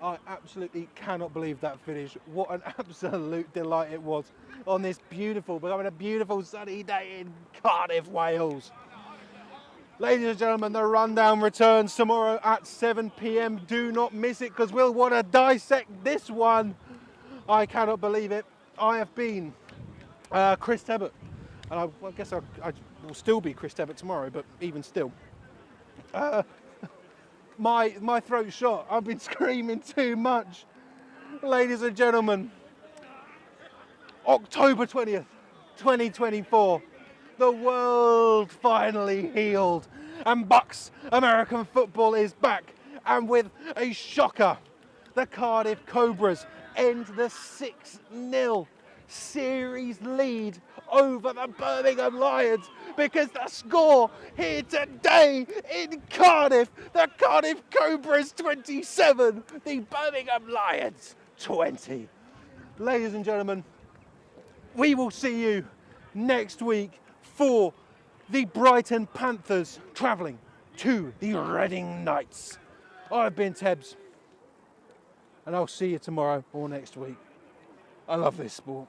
I absolutely cannot believe that finish. What an absolute delight it was on this becoming a beautiful sunny day in Cardiff, Wales. Ladies and gentlemen, the rundown returns tomorrow at 7 p.m. Do not miss it because we'll want to dissect this one. I cannot believe it. I have been Chris Tebbett, and I guess I will still be Chris Tebbett tomorrow, but even still. My throat's shot. I've been screaming too much. Ladies and gentlemen, October 20th, 2024, the world finally healed, and BUCS American football is back, and with a shocker, the Cardiff Cobras end the 6-0 series lead over the Birmingham Lions, because the score here today in Cardiff, the Cardiff Cobras 27, the Birmingham Lions 20. Ladies and gentlemen, we will see you next week for the Brighton Panthers travelling to the Reading Knights. I've been Tebbs, and I'll see you tomorrow or next week. I love this sport.